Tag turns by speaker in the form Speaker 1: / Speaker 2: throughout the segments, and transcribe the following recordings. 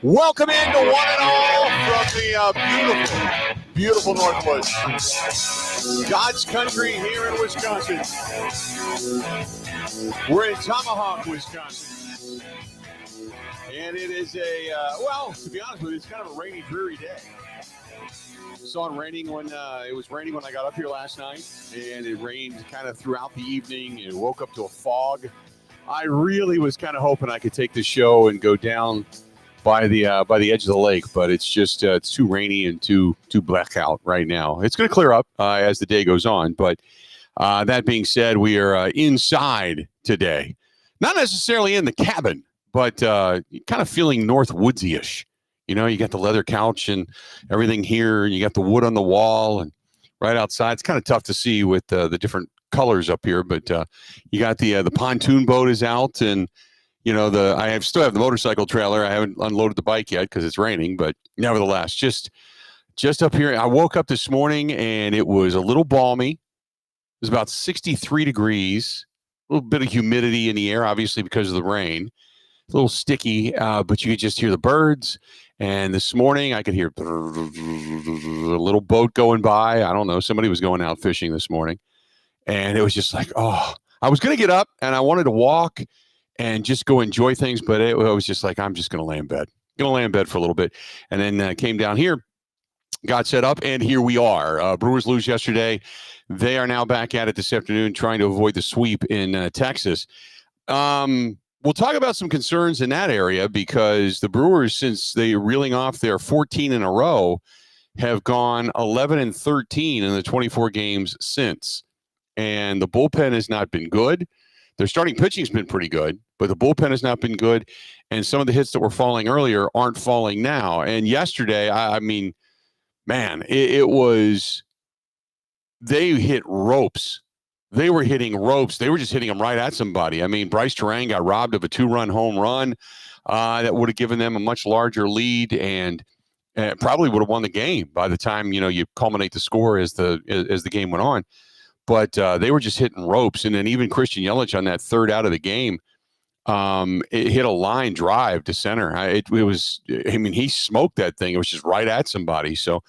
Speaker 1: Welcome into one and all from the beautiful Northwoods. God's country here in Wisconsin. We're in Tomahawk, Wisconsin. And it is to be honest with you, it's kind of a rainy, dreary day. Saw it raining when it was raining when I got up here last night, and it rained kind of throughout the evening. It woke up to a fog. I really was kind of hoping I could take the show and go down by the edge of the lake, but it's just it's too rainy and too black out right now. It's going to clear up as the day goes on, but that being said, we are inside today, not necessarily in the cabin, but kind of feeling North Woodsy-ish. You know, you got the leather couch and everything here, and you got the wood on the wall, and right outside. It's kind of tough to see with the different colors up here, but you got the pontoon boat is out, and you know, I still have the motorcycle trailer. I haven't unloaded the bike yet because it's raining, but nevertheless, just up here. I woke up this morning and it was a little balmy. It was about 63 degrees, a little bit of humidity in the air, obviously because of the rain. A little sticky, but you could just hear the birds. And this morning I could hear a little boat going by. I don't know. Somebody was going out fishing this morning. And it was just like, oh, I was going to get up and I wanted to walk and just go enjoy things. But it was just like, I'm just going to lay in bed. Going to lay in bed for a little bit. And then came down here, got set up, and here we are. Brewers lose yesterday. They are now back at it this afternoon, trying to avoid the sweep in Texas. We'll talk about some concerns in that area because the Brewers, since they are reeling off their 14 in a row, have gone 11-13 in the 24 games since. And the bullpen has not been good. Their starting pitching has been pretty good, but the bullpen has not been good. And some of the hits that were falling earlier aren't falling now. And yesterday, I mean, man, it was, they hit ropes. They were hitting ropes. They were just hitting them right at somebody. I mean, Bryce Terang got robbed of a 2-run home run that would have given them a much larger lead and probably would have won the game by the time, you know, you culminate the score as the game went on. But they were just hitting ropes. And then even Christian Yelich on that third out of the game, it hit a line drive to center. He smoked that thing. It was just right at somebody. So,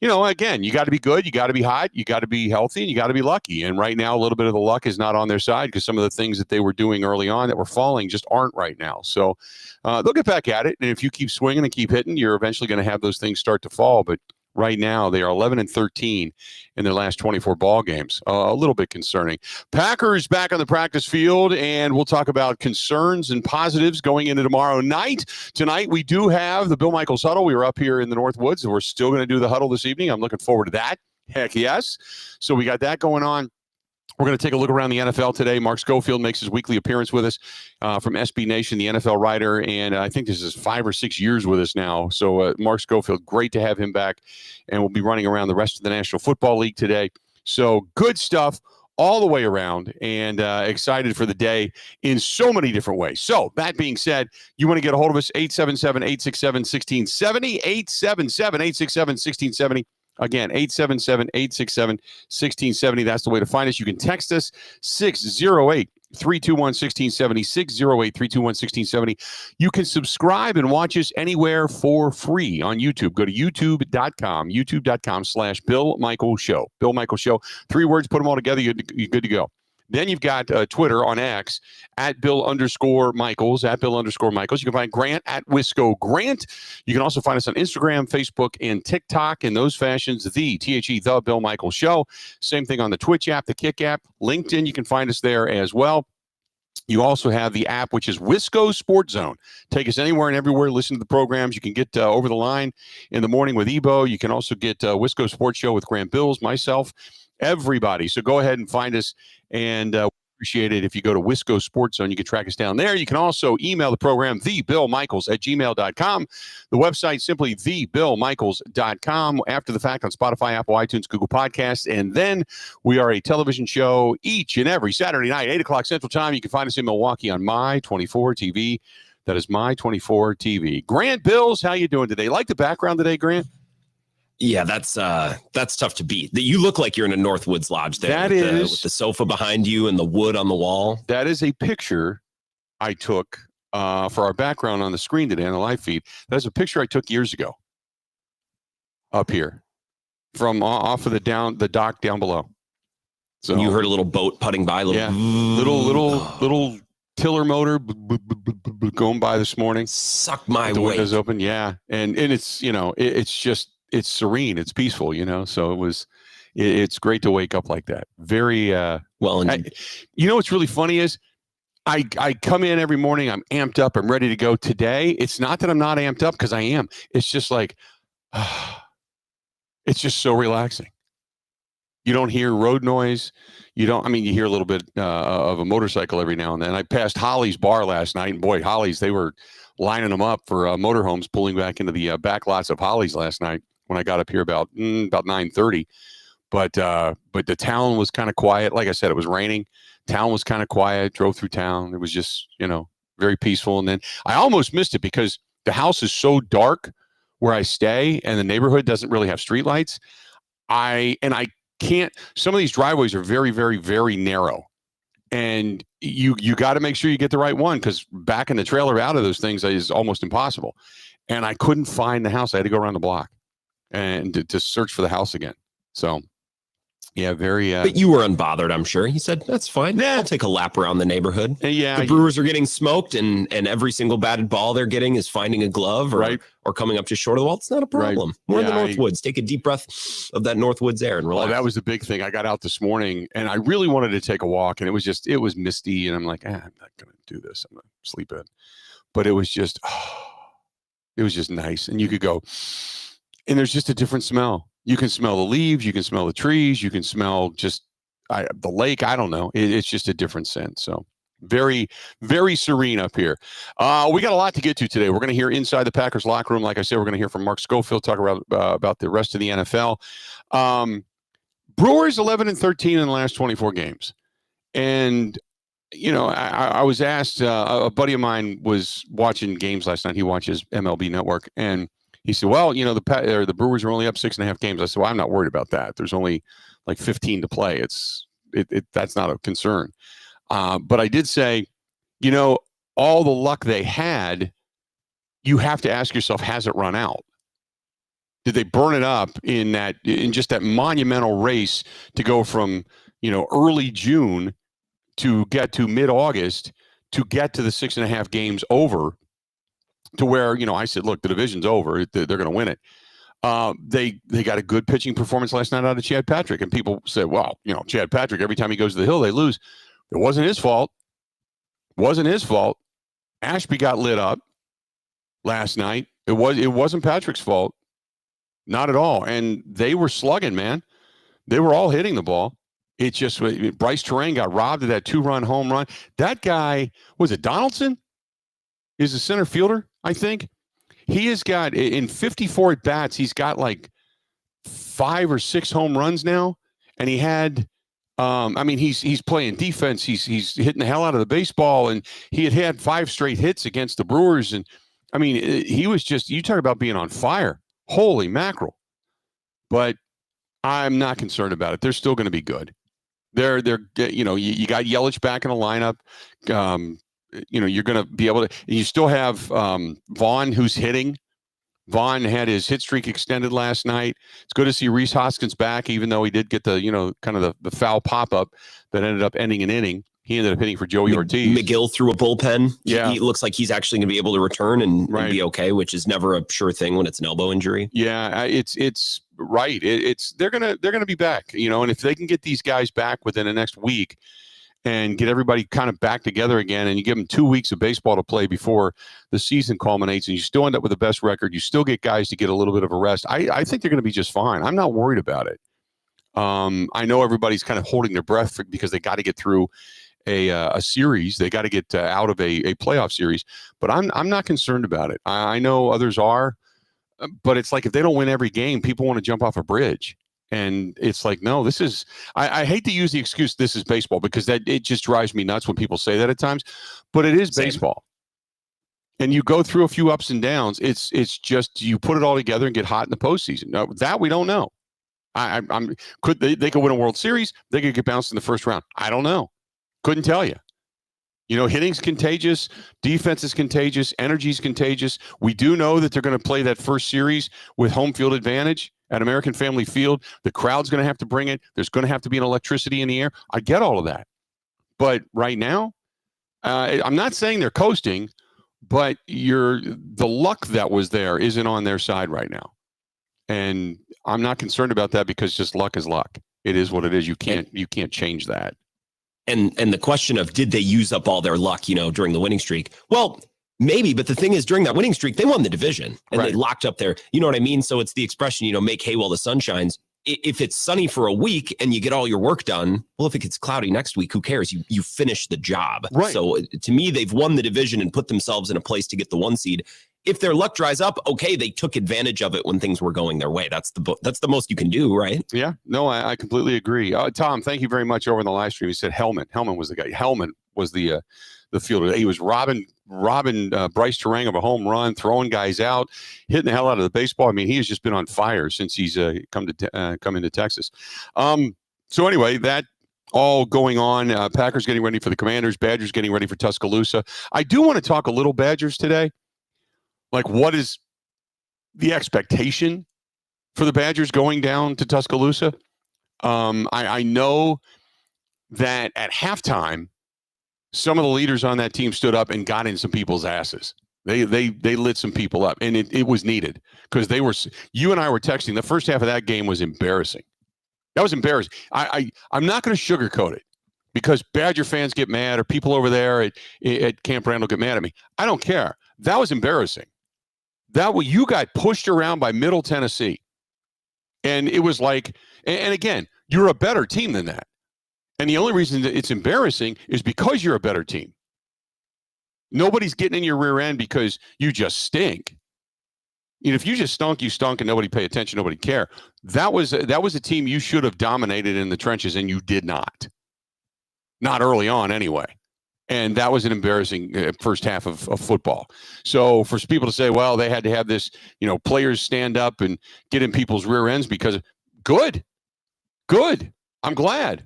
Speaker 1: you know, again, you got to be good. You got to be hot. You got to be healthy. And you got to be lucky. And right now, a little bit of the luck is not on their side because some of the things that they were doing early on that were falling just aren't right now. So they'll get back at it. And if you keep swinging and keep hitting, you're eventually going to have those things start to fall. But right now, they are 11-13 in their last 24 ball games. A little bit concerning. Packers back on the practice field, and we'll talk about concerns and positives going into tomorrow night. Tonight, we do have the Bill Michaels Huddle. We were up here in the Northwoods, and we're still going to do the huddle this evening. I'm looking forward to that. Heck yes. So we got that going on. We're going to take a look around the NFL today. Mark Schofield makes his weekly appearance with us from SB Nation, the NFL writer, and I think this is 5 or 6 years with us now. So Mark Schofield, great to have him back, and we'll be running around the rest of the National Football League today. So good stuff all the way around, and excited for the day in so many different ways. So that being said, you want to get a hold of us, 877-867-1670, 877-867-1670. Again, 877-867-1670. That's the way to find us. You can text us, 608-321-1670, 608-321-1670. You can subscribe and watch us anywhere for free on YouTube. Go to youtube.com/Bill Michaels Show. Bill Michaels Show. 3 words, put them all together, you're good to go. Then you've got Twitter on X at Bill_Michaels, at Bill_Michaels. You can find Grant at Wisco Grant. You can also find us on Instagram, Facebook, and TikTok in those fashions. The Bill Michaels Show. Same thing on the Twitch app, the Kick app. LinkedIn, you can find us there as well. You also have the app, which is Wisco Sports Zone. Take us anywhere and everywhere. Listen to the programs. You can get over the line in the morning with Ebo. You can also get Wisco Sports Show with Grant Bills, myself, everybody. So go ahead and find us, and appreciate it if you go to Wisco Sports Zone. You can track us down there. You can also email the program, thebillmichaels@gmail.com. The website, simply thebillmichaels.com. After the fact on Spotify, Apple, iTunes, Google Podcasts. And then we are a television show each and every Saturday night, 8 o'clock Central Time. You can find us in Milwaukee on My 24 TV. That is My 24 TV. Grant Bills, how you doing today? Like the background today, Grant?
Speaker 2: Yeah, that's tough to beat. You look like you're in a Northwoods lodge there. With the sofa behind you and the wood on the wall.
Speaker 1: That is a picture I took for our background on the screen today on the live feed. That's a picture I took years ago up here from off of the dock down below. So
Speaker 2: you heard a little boat putting by,
Speaker 1: little tiller motor going by this morning.
Speaker 2: Suck my
Speaker 1: the
Speaker 2: weight.
Speaker 1: Windows open, yeah, and it's it's serene, it's peaceful, So it's great to wake up like that. Very
Speaker 2: well.
Speaker 1: What's really funny is I come in every morning, I'm amped up, I'm ready to go. Today, it's not that I'm not amped up because I am. It's just like it's just so relaxing. You don't hear road noise. You hear a little bit of a motorcycle every now and then. I passed Holly's bar last night, and boy, Holly's, they were lining them up for motorhomes pulling back into the back lots of Holly's last night when I got up here about 9:30. But the town was kind of quiet. Like I said, it was raining. Town was kind of quiet. Drove through town. It was just, very peaceful. And then I almost missed it because the house is so dark where I stay, and the neighborhood doesn't really have streetlights. I can't. Some of these driveways are very, very, very narrow, and you got to make sure you get the right one because backing the trailer out of those things is almost impossible. And I couldn't find the house. I had to go around the block and to search for the house again. So. Yeah, very.
Speaker 2: But you were unbothered, I'm sure. He said, "That's fine. Yeah, I'll take a lap around the neighborhood."
Speaker 1: Yeah,
Speaker 2: the Brewers are getting smoked, and every single batted ball they're getting is finding a glove or coming up just short of the wall. It's not a problem. Right. We're in the Northwoods. Take a deep breath of that Northwoods air and relax.
Speaker 1: Oh, that was the big thing. I got out this morning, and I really wanted to take a walk, and it was misty, and I'm like, I'm not going to do this. I'm going to sleep in. But it was just nice, and you could go, and there's just a different smell. You can smell the leaves, you can smell the trees, you can smell just the lake. I don't know. It's just a different scent. So very, very serene up here. We got a lot to get to today. We're going to hear inside the Packers locker room. Like I said, we're going to hear from Mark Schofield, talk about the rest of the NFL. Brewers 11-13 in the last 24 games. And, I was asked, a buddy of mine was watching games last night. He watches MLB Network, and he said, well, the Brewers are only up 6.5 games. I said, well, I'm not worried about that. There's only like 15 to play. That's not a concern. But I did say, all the luck they had, you have to ask yourself, has it run out? Did they burn it up in just that monumental race to go from, early June to get to mid-August to get to the 6.5 games over? To where, I said, look, the division's over. They're going to win it. They got a good pitching performance last night out of Chad Patrick. And people said, well, Chad Patrick, every time he goes to the hill, they lose. It wasn't his fault. Ashby got lit up last night. It wasn't Patrick's fault. Not at all. And they were slugging, man. They were all hitting the ball. It just, Bryce Terang got robbed of that 2-run home run. That guy, was it Donaldson? Is a center fielder, I think. He has got, in 54 at bats, he's got like 5 or 6 home runs now. And he had, he's playing defense. He's hitting the hell out of the baseball. And he had 5 straight hits against the Brewers. And he was just, you talk about being on fire. Holy mackerel. But I'm not concerned about it. They're still going to be good. You got Yelich back in the lineup. You're going to be able to, you still have Vaughn, who's hitting. Vaughn had his hit streak extended last night. It's good to see Rhys Hoskins back, even though he did get the, kind of the foul pop-up that ended up ending an inning. He ended up hitting for Joey Ortiz.
Speaker 2: McGill threw a bullpen.
Speaker 1: Yeah.
Speaker 2: He looks like he's actually going to be able to return and be okay, which is never a sure thing when it's an elbow injury.
Speaker 1: Yeah, it's right. They're gonna be back, and if they can get these guys back within the next week and get everybody kind of back together again, and you give them 2 weeks of baseball to play before the season culminates, and you still end up with the best record, you still get guys to get a little bit of a rest. I think they're going to be just fine. I'm not worried about it. I know everybody's kind of holding their breath because they got to get through a series. They got to get out of a playoff series, but I'm not concerned about it. I know others are, but it's like if they don't win every game, people want to jump off a bridge. And it's like, no, this is, I hate to use the excuse, this is baseball, because it just drives me nuts when people say that at times, but it is baseball. And you go through a few ups and downs. It's just, you put it all together and get hot in the postseason. Now, that we don't know. They could win a World Series. They could get bounced in the first round. I don't know. Couldn't tell you. Hitting's contagious, defense is contagious, energy's contagious. We do know that they're going to play that first series with home field advantage at American Family Field. The crowd's going to have to bring it. There's going to have to be an electricity in the air. I get all of that. But right now, I'm not saying they're coasting, but the luck that was there isn't on their side right now. And I'm not concerned about that because just luck is luck. It is what it is. You can't change that.
Speaker 2: And the question of did they use up all their luck, during the winning streak? Well, maybe, but the thing is, during that winning streak, they won the division and They locked up their, you know what I mean? So it's the expression, make hay while the sun shines. If it's sunny for a week and you get all your work done, well, if it gets cloudy next week, who cares? You finish the job.
Speaker 1: Right.
Speaker 2: So to me, they've won the division and put themselves in a place to get the 1 seed. If their luck dries up, okay, they took advantage of it when things were going their way. That's the most you can do, right?
Speaker 1: Yeah, no, I completely agree. Tom, thank you very much over in the live stream. He said Hellman. Hellman was the guy. Hellman was the fielder. He was robbing Bryce Terang of a home run, throwing guys out, hitting the hell out of the baseball. I mean, he has just been on fire since he's come into Texas. So anyway, that all going on. Packers getting ready for the Commanders. Badgers getting ready for Tuscaloosa. I do want to talk a little Badgers today. Like, what is the expectation for the Badgers going down to Tuscaloosa? I know that at halftime, some of the leaders on that team stood up and got in some people's asses. They lit some people up, and it was needed because you and I were texting. The first half of that game was embarrassing. That was embarrassing. I'm not going to sugarcoat it because Badger fans get mad or people over there at Camp Randall get mad at me. I don't care. That was embarrassing. You got pushed around by Middle Tennessee. And it was like, and again, you're a better team than that. And the only reason that it's embarrassing is because you're a better team. Nobody's getting in your rear end because you just stink. If you just stunk, you stunk, and nobody pay attention, nobody care. That was a team you should have dominated in the trenches, and you did not. Not early on, anyway. And that was an embarrassing first half of football. So for people to say, well, they had to have this, players stand up and get in people's rear ends because good. I'm glad.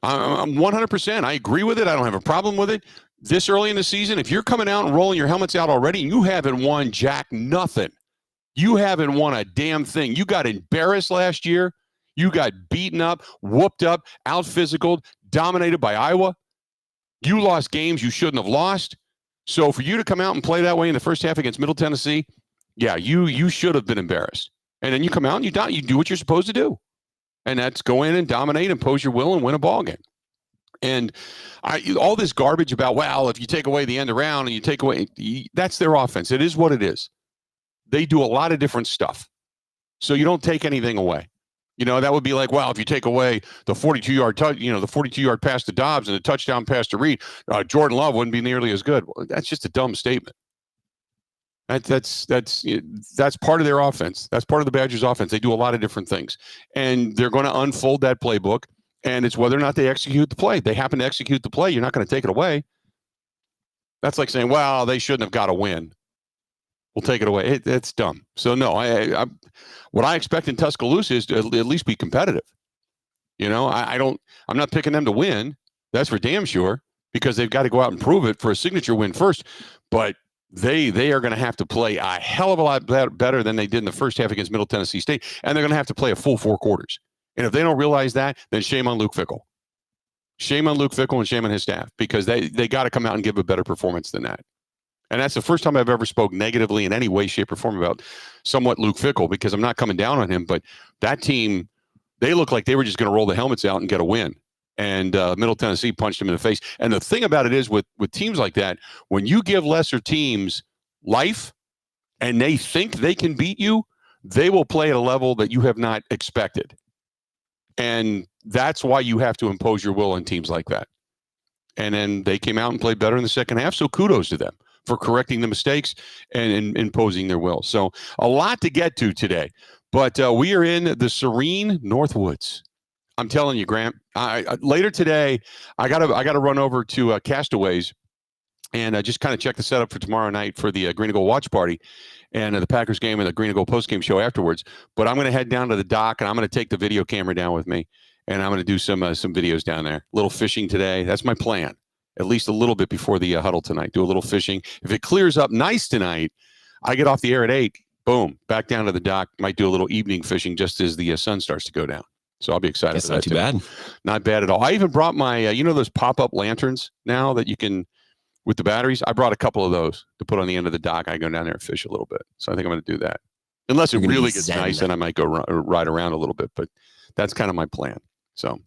Speaker 1: I'm 100%. I agree with it. I don't have a problem with it. This early in the season, if you're coming out and rolling your helmets out already and you haven't won jack nothing, you haven't won a damn thing. You got embarrassed last year. You got beaten up, whooped up, out-physicaled, dominated by Iowa. You lost games you shouldn't have lost. So for you to come out and play that way in the first half against Middle Tennessee, yeah, you should have been embarrassed. And then you come out and you do what you're supposed to do. And that's go in and dominate, impose your will, and win a ball game. And all this garbage about, well, if you take away the end around and you take away, that's their offense. It is what it is. They do a lot of different stuff. So you don't take anything away. That would be like, well, if you take away the 42-yard the 42-yard pass to Dobbs and the touchdown pass to Reed, Jordan Love wouldn't be nearly as good. Well, that's just a dumb statement. That's part of their offense. That's part of the Badgers' offense. They do a lot of different things, and they're going to unfold that playbook. And it's whether or not they execute the play. They happen to execute the play. You're not going to take it away. That's like saying, well, they shouldn't have got a win. We'll take it away. It's dumb. So no, what I expect in Tuscaloosa is to at least be competitive. I'm not picking them to win. That's for damn sure because they've got to go out and prove it for a signature win first. But they are going to have to play a hell of a lot better than they did in the first half against Middle Tennessee State, and they're going to have to play a full 4 quarters. And if they don't realize that, then shame on Luke Fickell. Shame on Luke Fickell and shame on his staff because they got to come out and give a better performance than that. And that's the first time I've ever spoke negatively in any way, shape, or form about somewhat Luke Fickell because I'm not coming down on him. But that team, they look like they were just going to roll the helmets out and get a win. And Middle Tennessee punched him in the face. And the thing about it is with teams like that, when you give lesser teams life and they think they can beat you, they will play at a level that you have not expected. And that's why you have to impose your will on teams like that. And then they came out and played better in the second half. So kudos to them for correcting the mistakes and imposing their will. So a lot to get to today. But we are in the serene Northwoods. I'm telling you, Grant. Later today, I gotta run over to Castaways and just kind of check the setup for tomorrow night for the Green and Gold watch party and the Packers game and the Green and Gold postgame show afterwards. But I'm going to head down to the dock and I'm going to take the video camera down with me and I'm going to do some videos down there. A little fishing today. That's my plan. at least a little bit before the huddle tonight. Do a little fishing. If it clears up nice tonight, I get off the air at 8. Boom, back down to the dock. Might do a little evening fishing just as the sun starts to go down. So I'll be excited for that.
Speaker 2: Not too bad.
Speaker 1: Not bad at all. I even brought my, those pop-up lanterns now that you can, with the batteries. I brought a couple of those to put on the end of the dock. I go down there and fish a little bit. So I think I'm going to do that. Unless it really gets nice, then I might go ride around a little bit. But that's kind of my plan. So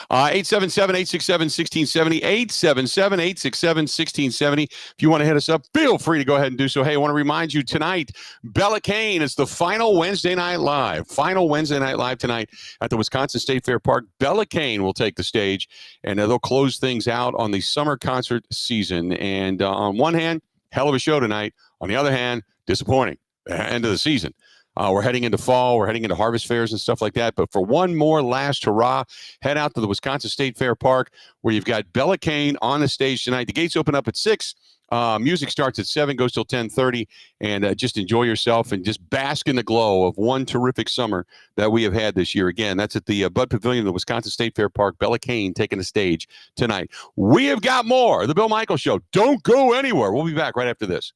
Speaker 1: 877-867-1670, 877-867-1670. If you want to hit us up, feel free to go ahead and do so. Hey, I want to remind you tonight, Bella Kane is the final Wednesday Night Live. Final Wednesday Night Live tonight at the Wisconsin State Fair Park. Bella Kane will take the stage, and they'll close things out on the summer concert season. And on one hand, hell of a show tonight. On the other hand, disappointing. End of the season. We're heading into fall. We're heading into harvest fairs and stuff like that. But for one more last hurrah, head out to the Wisconsin State Fair Park where you've got Bella Kane on the stage tonight. The gates open up at 6. Music starts at 7, goes till 10:30. And just enjoy yourself and just bask in the glow of one terrific summer that we have had this year. Again, that's at the Bud Pavilion of the Wisconsin State Fair Park. Bella Kane taking the stage tonight. We have got more. The Bill Michaels Show. Don't go anywhere. We'll be back right after this.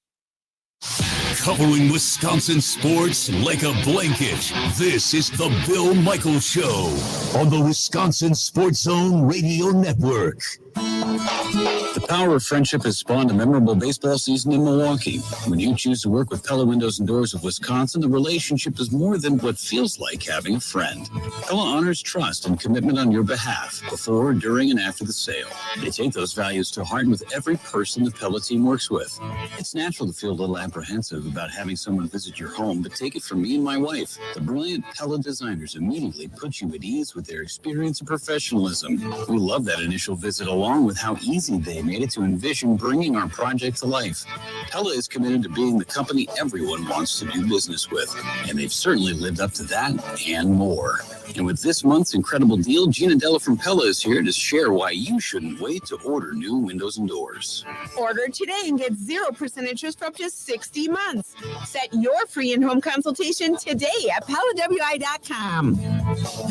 Speaker 3: Covering Wisconsin sports like a blanket, this is the Bill Michaels Show on the Wisconsin Sports Zone Radio Network.
Speaker 4: The power of friendship has spawned a memorable baseball season in Milwaukee. When you choose to work with Pella Windows and Doors of Wisconsin, the relationship is more than what feels like having a friend. Pella honors trust and commitment on your behalf before, during, and after the sale. They take those values to heart with every person the Pella team works with. It's natural to feel a little apprehensive about having someone visit your home, but take it from me and my wife. The brilliant Pella designers immediately put you at ease with their experience and professionalism. We love that initial visit, along with how easy they made it to envision bringing our project to life. Pella is committed to being the company everyone wants to do business with, and they've certainly lived up to that and more. And with this month's incredible deal, Gina Della from Pella is here to share why you shouldn't wait to order new windows and doors.
Speaker 5: Order today and get 0% interest for up to 60 months. Set your free in-home consultation today at PellaWI.com.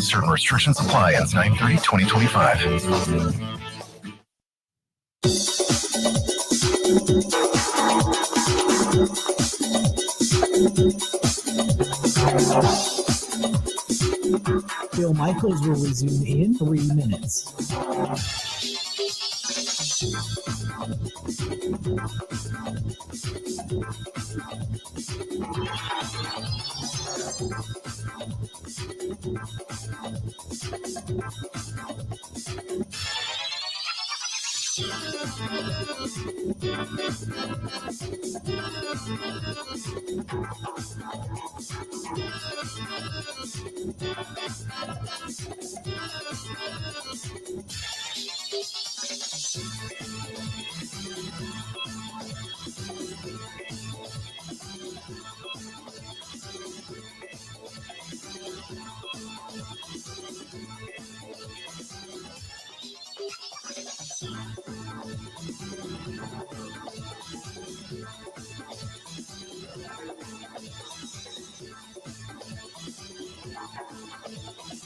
Speaker 6: Certain restrictions apply. Ends 9/30/2025.
Speaker 7: Bill Michaels will resume in 3 minutes.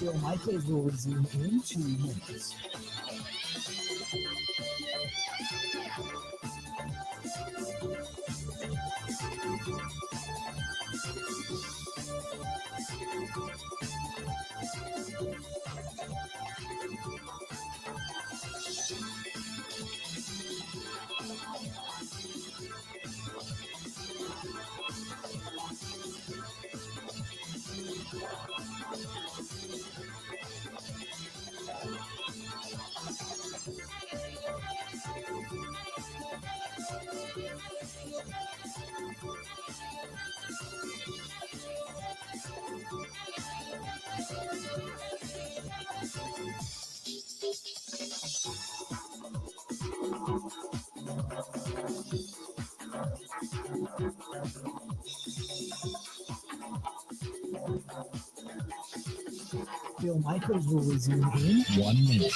Speaker 7: Bill Michaels will resume in 2 minutes. Bill Michaels will resume in 1 minute.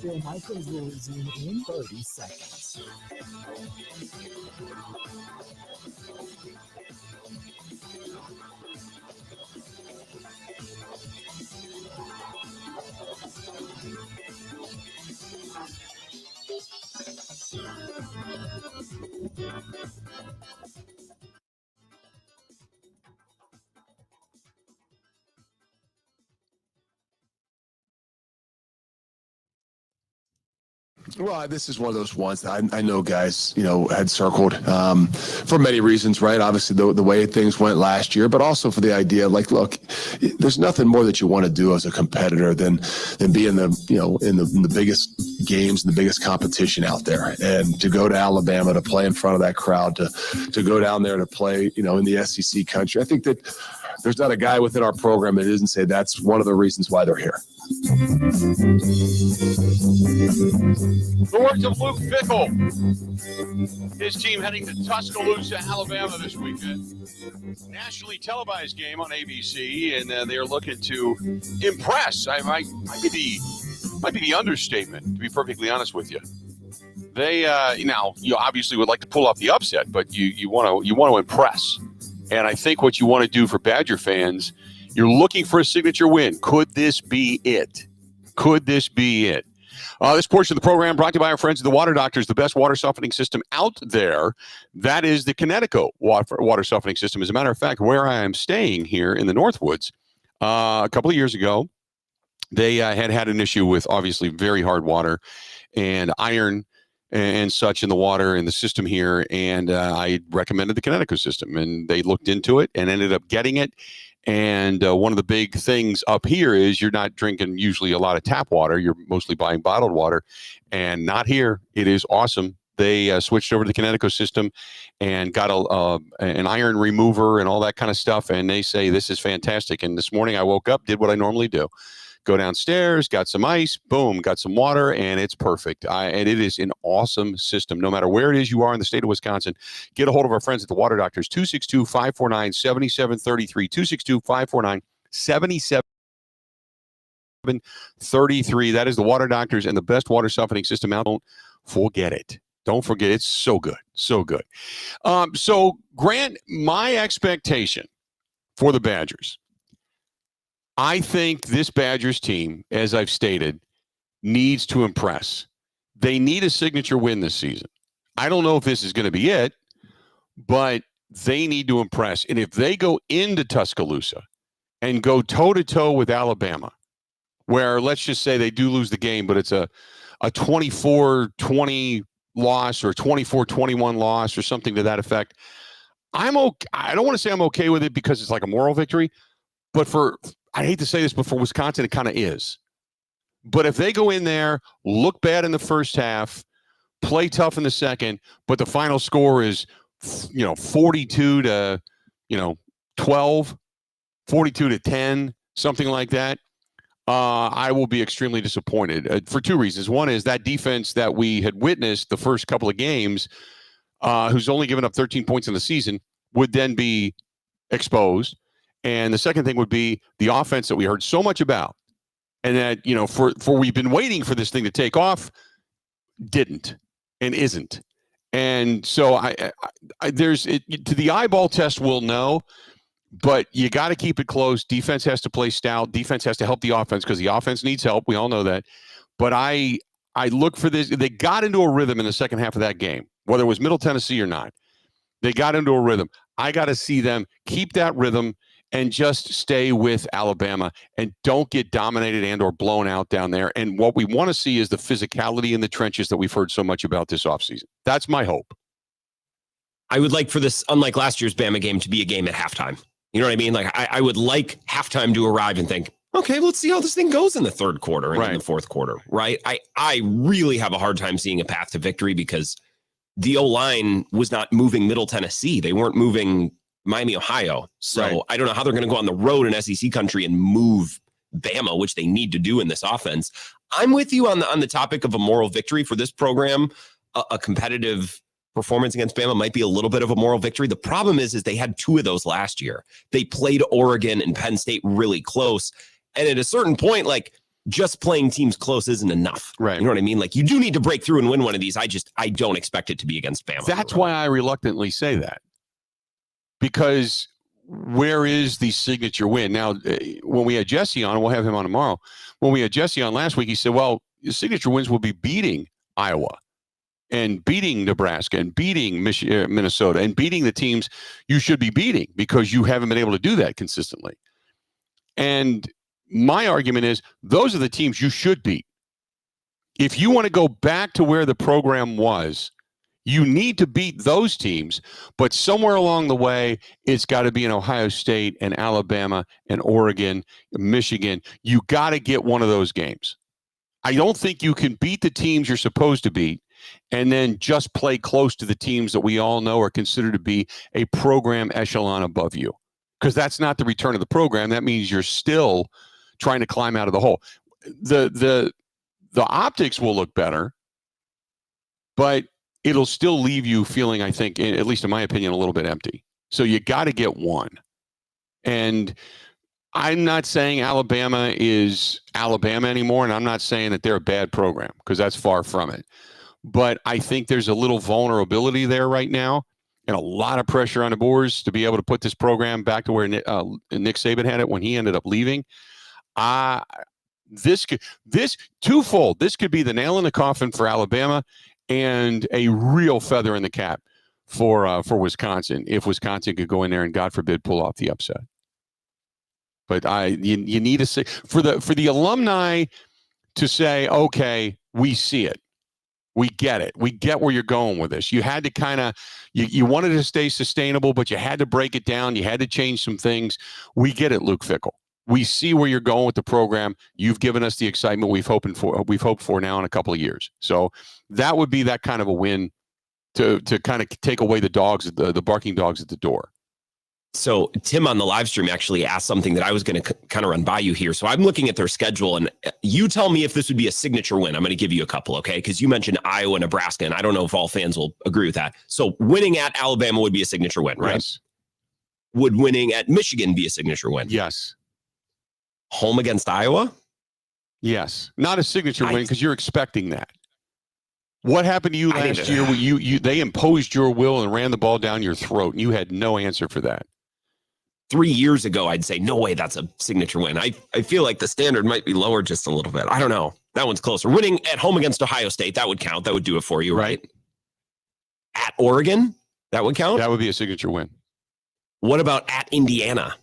Speaker 7: Bill Michaels will resume in 30 seconds.
Speaker 8: Well, this is one of those ones that I know guys, had circled for many reasons, right? Obviously, the way things went last year, but also for the idea, like, look, there's nothing more that you want to do as a competitor than be in the biggest games and the biggest competition out there, and to go to Alabama to play in front of that crowd, to go down there to play, in the SEC country. I think that there's not a guy within our program that isn't say that's one of the reasons why they're here.
Speaker 1: The words of Luke Fickell. His team heading to Tuscaloosa, Alabama this weekend. Nationally televised game on ABC, and they're looking to impress. Might be the understatement, to be perfectly honest with you. They now you obviously would like to pull off the upset, but you want to impress. And I think what you want to do for Badger fans, you're looking for a signature win. Could this be it? Could this be it? This portion of the program brought to you by our friends at the Water Doctors, the best water softening system out there. That is the Connecticut water softening system. As a matter of fact, where I am staying here in the Northwoods, a couple of years ago, they had an issue with obviously very hard water and iron and such in the water in the system here. And I recommended the Connecticut system, and they looked into it and ended up getting it. And one of the big things up here is you're not drinking usually a lot of tap water. You're mostly buying bottled water, and not here. It is awesome. They switched over to the Connecticut system and got an iron remover and all that kind of stuff. And they say this is fantastic. And this morning I woke up, did what I normally do. Go downstairs, got some ice, boom, got some water, and it's perfect. And it is an awesome system. No matter where it is you are in the state of Wisconsin, get a hold of our friends at the Water Doctors, 262-549-7733, 262-549-7733. That is the Water Doctors and the best water softening system out. Don't forget it. Don't forget, it's so good, so good. So, Grant, my expectation for the Badgers, I think this Badgers team, as I've stated, needs to impress. They need a signature win this season. I don't know if this is going to be it, but they need to impress. And if they go into Tuscaloosa and go toe-to-toe with Alabama, where let's just say they do lose the game, but it's a 24-20 loss or 24-21 loss or something to that effect, I'm okay. I don't want to say I'm okay with it because it's like a moral victory, but I hate to say this, but for Wisconsin, it kind of is. But if they go in there, look bad in the first half, play tough in the second, but the final score is, 42 to, 12, 42 to 10, something like that, I will be extremely disappointed for two reasons. One is that defense that we had witnessed the first couple of games, who's only given up 13 points in the season, would then be exposed. And the second thing would be the offense that we heard so much about, and that, for we've been waiting for this thing to take off, didn't and isn't. And so there's to the eyeball test, we'll know, but you got to keep it close. Defense has to play stout. Defense has to help the offense because the offense needs help. We all know that. But I look for this. They got into a rhythm in the second half of that game, whether it was Middle Tennessee or not. They got into a rhythm. I got to see them keep that rhythm and just stay with Alabama and don't get dominated and or blown out down there. And what we want to see is the physicality in the trenches that we've heard so much about this offseason. That's my hope.
Speaker 2: I would like for this, unlike last year's Bama game, to be a game at halftime. You know what I mean? Like, I would like halftime to arrive and think, okay, let's see how this thing goes in the third quarter and in the fourth quarter, right? I really have a hard time seeing a path to victory because the O-line was not moving Middle Tennessee. They weren't moving Miami, Ohio. So I don't know how they're going to go on the road in SEC country and move Bama, which they need to do in this offense. I'm with you on the topic of a moral victory for this program. A competitive performance against Bama might be a little bit of a moral victory. The problem is they had two of those last year. They played Oregon and Penn State really close. And at a certain point, like, just playing teams close isn't enough.
Speaker 1: Right.
Speaker 2: You know what I mean? Like, you do need to break through and win one of these. I don't expect it to be against Bama.
Speaker 1: That's why I reluctantly say that. Because where is the signature win? Now, when we had Jesse on, we'll have him on tomorrow. When we had Jesse on last week, he said, well, the signature wins will be beating Iowa and beating Nebraska and beating Minnesota and beating the teams you should be beating because you haven't been able to do that consistently. And my argument is those are the teams you should beat. If you want to go back to where the program was, you need to beat those teams, but somewhere along the way, it's got to be in Ohio State and Alabama and Oregon, Michigan. You got to get one of those games. I don't think you can beat the teams you're supposed to beat and then just play close to the teams that we all know are considered to be a program echelon above you, because that's not the return of the program. That means you're still trying to climb out of the hole. The optics will look better, but it'll still leave you feeling, I think, at least in my opinion, a little bit empty. So you got to get one. And I'm not saying Alabama is Alabama anymore, and I'm not saying that they're a bad program, because that's far from it. But I think there's a little vulnerability there right now and a lot of pressure on the Brewers to be able to put this program back to where Nick Saban had it when he ended up leaving. This twofold. This could be the nail in the coffin for Alabama and a real feather in the cap for Wisconsin, if Wisconsin could go in there and, God forbid, pull off the upset. But you need to say for the alumni to say, okay, we see it, we get it, we get where you're going with this. You had to kind of you wanted to stay sustainable, but you had to break it down. You had to change some things. We get it, Luke Fickell. We see where you're going with the program. You've given us the excitement we've hoped for now in a couple of years. So that would be that kind of a win to kind of take away the dogs, the barking dogs at the door.
Speaker 2: So Tim on the live stream actually asked something that I was going to kind of run by you here. So I'm looking at their schedule, and you tell me if this would be a signature win. I'm going to give you a couple, okay? Because you mentioned Iowa, Nebraska, and I don't know if all fans will agree with that. So winning at Alabama would be a signature win, right?
Speaker 1: Yes.
Speaker 2: Would winning at Michigan be a signature win?
Speaker 1: Yes.
Speaker 2: Home against Iowa?
Speaker 1: Yes. Not a signature win because you're expecting that. What happened to you last year when they imposed your will and ran the ball down your throat, and you had no answer for that?
Speaker 2: 3 years ago, I'd say, no way, that's a signature win. I feel like the standard might be lower just a little bit. I don't know. That one's closer. Winning at home against Ohio State, that would count. That would do it for you, right? At Oregon, that would count?
Speaker 1: That would be a signature win.
Speaker 2: What about at Indiana?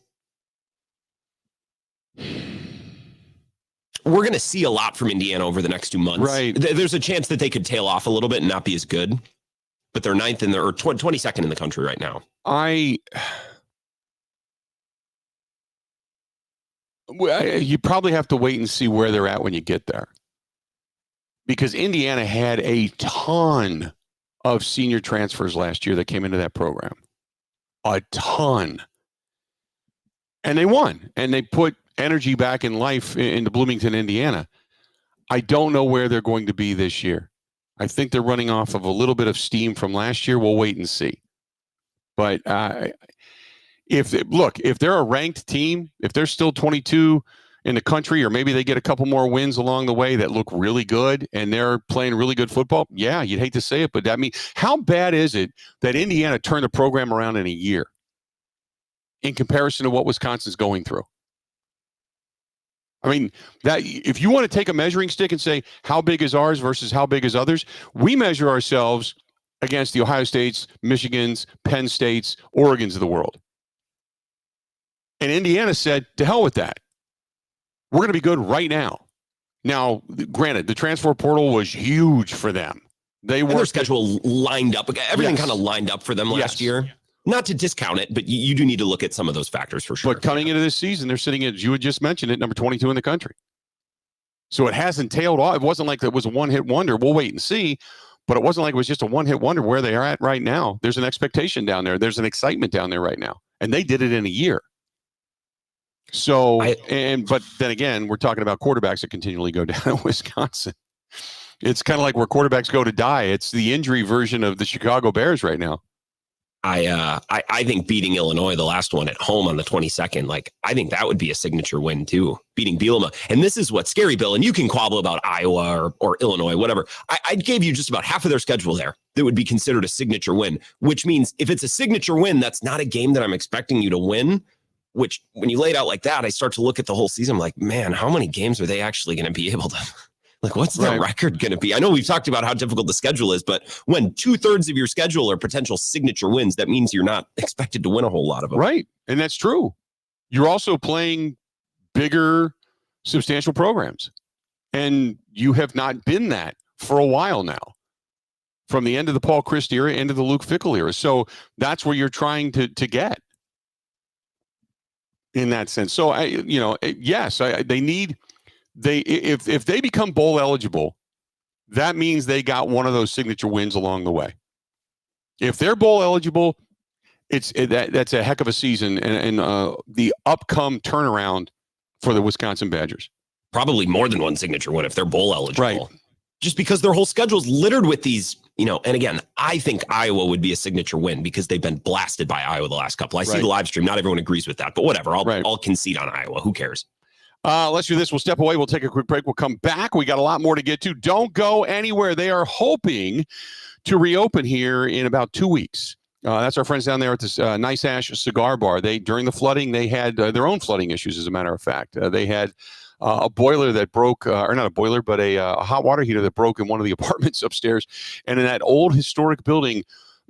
Speaker 2: We're going to see a lot from Indiana over the next 2 months.
Speaker 1: Right.
Speaker 2: There's a chance that they could tail off a little bit and not be as good, but they're 22nd in the country right now.
Speaker 1: You probably have to wait and see where they're at when you get there, because Indiana had a ton of senior transfers last year that came into that program. A ton. And they won, and they put energy back in life into Bloomington, Indiana. I don't know where they're going to be this year. I think they're running off of a little bit of steam from last year. We'll wait and see. But if they're a ranked team, if they're still 22 in the country, or maybe they get a couple more wins along the way that look really good and they're playing really good football, yeah, you'd hate to say it, but I mean, how bad is it that Indiana turned the program around in a year in comparison to what Wisconsin's going through? I mean, that if you want to take a measuring stick and say how big is ours versus how big is others, we measure ourselves against the Ohio States, Michigans, Penn States, Oregons of the world. And Indiana said, to hell with that. We're going to be good right now. Now, granted, the transfer portal was huge for them.
Speaker 2: Their schedule lined up. Everything kind of lined up for them last year. Not to discount it, but you do need to look at some of those factors for sure.
Speaker 1: But coming into this season, they're sitting at, you had just mentioned it, number 22 in the country. So it hasn't tailed off. It wasn't like it was a one-hit wonder. We'll wait and see. But it wasn't like it was just a one-hit wonder where they are at right now. There's an expectation down there. There's an excitement down there right now. And they did it in a year. So, but then again, we're talking about quarterbacks that continually go down in Wisconsin. It's kind of like where quarterbacks go to die. It's the injury version of the Chicago Bears right now.
Speaker 2: I think beating Illinois, the last one at home on the 22nd, like I think that would be a signature win too, beating Bielema. And this is what's scary, Bill, and you can quabble about Iowa or Illinois, whatever. I gave you just about half of their schedule there that would be considered a signature win, which means if it's a signature win, that's not a game that I'm expecting you to win, which when you lay it out like that, I start to look at the whole season. I'm like, man, how many games are they actually going to be able to like, what's their record going to be? I know we've talked about how difficult the schedule is, but when 2/3 of your schedule are potential signature wins, that means you're not expected to win a whole lot of them.
Speaker 1: Right. And that's true. You're also playing bigger, substantial programs. And you have not been that for a while now, from the end of the Paul Chryst era into the Luke Fickell era. So that's where you're trying to get in that sense. So, they need... if they become bowl eligible, that means they got one of those signature wins along the way. If they're bowl eligible, that's a heck of a season and the upcome turnaround for the Wisconsin Badgers.
Speaker 2: Probably more than one signature win if they're bowl eligible.
Speaker 1: Right.
Speaker 2: Just because their whole schedule is littered with these, and again, I think Iowa would be a signature win because they've been blasted by Iowa the last couple. I see the live stream. Not everyone agrees with that, but whatever. I'll concede on Iowa. Who cares?
Speaker 1: Let's do this. We'll step away. We'll take a quick break. We'll come back. We got a lot more to get to. Don't go anywhere. They are hoping to reopen here in about 2 weeks. That's our friends down there at this Nice Ash Cigar Bar. During the flooding, they had their own flooding issues, as a matter of fact. They had a boiler that broke, or not a boiler, but a hot water heater that broke in one of the apartments upstairs. And in that old historic building,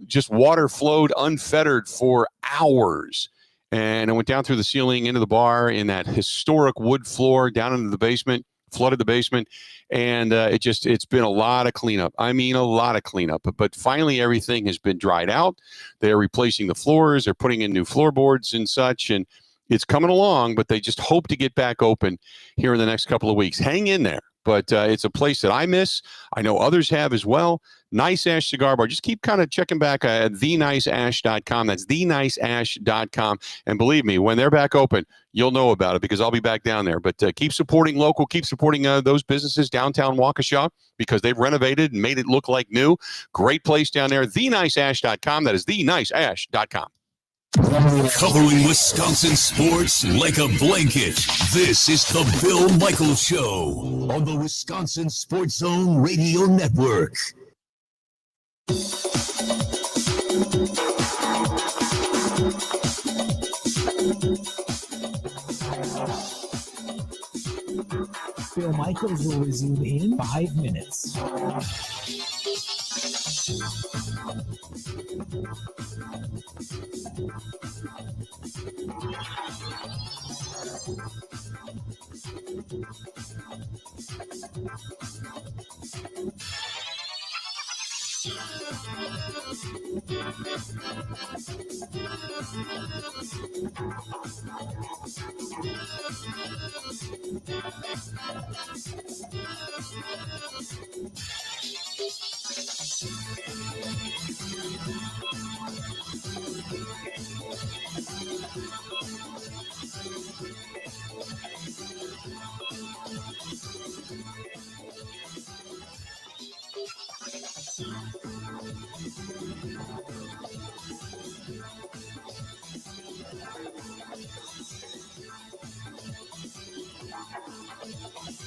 Speaker 1: just water flowed unfettered for hours. And it went down through the ceiling into the bar in that historic wood floor down into the basement, flooded the basement. And it's been a lot of cleanup. I mean, a lot of cleanup. But finally, everything has been dried out. They're replacing the floors. They're putting in new floorboards and such. And it's coming along, but they just hope to get back open here in the next couple of weeks. Hang in there. But it's a place that I miss. I know others have as well. Nice Ash Cigar Bar. Just keep kind of checking back at theniceash.com. That's theniceash.com. And believe me, when they're back open, you'll know about it because I'll be back down there. But keep supporting local. Keep supporting those businesses downtown Waukesha because they've renovated and made it look like new. Great place down there. Theniceash.com. That is theniceash.com.
Speaker 3: Covering Wisconsin sports like a blanket. This is the Bill Michaels Show on the Wisconsin Sports Zone Radio Network.
Speaker 7: Bill Michaels will resume in 5 minutes.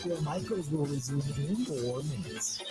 Speaker 7: Bill Michaels will resume in 4 minutes.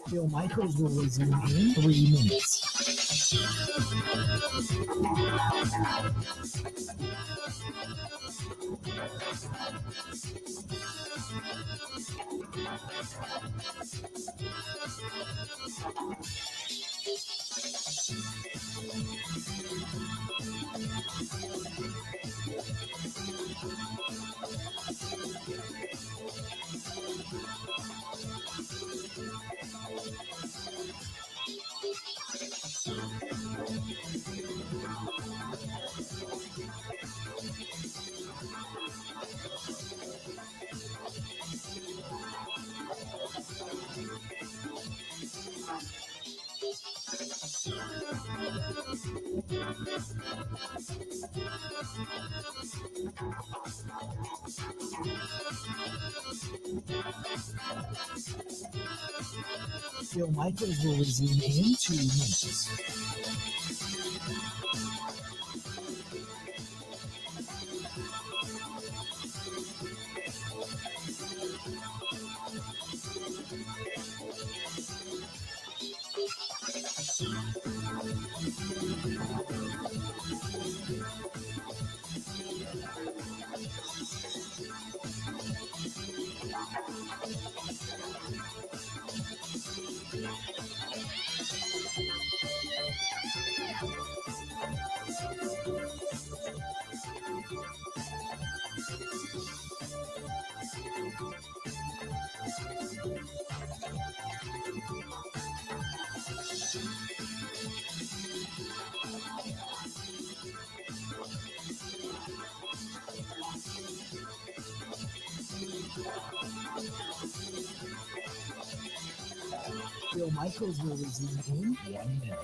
Speaker 7: Bill Michaels will resume in 3 minutes. Bill Michaels will resume in 2 minutes. Bill Michaels will resume in 1 minute.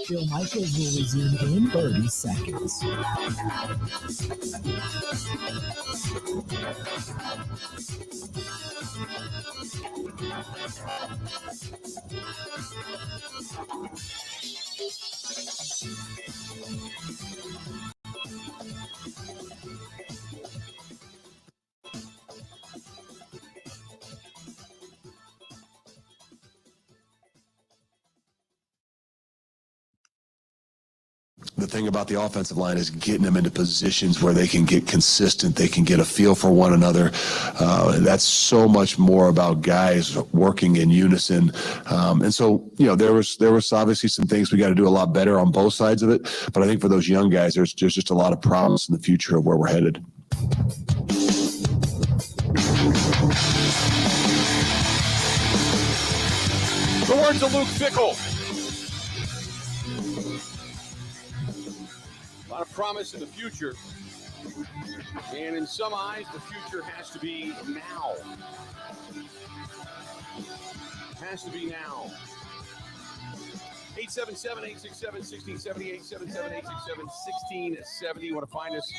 Speaker 7: Bill Michaels will resume in 30 seconds.
Speaker 8: The thing about the offensive line is getting them into positions where they can get consistent, they can get a feel for one another. That's so much more about guys working in unison. And so, there was obviously some things we got to do a lot better on both sides of it. But I think for those young guys, there's just a lot of promise in the future of where we're headed.
Speaker 1: The words of Luke Fickell. A lot of promise in the future. And in some eyes, the future has to be now. Has to be now. 877-867-1670, 877-867-1670. You want to find us?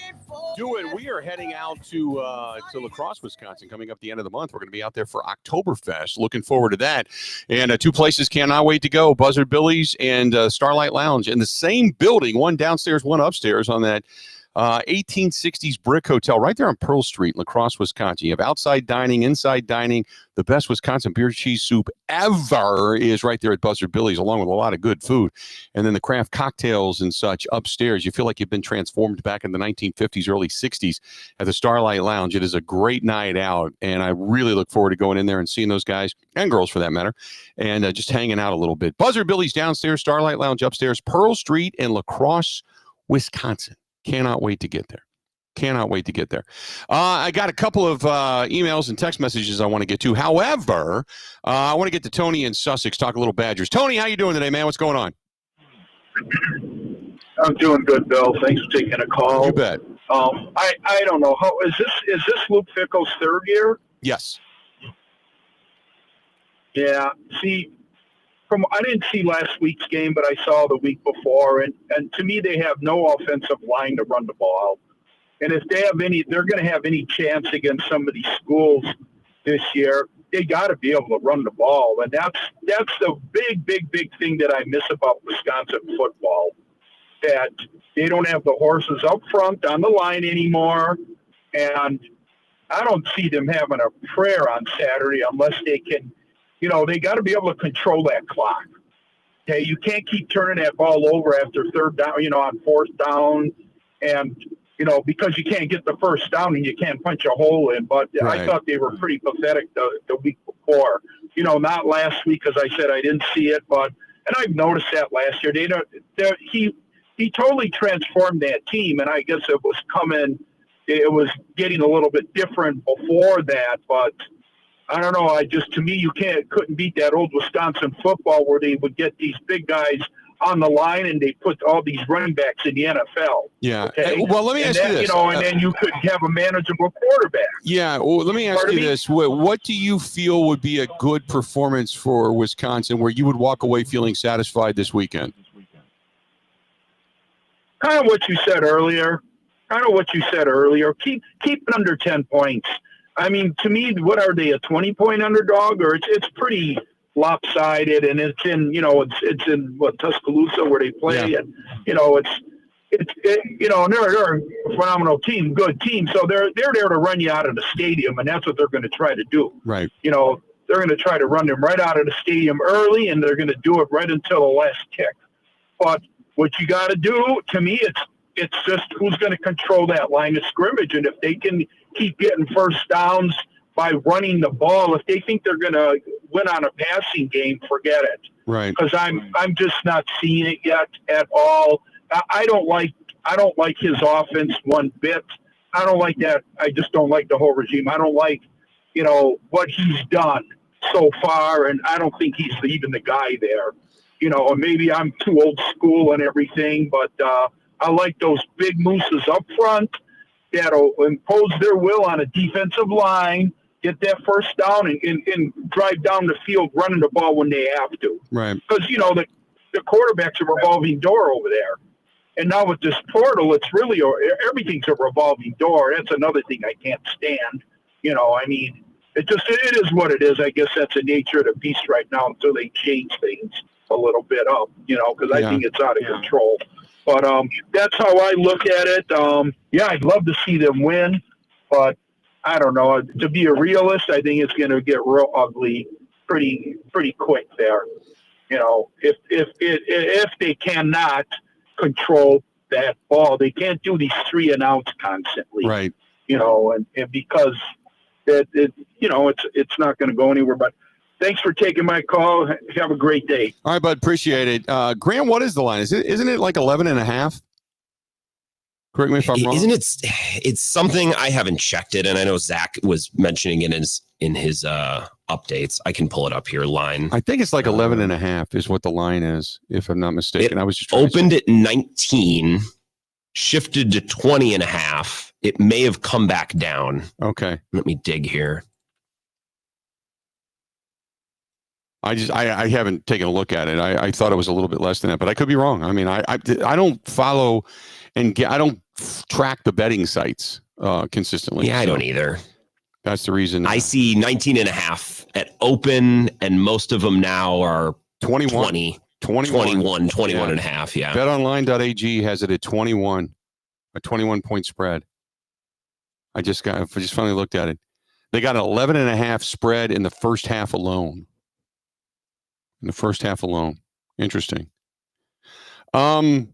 Speaker 1: Do it. We are heading out to La Crosse, Wisconsin, coming up the end of the month. We're going to be out there for Oktoberfest. Looking forward to that. And two places cannot wait to go, Buzzard Billy's and Starlight Lounge in the same building, one downstairs, one upstairs on that 1860s brick hotel right there on Pearl Street, La Crosse, Wisconsin. You have outside dining, inside dining. The best Wisconsin beer cheese soup ever is right there at Buzzard Billy's, along with a lot of good food. And then the craft cocktails and such upstairs. You feel like you've been transformed back in the 1950s, early 60s at the Starlight Lounge. It is a great night out, and I really look forward to going in there and seeing those guys, and girls for that matter, and just hanging out a little bit. Buzzard Billy's downstairs, Starlight Lounge upstairs, Pearl Street in La Crosse, Wisconsin. Cannot wait to get there. Cannot wait to get there. I got a couple of emails and text messages I want to get to. However, I want to get to Tony in Sussex, talk a little Badgers. Tony, how you doing today, man? What's going on?
Speaker 9: I'm doing good, Bill. Thanks for taking a call.
Speaker 1: You bet.
Speaker 9: I don't know. How is this Luke Fickell's third year?
Speaker 1: Yes.
Speaker 9: Yeah. See, I didn't see last week's game, but I saw the week before, and to me, they have no offensive line to run the ball. And if they have they're going to have any chance against some of these schools this year. they got to be able to run the ball, and that's the big thing that I miss about Wisconsin football. That they don't have the horses up front on the line anymore, and I don't see them having a prayer on Saturday unless they can, they got to be able to control that clock. Okay, you can't keep turning that ball over after third down, on fourth down, and because you can't get the first down and you can't punch a hole in. But
Speaker 1: Right.
Speaker 9: I thought they were pretty pathetic the week before. Not last week, as I said, I didn't see it, and I've noticed that last year. He totally transformed that team, and I guess it was getting a little bit different before that, but I don't know. To me, you couldn't beat that old Wisconsin football where they would get these big guys on the line and they put all these running backs in the NFL.
Speaker 1: Yeah.
Speaker 9: Okay?
Speaker 1: Well, let me ask you this.
Speaker 9: And then you could have a manageable quarterback.
Speaker 1: Yeah. Well, let me ask you this. What do you feel would be a good performance for Wisconsin where you would walk away feeling satisfied this weekend?
Speaker 9: Kind of what you said earlier. Keep it under 10 points. I mean, to me, what are they, a 20-point underdog? Or it's pretty lopsided, and it's in, it's in Tuscaloosa where they play.
Speaker 1: Yeah.
Speaker 9: And, and they're a phenomenal team, good team. So they're there to run you out of the stadium, and that's what they're going to try to do.
Speaker 1: Right.
Speaker 9: They're going to try to run them right out of the stadium early, and they're going to do it right until the last kick. But what you got to do, to me, it's just who's going to control that line of scrimmage. And if they can keep getting first downs by running the ball, if they think they're going to win on a passing game, forget it.
Speaker 1: Right.
Speaker 9: Because I'm just not seeing it yet at all. I don't like his offense one bit. I don't like that. I just don't like the whole regime. I don't like, what he's done so far, and I don't think he's even the guy there. Or maybe I'm too old school and everything, but I like those big mooses up front that'll impose their will on a defensive line, get that first down, and drive down the field running the ball when they have to.
Speaker 1: Right.
Speaker 9: Because, the quarterback's a revolving door over there. And now with this portal, it's really everything's a revolving door. That's another thing I can't stand. It is what it is. I guess that's the nature of the beast right now until they change things a little bit up, because I think it's out of control. But that's how I look at it. I'd love to see them win, but I don't know. To be a realist, I think it's going to get real ugly pretty quick there. If they cannot control that ball, they can't do these 3 and outs constantly.
Speaker 1: Right.
Speaker 9: And because it's not going to go anywhere. But thanks for taking my call. Have a great day.
Speaker 1: All right, bud. Appreciate it. Graham, what is the line? Isn't it like 11.5? Correct me if I'm wrong.
Speaker 2: Isn't it? It's something I haven't checked it, and I know Zach was mentioning it in his updates. I can pull it up here. Line.
Speaker 1: I think it's like 11.5 is what the line is, if I'm not mistaken. I was just
Speaker 2: opened at 19, shifted to 20.5. It may have come back down.
Speaker 1: Okay.
Speaker 2: Let me dig here.
Speaker 1: I haven't taken a look at it. I thought it was a little bit less than that, but I could be wrong. I mean, I don't follow I don't track the betting sites consistently.
Speaker 2: Yeah, I don't either.
Speaker 1: That's the reason.
Speaker 2: I see 19.5 at open, and most of them now are
Speaker 1: 21,
Speaker 2: 21.5. Yeah.
Speaker 1: BetOnline.ag has it at 21, a 21-point spread. I just finally looked at it. They got an 11.5 spread in the first half alone. Interesting. The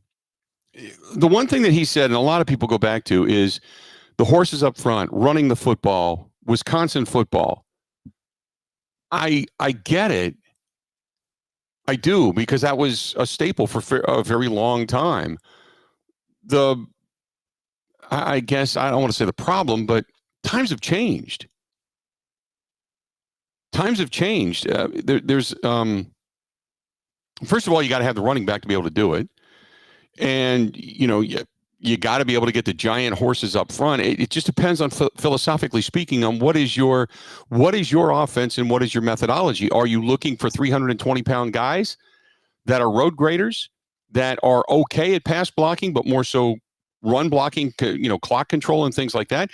Speaker 1: one thing that he said, and a lot of people go back to, is the horses up front running the football, Wisconsin football. I get it. I do, because that was a staple for a very long time. I guess I don't want to say the problem, but times have changed. There's first of all, you got to have the running back to be able to do it. And, you got to be able to get the giant horses up front. It just depends on, philosophically speaking, on what is your offense and what is your methodology. Are you looking for 320-pound guys that are road graders, that are okay at pass blocking, but more so run blocking, clock control and things like that?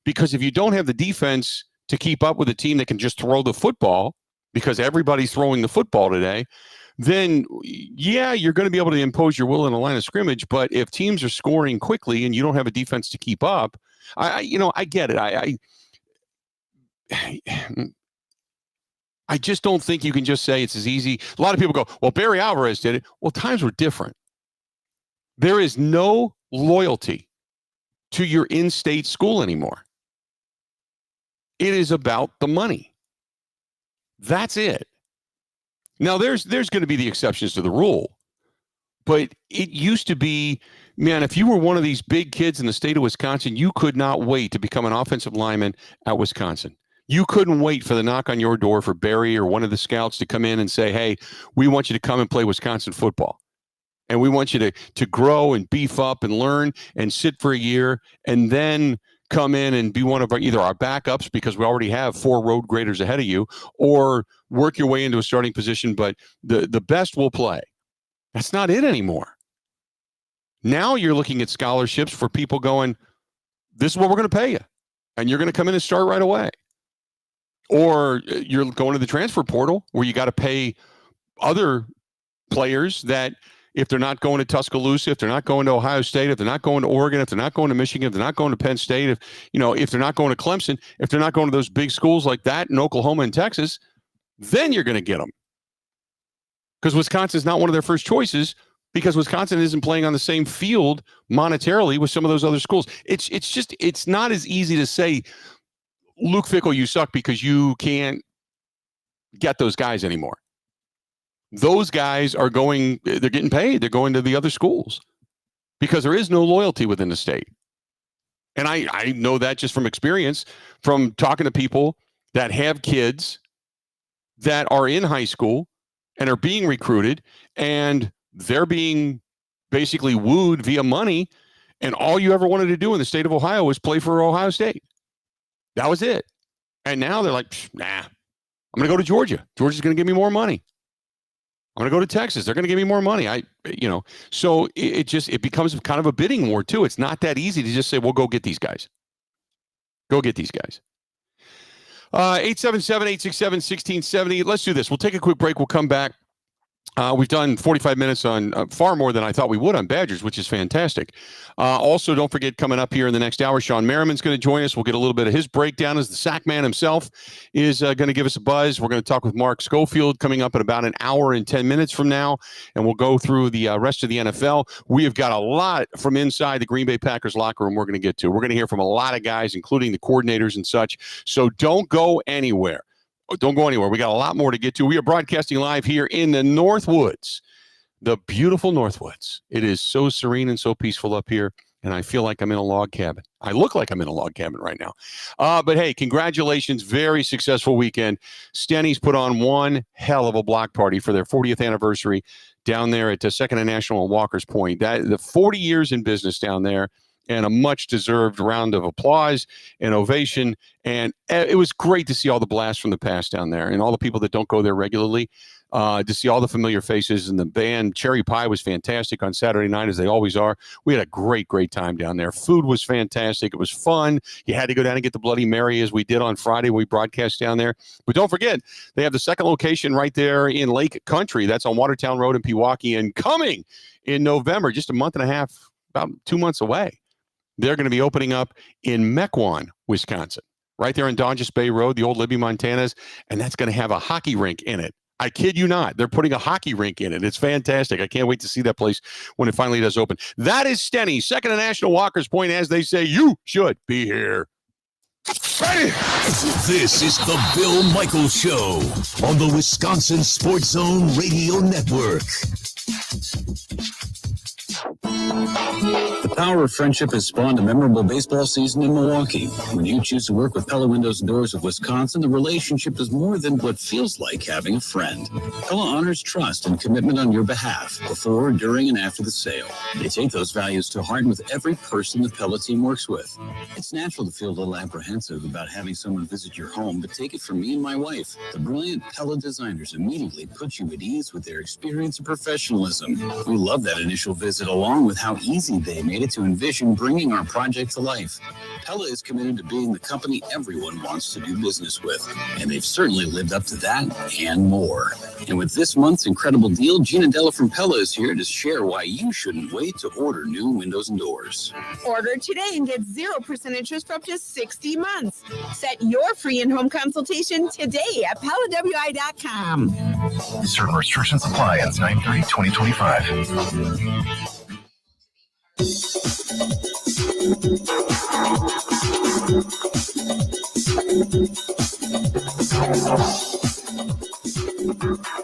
Speaker 1: Because if you don't have the defense to keep up with a team that can just throw the football, because everybody's throwing the football today, then yeah, you're going to be able to impose your will in a line of scrimmage. But if teams are scoring quickly and you don't have a defense to keep up, I get it. I just don't think you can just say it's as easy. A lot of people go, well, Barry Alvarez did it. Well, times were different. There is no loyalty to your in-state school anymore. It is about the money. That's it. Now, there's going to be the exceptions to the rule, but it used to be, man, if you were one of these big kids in the state of Wisconsin, you could not wait to become an offensive lineman at Wisconsin. You couldn't wait for the knock on your door for Barry or one of the scouts to come in and say, hey, we want you to come and play Wisconsin football. And we want you to grow and beef up and learn and sit for a year and then come in and be one of either our backups, because we already have 4 road graders ahead of you, or work your way into a starting position, but the best will play. That's not it anymore. Now you're looking at scholarships for people going, this is what we're going to pay you, and you're going to come in and start right away. Or you're going to the transfer portal where you got to pay other players that, if they're not going to Tuscaloosa, if they're not going to Ohio State, if they're not going to Oregon, if they're not going to Michigan, if they're not going to Penn State, if they're not going to Clemson, if they're not going to those big schools like that in Oklahoma and Texas, then you're going to get them. Because Wisconsin's not one of their first choices, because Wisconsin isn't playing on the same field monetarily with some of those other schools. It's not as easy to say, Luke Fickell, you suck because you can't get those guys anymore. Those guys they're getting paid. They're going to the other schools because there is no loyalty within the state. And I know that just from experience, from talking to people that have kids that are in high school and are being recruited, and they're being basically wooed via money. And all you ever wanted to do in the state of Ohio was play for Ohio State. That was it. And now they're like, nah, I'm going to go to Georgia. Georgia's going to give me more money. I'm going to go to Texas. They're going to give me more money. So it becomes kind of a bidding war too. It's not that easy to just say, well, go get these guys. Go get these guys. 877-867-1670. Let's do this. We'll take a quick break. We'll come back. We've done 45 minutes on far more than I thought we would on Badgers, which is fantastic. Also, don't forget, coming up here in the next hour, Sean Merriman's going to join us. We'll get a little bit of his breakdown as the sack man himself is going to give us a buzz. We're going to talk with Mark Schofield coming up in about an hour and 10 minutes from now, and we'll go through the rest of the NFL. We have got a lot from inside the Green Bay Packers locker room we're going to get to. We're going to hear from a lot of guys, including the coordinators and such. So don't go anywhere. Don't go anywhere. We got a lot more to get to. We are broadcasting live here in the Northwoods, the beautiful Northwoods. It is so serene and so peaceful up here, and I feel like I'm in a log cabin. I look like I'm in a log cabin right now. But hey, congratulations. Very successful weekend. Stenny's put on one hell of a block party for their 40th anniversary down there at Second and National and Walker's Point. The 40 years in business down there, and a much-deserved round of applause and ovation. And it was great to see all the blasts from the past down there and all the people that don't go there regularly, to see all the familiar faces. And the band Cherry Pie was fantastic on Saturday night, as they always are. We had a great, great time down there. Food was fantastic. It was fun. You had to go down and get the Bloody Mary, as we did on Friday. We broadcast down there. But don't forget, they have the second location right there in Lake Country. That's on Watertown Road in Pewaukee. And coming in November, just a month and a half, about 2 months away, they're going to be opening up in Mequon, Wisconsin, right there in Donges Bay Road, the old Libby Montana's, and that's going to have a hockey rink in it. I kid you not. They're putting a hockey rink in it. It's fantastic. I can't wait to see that place when it finally does open. That is Stenny, Second and National, Walker's Point, as they say, you should be here.
Speaker 3: This is the Bill Michaels Show on the Wisconsin Sports Zone Radio Network.
Speaker 4: The power of friendship has spawned a memorable baseball season in Milwaukee. When you choose to work with Pella Windows and Doors of Wisconsin, the relationship is more than what feels like having a friend. Pella honors trust and commitment on your behalf before, during, and after the sale. They take those values to heart with every person the Pella team works with. It's natural to feel a little apprehensive about having someone visit your home, but take it from me and my wife. The brilliant Pella designers immediately put you at ease with their experience and professionalism. We love that initial visit, along with how easy they made it get to envision bringing our project to life. Pella is committed to being the company everyone wants to do business with, and they've certainly lived up to that and more. And with this month's incredible deal, Gina Della from Pella is here to share why you shouldn't wait to order new windows and doors.
Speaker 5: Order today and get 0% interest for up to 60 months. Set your free in-home consultation today at PellaWI.com.
Speaker 6: Certain restrictions apply. Ends 9/30/2025.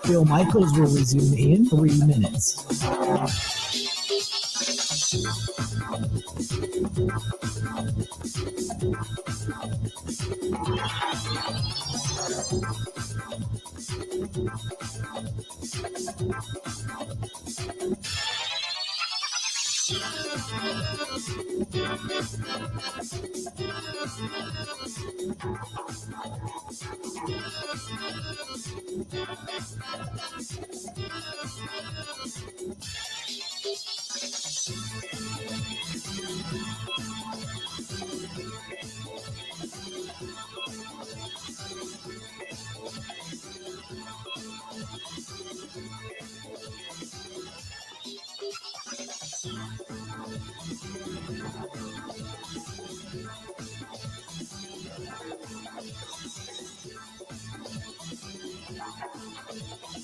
Speaker 7: Bill Michaels will resume in 3 minutes.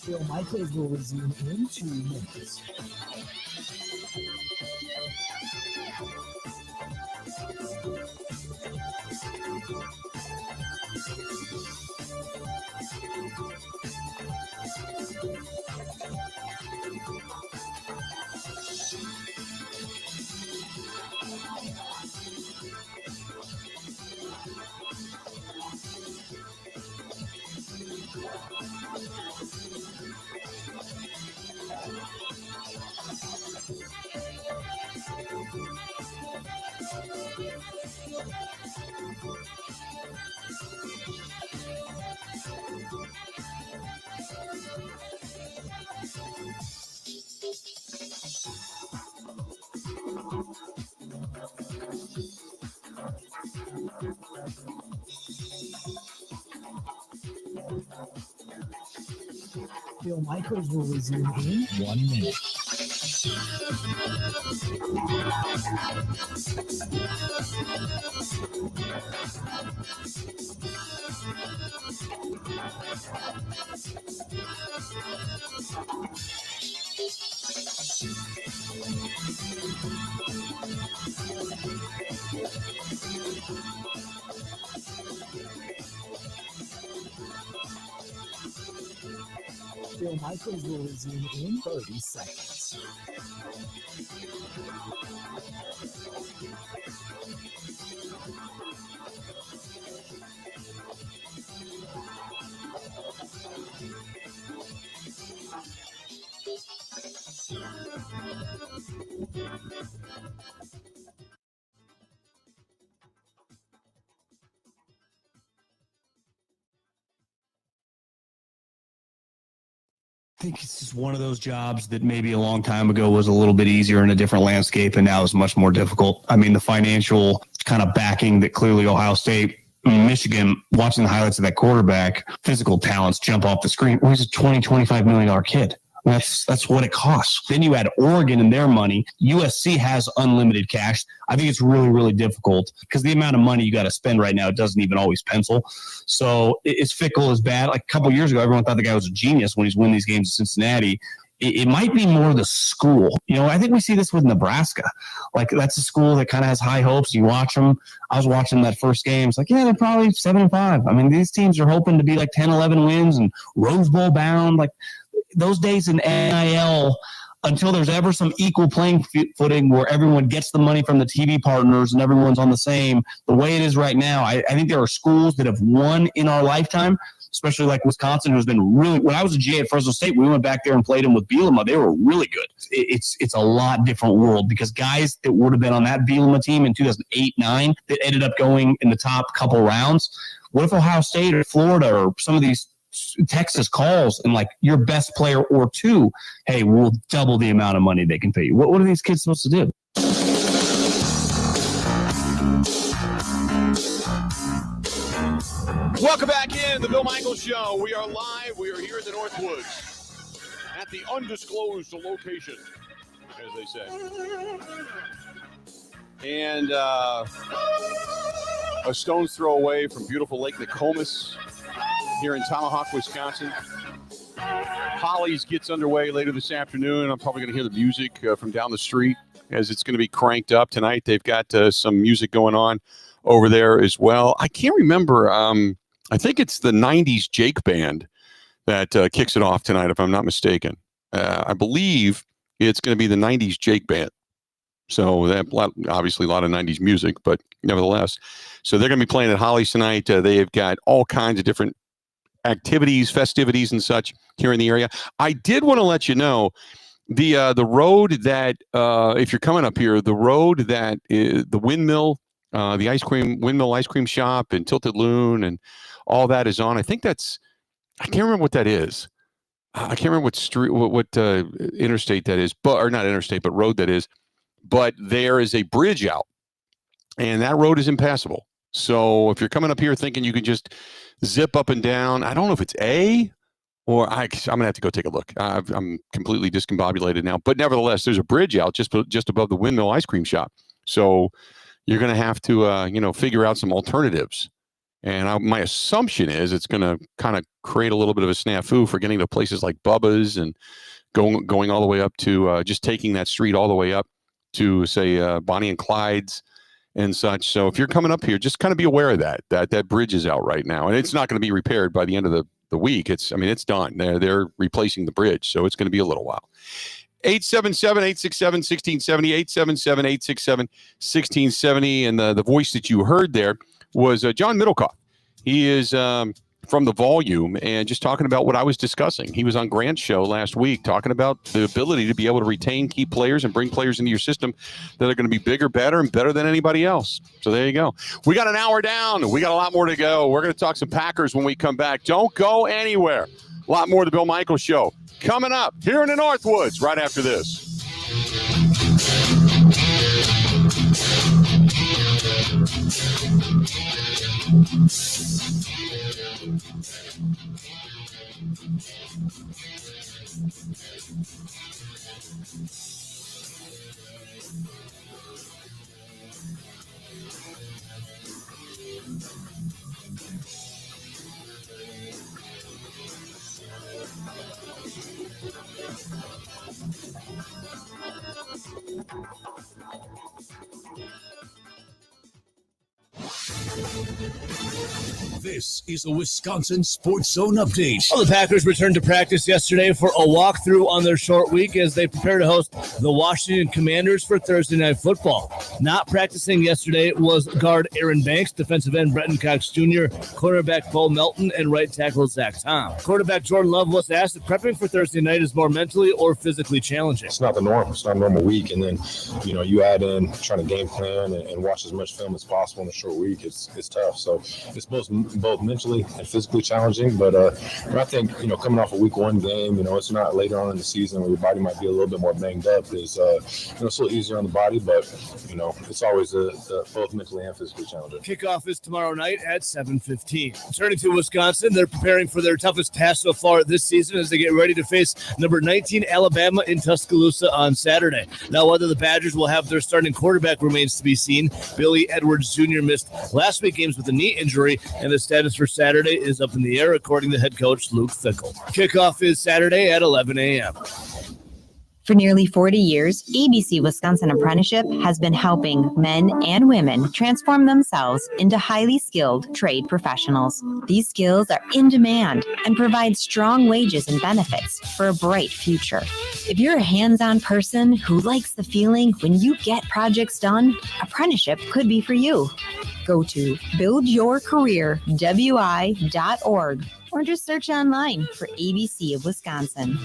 Speaker 7: Bill Michaels will resume in 2 minutes. Bill Michaels will resume in 1 minute. Bill Michaels will resume in 30 seconds.
Speaker 10: I think it's just one of those jobs that maybe a long time ago was a little bit easier in a different landscape and now is much more difficult. I mean, the financial kind of backing that clearly Ohio State, Michigan, watching the highlights of that quarterback, physical talents jump off the screen. Well, he's a $25 million kid. That's what it costs. Then you add Oregon and their money. USC has unlimited cash. I think it's really, really difficult because the amount of money you got to spend right now, it doesn't even always pencil. So it's fickle as bad. Like a couple of years ago, everyone thought the guy was a genius when he's winning these games in Cincinnati. It might be more the school. You know, I think we see this with Nebraska. Like, that's a school that kind of has high hopes. You watch them. I was watching that first game. It's like, yeah, they're probably 7-5. I mean, these teams are hoping to be like 10, 11 wins and Rose Bowl bound. Like, those days in NIL, until there's ever some equal playing footing where everyone gets the money from the TV partners and everyone's on the same, the way it is right now, I think there are schools that have won in our lifetime, especially like Wisconsin, who's been really, when I was a GA at Fresno State, we went back there and played them with Bielema. They were really good. It's a lot different world because guys that would have been on that Bielema team in 2008-9 that ended up going in the top couple rounds. What if Ohio State or Florida or some of these Texas calls and like your best player or two, hey, we'll double the amount of money they can pay you. What are these kids supposed to do?
Speaker 1: Welcome back in the Bill Michaels Show. We are live. We are here in the Northwoods at the undisclosed location, as they say. And a stone's throw away from beautiful Lake Nokomis here in Tomahawk, Wisconsin. Holly's gets underway later this afternoon. I'm probably going to hear the music from down the street as it's going to be cranked up tonight. They've got some music going on over there as well. I can't remember. I think it's the 90s Jake Band that kicks it off tonight, if I'm not mistaken. I believe it's going to be the 90s Jake Band. So that obviously a lot of 90s music, but nevertheless. So they're going to be playing at Holly's tonight. They have got all kinds of different activities, festivities, and such here in the area. I did want to let you know the road that if you're coming up here, the road that the windmill, the windmill ice cream shop and Tilted Loon and all that is on. I think I can't remember what that is. I can't remember what street, what interstate that is, or not interstate, but road that is. But there is a bridge out, and that road is impassable. So if you're coming up here thinking you can just zip up and down, I don't know if it's or I'm going to have to go take a look. I'm completely discombobulated now. But nevertheless, there's a bridge out just above the windmill ice cream shop. So you're going to have to, figure out some alternatives. And my assumption is it's going to kind of create a little bit of a snafu for getting to places like Bubba's and going all the way up to just taking that street all the way up to, say, Bonnie and Clyde's and such. So if you're coming up here, just kind of be aware of that bridge is out right now. And it's not going to be repaired by the end of the week. It's done. They're replacing the bridge. So it's going to be a little while. 877-867-1670, 877-867-1670. And the voice that you heard there was John Middlecoff. He is from The Volume and just talking about what I was discussing. He was on Grant's show last week talking about the ability to be able to retain key players and bring players into your system that are going to be bigger, better, and better than anybody else. So there you go. We got an hour down. We got a lot more to go. We're going to talk some Packers when we come back. Don't go anywhere. A lot more of the Bill Michaels Show coming up here in the Northwoods right after this.
Speaker 3: This is a Wisconsin Sports Zone update.
Speaker 11: Well, the Packers returned to practice yesterday for a walkthrough on their short week as they prepare to host the Washington Commanders for Thursday Night Football. Not practicing yesterday was guard Aaron Banks, defensive end Brenton Cox Jr., cornerback Bo Melton, and right tackle Zach Tom. Quarterback Jordan Love was asked if prepping for Thursday night is more mentally or physically challenging.
Speaker 12: It's not the norm. It's not a normal week. And then, you add in trying to game plan and watch as much film as possible in a short week. It's tough. So it's both mentally and physically challenging. But I think, coming off a week one game, it's not later on in the season where your body might be a little bit more banged up. It's a little easier on the body, but, it's always both mentally and physically challenging.
Speaker 11: Kickoff is tomorrow night at 7:15. Turning to Wisconsin, they're preparing for their toughest task so far this season as they get ready to face number 19 Alabama in Tuscaloosa on Saturday. Now, whether the Badgers will have their starting quarterback remains to be seen. Billy Edwards Jr. missed last week's games with a knee injury, and the status for Saturday is up in the air, according to head coach Luke Fickell. Kickoff is Saturday at 11 a.m.
Speaker 13: For nearly 40 years, ABC Wisconsin Apprenticeship has been helping men and women transform themselves into highly skilled trade professionals. These skills are in demand and provide strong wages and benefits for a bright future. If you're a hands-on person who likes the feeling when you get projects done, apprenticeship could be for you. Go to buildyourcareerwi.org or just search online for ABC of Wisconsin.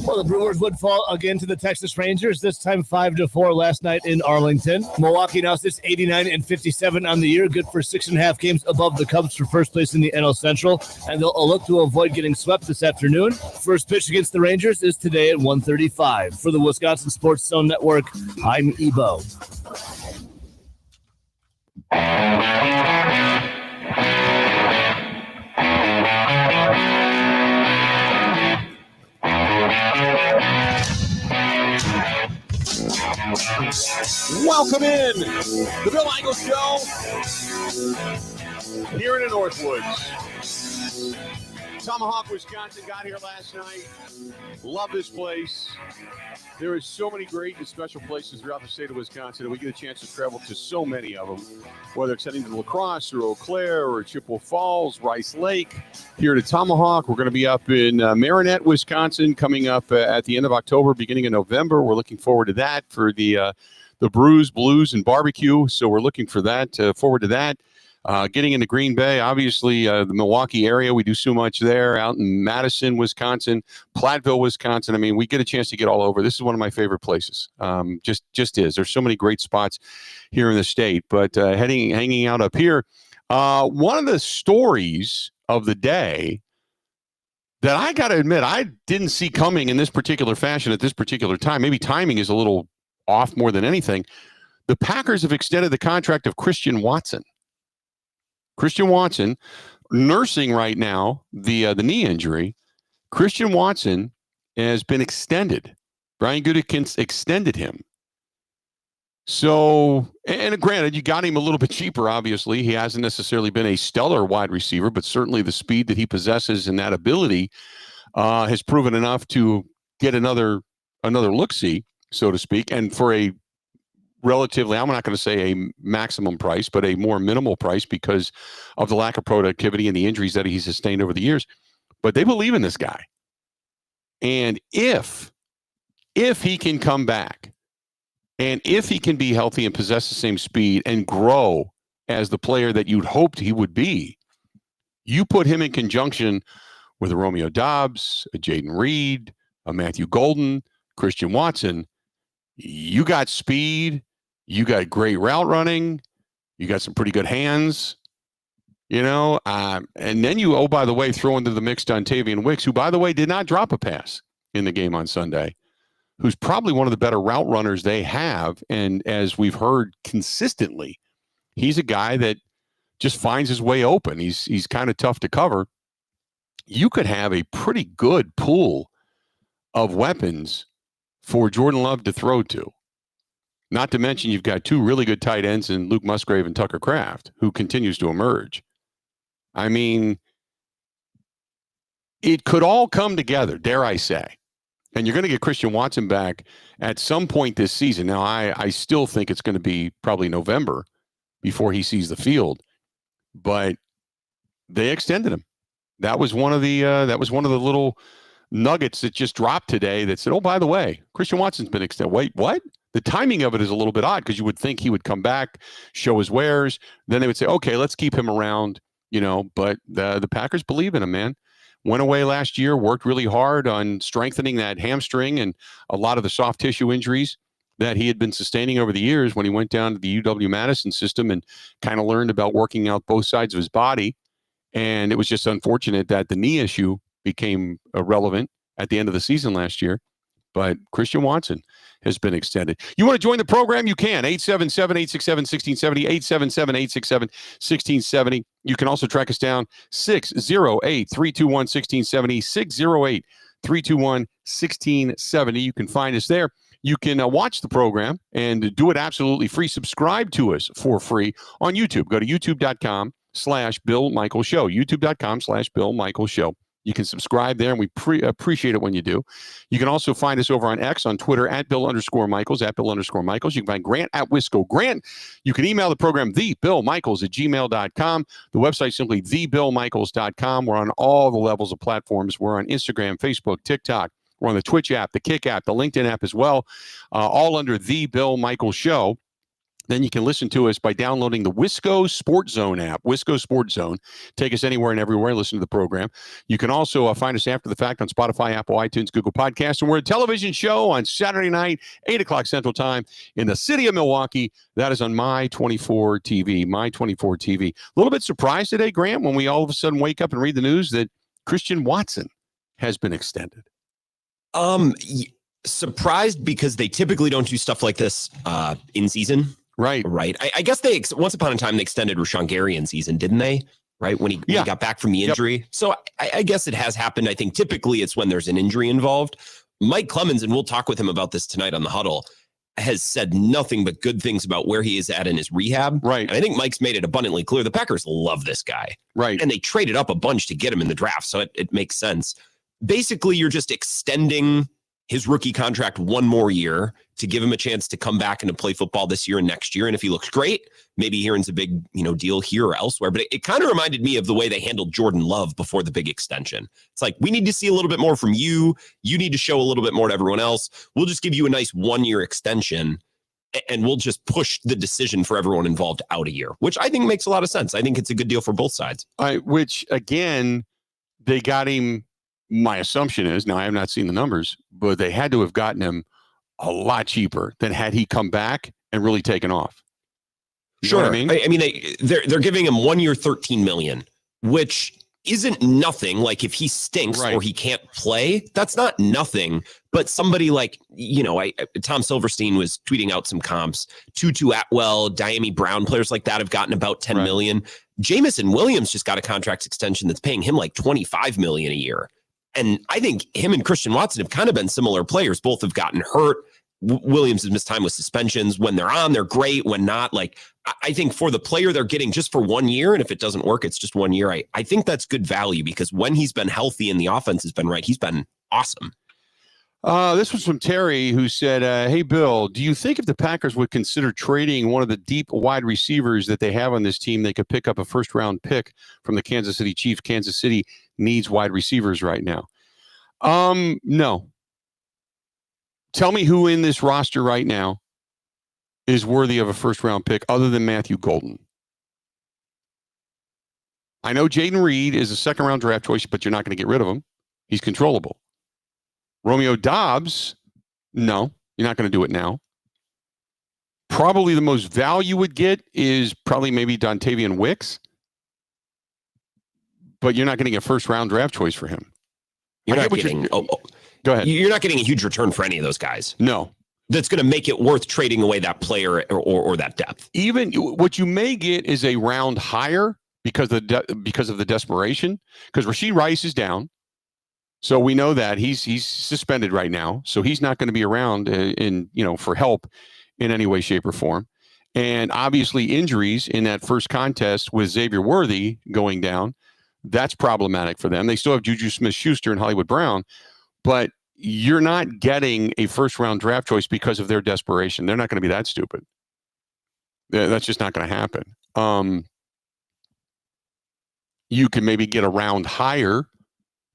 Speaker 11: Well, the Brewers would fall again to the Texas Rangers, this time 5-4 last night in Arlington. Milwaukee now sits 89-57 on the year, good for 6.5 games above the Cubs for first place in the NL Central, and they'll look to avoid getting swept this afternoon. First pitch against the Rangers is today at 1:35. For the Wisconsin Sports Zone Network, I'm Ebo.
Speaker 1: Welcome in the Bill Michaels Show here in the Northwoods. Tomahawk, Wisconsin got here last night. Love this place. There are so many great and special places throughout the state of Wisconsin, and we get a chance to travel to so many of them, whether it's heading to La Crosse or Eau Claire or Chippewa Falls, Rice Lake. Here to Tomahawk, we're going to be up in Marinette, Wisconsin, coming up at the end of October, beginning of November. We're looking forward to that for the Brews, Blues, and Barbecue. So we're looking for that, forward to that. Getting into Green Bay, obviously the Milwaukee area, we do so much there. Out in Madison, Wisconsin, Platteville, Wisconsin. I mean, we get a chance to get all over. This is one of my favorite places. Just is. There's so many great spots here in the state. But hanging out up here, one of the stories of the day that I got to admit I didn't see coming in this particular fashion at this particular time. Maybe timing is a little off more than anything. The Packers have extended the contract of Christian Watson. Christian Watson, nursing right now the knee injury. Christian Watson has been extended. Brian Gutekunst extended him. So, and granted, you got him a little bit cheaper, obviously. He hasn't necessarily been a stellar wide receiver, but certainly the speed that he possesses and that ability has proven enough to get another look-see, so to speak, and for a relatively, I'm not going to say a maximum price, but a more minimal price because of the lack of productivity and the injuries that he's sustained over the years. But they believe in this guy. And if he can come back and if he can be healthy and possess the same speed and grow as the player that you'd hoped he would be, you put him in conjunction with a Romeo Doubs, a Jaden Reed, a Matthew Golden, Christian Watson, you got speed. You got great route running. You got some pretty good hands, and then you, oh, by the way, throw into the mix Dontavian Wicks, who, by the way, did not drop a pass in the game on Sunday, who's probably one of the better route runners they have. And as we've heard consistently, he's a guy that just finds his way open. He's kind of tough to cover. You could have a pretty good pool of weapons for Jordan Love to throw to. Not to mention you've got two really good tight ends in Luke Musgrave and Tucker Kraft, who continues to emerge. I mean, it could all come together, dare I say. And you're going to get Christian Watson back at some point this season. Now, I still think it's going to be probably November before he sees the field. But they extended him. That was one of the little nuggets that just dropped today that said, oh, by the way, Christian Watson's been extended. Wait, what? The timing of it is a little bit odd because you would think he would come back, show his wares. Then they would say, okay, let's keep him around, but the Packers believe in him, man. Went away last year, worked really hard on strengthening that hamstring and a lot of the soft tissue injuries that he had been sustaining over the years when he went down to the UW-Madison system and kind of learned about working out both sides of his body. And it was just unfortunate that the knee issue became irrelevant at the end of the season last year. But Christian Watson has been extended. You want to join the program? You can. 877-867-1670, 877-867-1670. You can also track us down, 608-321-1670, 608-321-1670. You can find us there. You can watch the program and do it absolutely free. Subscribe to us for free on YouTube. Go to youtube.com/Bill Michaels Show, youtube.com/Bill Michaels Show. You can subscribe there, and we appreciate it when you do. You can also find us over on X, on Twitter, @Bill_Michaels, @Bill_Michaels. You can find Grant @Wisco Grant. You can email the program, thebillmichaels@gmail.com. The website simply thebillmichaels.com. We're on all the levels of platforms. We're on Instagram, Facebook, TikTok. We're on the Twitch app, the Kick app, the LinkedIn app as well, all under The Bill Michaels Show. Then you can listen to us by downloading the Wisco Sports Zone app, Wisco Sports Zone. Take us anywhere and everywhere. Listen to the program. You can also find us after the fact on Spotify, Apple, iTunes, Google Podcasts. And we're a television show on Saturday night, 8 o'clock Central Time in the city of Milwaukee. That is on My 24 TV, My 24 TV. A little bit surprised today, Grant, when we all of a sudden wake up and read the news that Christian Watson has been extended.
Speaker 2: Surprised because they typically don't do stuff like this in season.
Speaker 1: Right.
Speaker 2: I guess they once upon a time they extended Rashawn Garyon's season, didn't they? Right, when he got back from the injury. Yep. So I guess it has happened. I think typically it's when there's an injury involved. Mike Clemens, and we'll talk with him about this tonight on the huddle, has said nothing but good things about where he is at in his rehab.
Speaker 1: Right.
Speaker 2: And I think Mike's made it abundantly clear the Packers love this guy.
Speaker 1: Right.
Speaker 2: And they traded up a bunch to get him in the draft. So it makes sense. Basically, you're just extending his rookie contract one more year to give him a chance to come back and to play football this year and next year. And if he looks great, maybe he earns a big, deal here or elsewhere. But it kind of reminded me of the way they handled Jordan Love before the big extension. It's like, we need to see a little bit more from you. You need to show a little bit more to everyone else. We'll just give you a nice 1-year extension and we'll just push the decision for everyone involved out a year, which I think makes a lot of sense. I think it's a good deal for both sides.
Speaker 1: Which again, they got him. My assumption is, now I have not seen the numbers, but they had to have gotten him a lot cheaper than had he come back and really taken off. You know what I mean?
Speaker 2: They're giving him 1 year, $13 million, which isn't nothing. Like if he stinks or he can't play, that's not nothing. But somebody like, Tom Silverstein was tweeting out some comps. Tutu Atwell, Diami Brown, players like that have gotten about $10 million. Jamison Williams just got a contract extension that's paying him like $25 million a year. And I think him and Christian Watson have kind of been similar players. Both have gotten hurt. Williams has missed time with suspensions. When they're on, they're great. When not, like, I think for the player they're getting just for 1 year, and if it doesn't work, it's just 1 year. I think that's good value because when he's been healthy and the offense has been right, he's been awesome.
Speaker 1: This was from Terry, who said, hey, Bill, do you think if the Packers would consider trading one of the deep wide receivers that they have on this team, they could pick up a first-round pick from the Kansas City Chiefs? Kansas City needs wide receivers right now. No. Tell me who in this roster right now is worthy of a first-round pick other than Matthew Golden. I know Jaden Reed is a second-round draft choice, but you're not going to get rid of him. He's controllable. Romeo Doubs, no, you're not going to do it now. Probably the most value would get is probably maybe Dontavian Wicks, but you're not getting a first-round draft choice for him.
Speaker 2: You're not getting.
Speaker 1: Go ahead.
Speaker 2: You're not getting a huge return for any of those guys.
Speaker 1: No,
Speaker 2: that's going to make it worth trading away that player or that depth.
Speaker 1: Even what you may get is a round higher because of the desperation. Because Rashee Rice is down. So we know that he's suspended right now, so he's not going to be around for help in any way, shape, or form. And obviously injuries in that first contest with Xavier Worthy going down, that's problematic for them. They still have Juju Smith-Schuster and Hollywood Brown, but you're not getting a first-round draft choice because of their desperation. They're not going to be that stupid. That's just not going to happen. You can maybe get a round higher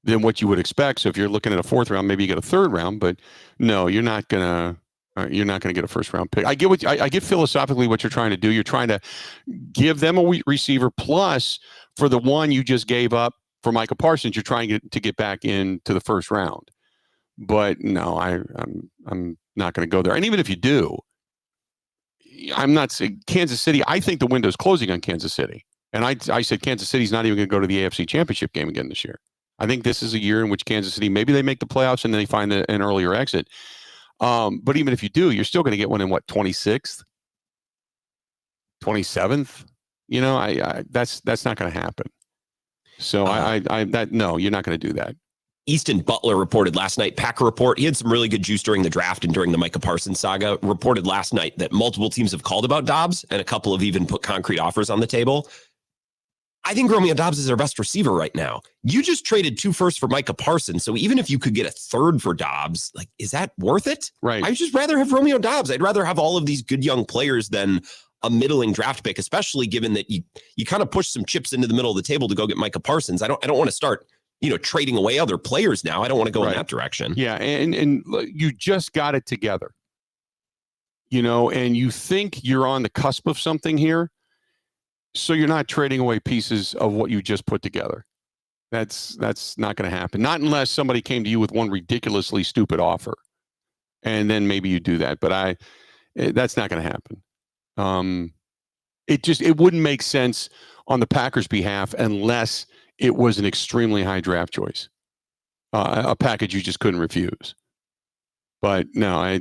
Speaker 1: than what you would expect. So if you're looking at a fourth round, maybe you get a third round, but no, you're not gonna get a first round pick. I get philosophically what you're trying to do. You're trying to give them a receiver plus for the one you just gave up for Micah Parsons. You're trying to get back into the first round, but no, I'm not going to go there. And even if you do, I'm not saying Kansas City. I think the window's closing on Kansas City, and I said Kansas City's not even going to go to the AFC Championship game again this year. I think this is a year in which Kansas City, maybe they make the playoffs and then they find an earlier exit. But even if you do, you're still going to get one in 26th, 27th. That's not going to happen. So no, you're not going to do that.
Speaker 2: Easton Butler reported last night, Packer Report. He had some really good juice during the draft and during the Micah Parsons saga. Reported last night that multiple teams have called about Dobbs and a couple have even put concrete offers on the table. I think Romeo Doubs is their best receiver right now. You just traded 2 firsts for Micah Parsons. So even if you could get a third for Dobbs, like, is that worth it?
Speaker 1: Right.
Speaker 2: I'd just rather have Romeo Doubs. I'd rather have all of these good young players than a middling draft pick, especially given that you kind of push some chips into the middle of the table to go get Micah Parsons. I don't want to start, trading away other players now. I don't want to go in that direction.
Speaker 1: Yeah. And you just got it together, and you think you're on the cusp of something here. So you're not trading away pieces of what you just put together. That's not going to happen. Not unless somebody came to you with one ridiculously stupid offer, and then maybe you do that. But that's not going to happen. It wouldn't make sense on the Packers' behalf unless it was an extremely high draft choice, a package you just couldn't refuse. But no,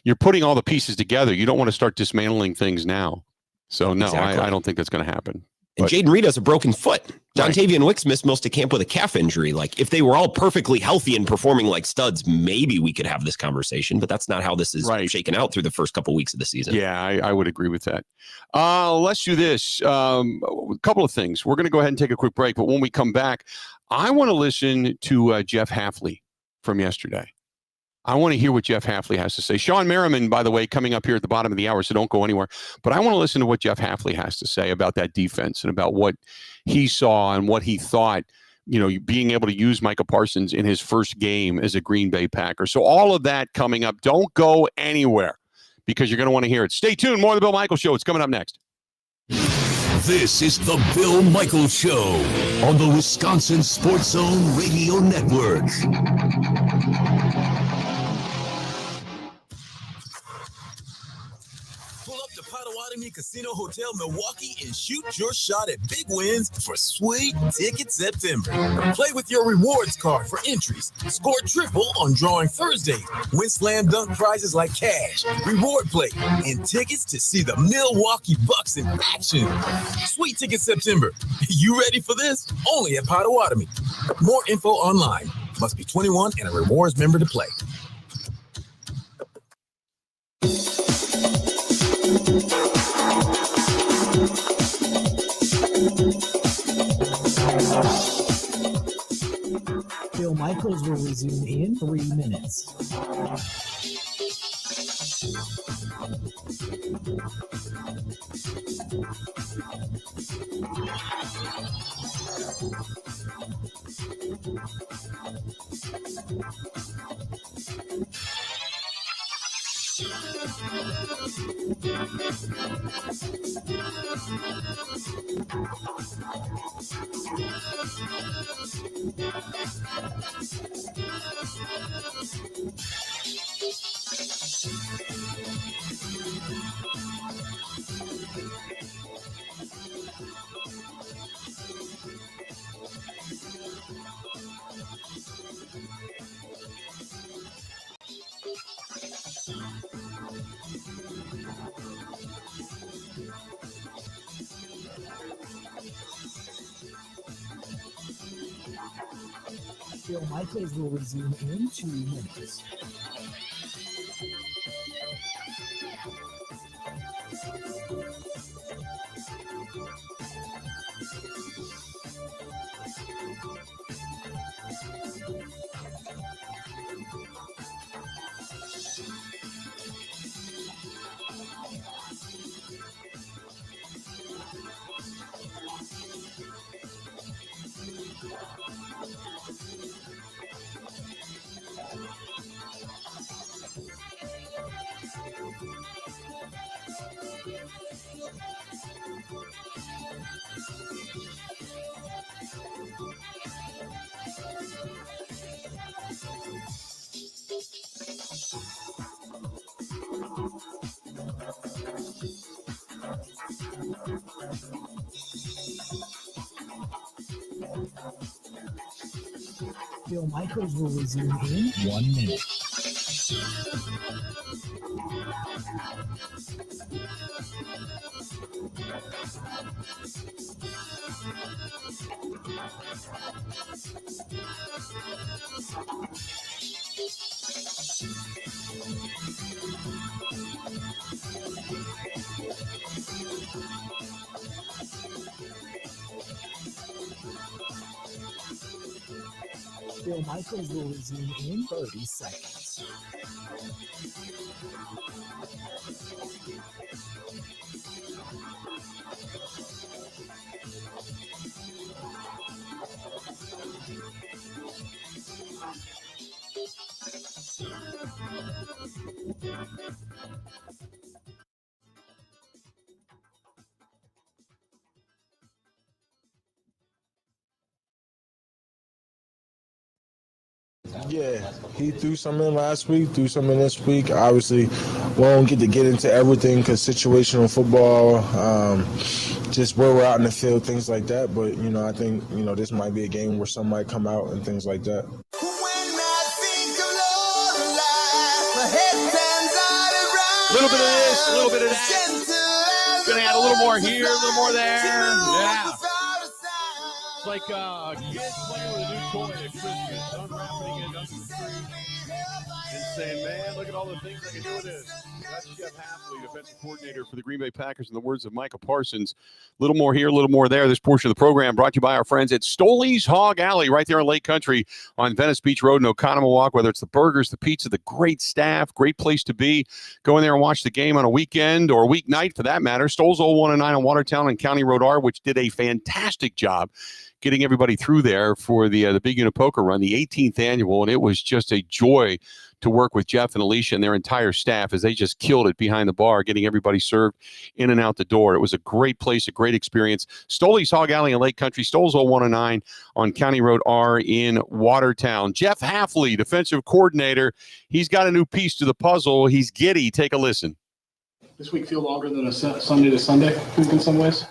Speaker 1: you're putting all the pieces together. You don't want to start dismantling things now. So no,
Speaker 2: Exactly.
Speaker 1: I don't think that's going to happen.
Speaker 2: And Jaden Reed has a broken foot.
Speaker 1: Right.
Speaker 2: Dontavian Wicks missed most of camp with a calf injury. Like, if they were all perfectly healthy and performing like studs, maybe we could have this conversation, but that's not how this is shaken out through the first couple weeks of the season.
Speaker 1: Yeah, I would agree with that. Let's do this. A couple of things. We're going to go ahead and take a quick break, but when we come back, I want to listen to Jeff Hafley from yesterday. I want to hear what Jeff Hafley has to say. Sean Merriman, by the way, coming up here at the bottom of the hour, so don't go anywhere. But I want to listen to what Jeff Hafley has to say about that defense and about what he saw and what he thought, being able to use Micah Parsons in his first game as a Green Bay Packer. So all of that coming up. Don't go anywhere because you're going to want to hear it. Stay tuned. More of the Bill Michaels Show. It's coming up next.
Speaker 3: This is the Bill Michaels Show on the Wisconsin Sports Zone Radio Network.
Speaker 14: Pull up to Potawatomi Casino Hotel Milwaukee and shoot your shot at big wins for Sweet Ticket September. Play with your rewards card for entries. Score triple on drawing Thursday. Win slam dunk prizes like cash, reward play, and tickets to see the Milwaukee Bucks in action. Sweet Ticket September. You ready for this? Only at Potawatomi. More info online. Must be 21 and a rewards member to play.
Speaker 7: Bill Michaels will resume in 3 minutes. Bill Michaels will resume in 2 minutes. Bill Michaels will resume in 1 minute. Bill Michaels will resume in 30 seconds.
Speaker 15: Yeah, he threw some in last week, threw some in this week. Obviously, won't get into everything because situational football, just where we're out in the field, things like that. But, I think, this might be a game where some might come out and things like that.
Speaker 1: A little bit of this, a little bit of that. Gonna add a little more here, a little more there. Yeah. It's like kids playing with a new toy at Christmas, unwrapping it under the tree, and saying, man, look at all the things I can do with this. That's Jeff Hafley, defensive coordinator for the Green Bay Packers, in the words of Michael Parsons. A little more here, a little more there. This portion of the program brought to you by our friends at Stoley's Hog Alley right there in Lake Country on Venice Beach Road in Oconomowoc. Whether it's the burgers, the pizza, the great staff, great place to be. Go in there and watch the game on a weekend or a weeknight for that matter. Stoles 0109 on Watertown and County Road R, which did a fantastic job getting everybody through there for the Big Unit Poker Run, the 18th annual, and it was just a joy to work with Jeff and Alicia and their entire staff as they just killed it behind the bar, getting everybody served in and out the door. It was a great place, a great experience. Stoley's Hog Alley in Lake Country, Stoles 0109 on County Road R in Watertown. Jeff Hafley, defensive coordinator, he's got a new piece to the puzzle. He's giddy. Take a listen.
Speaker 16: This week feel longer than a Sunday to Sunday week in some ways?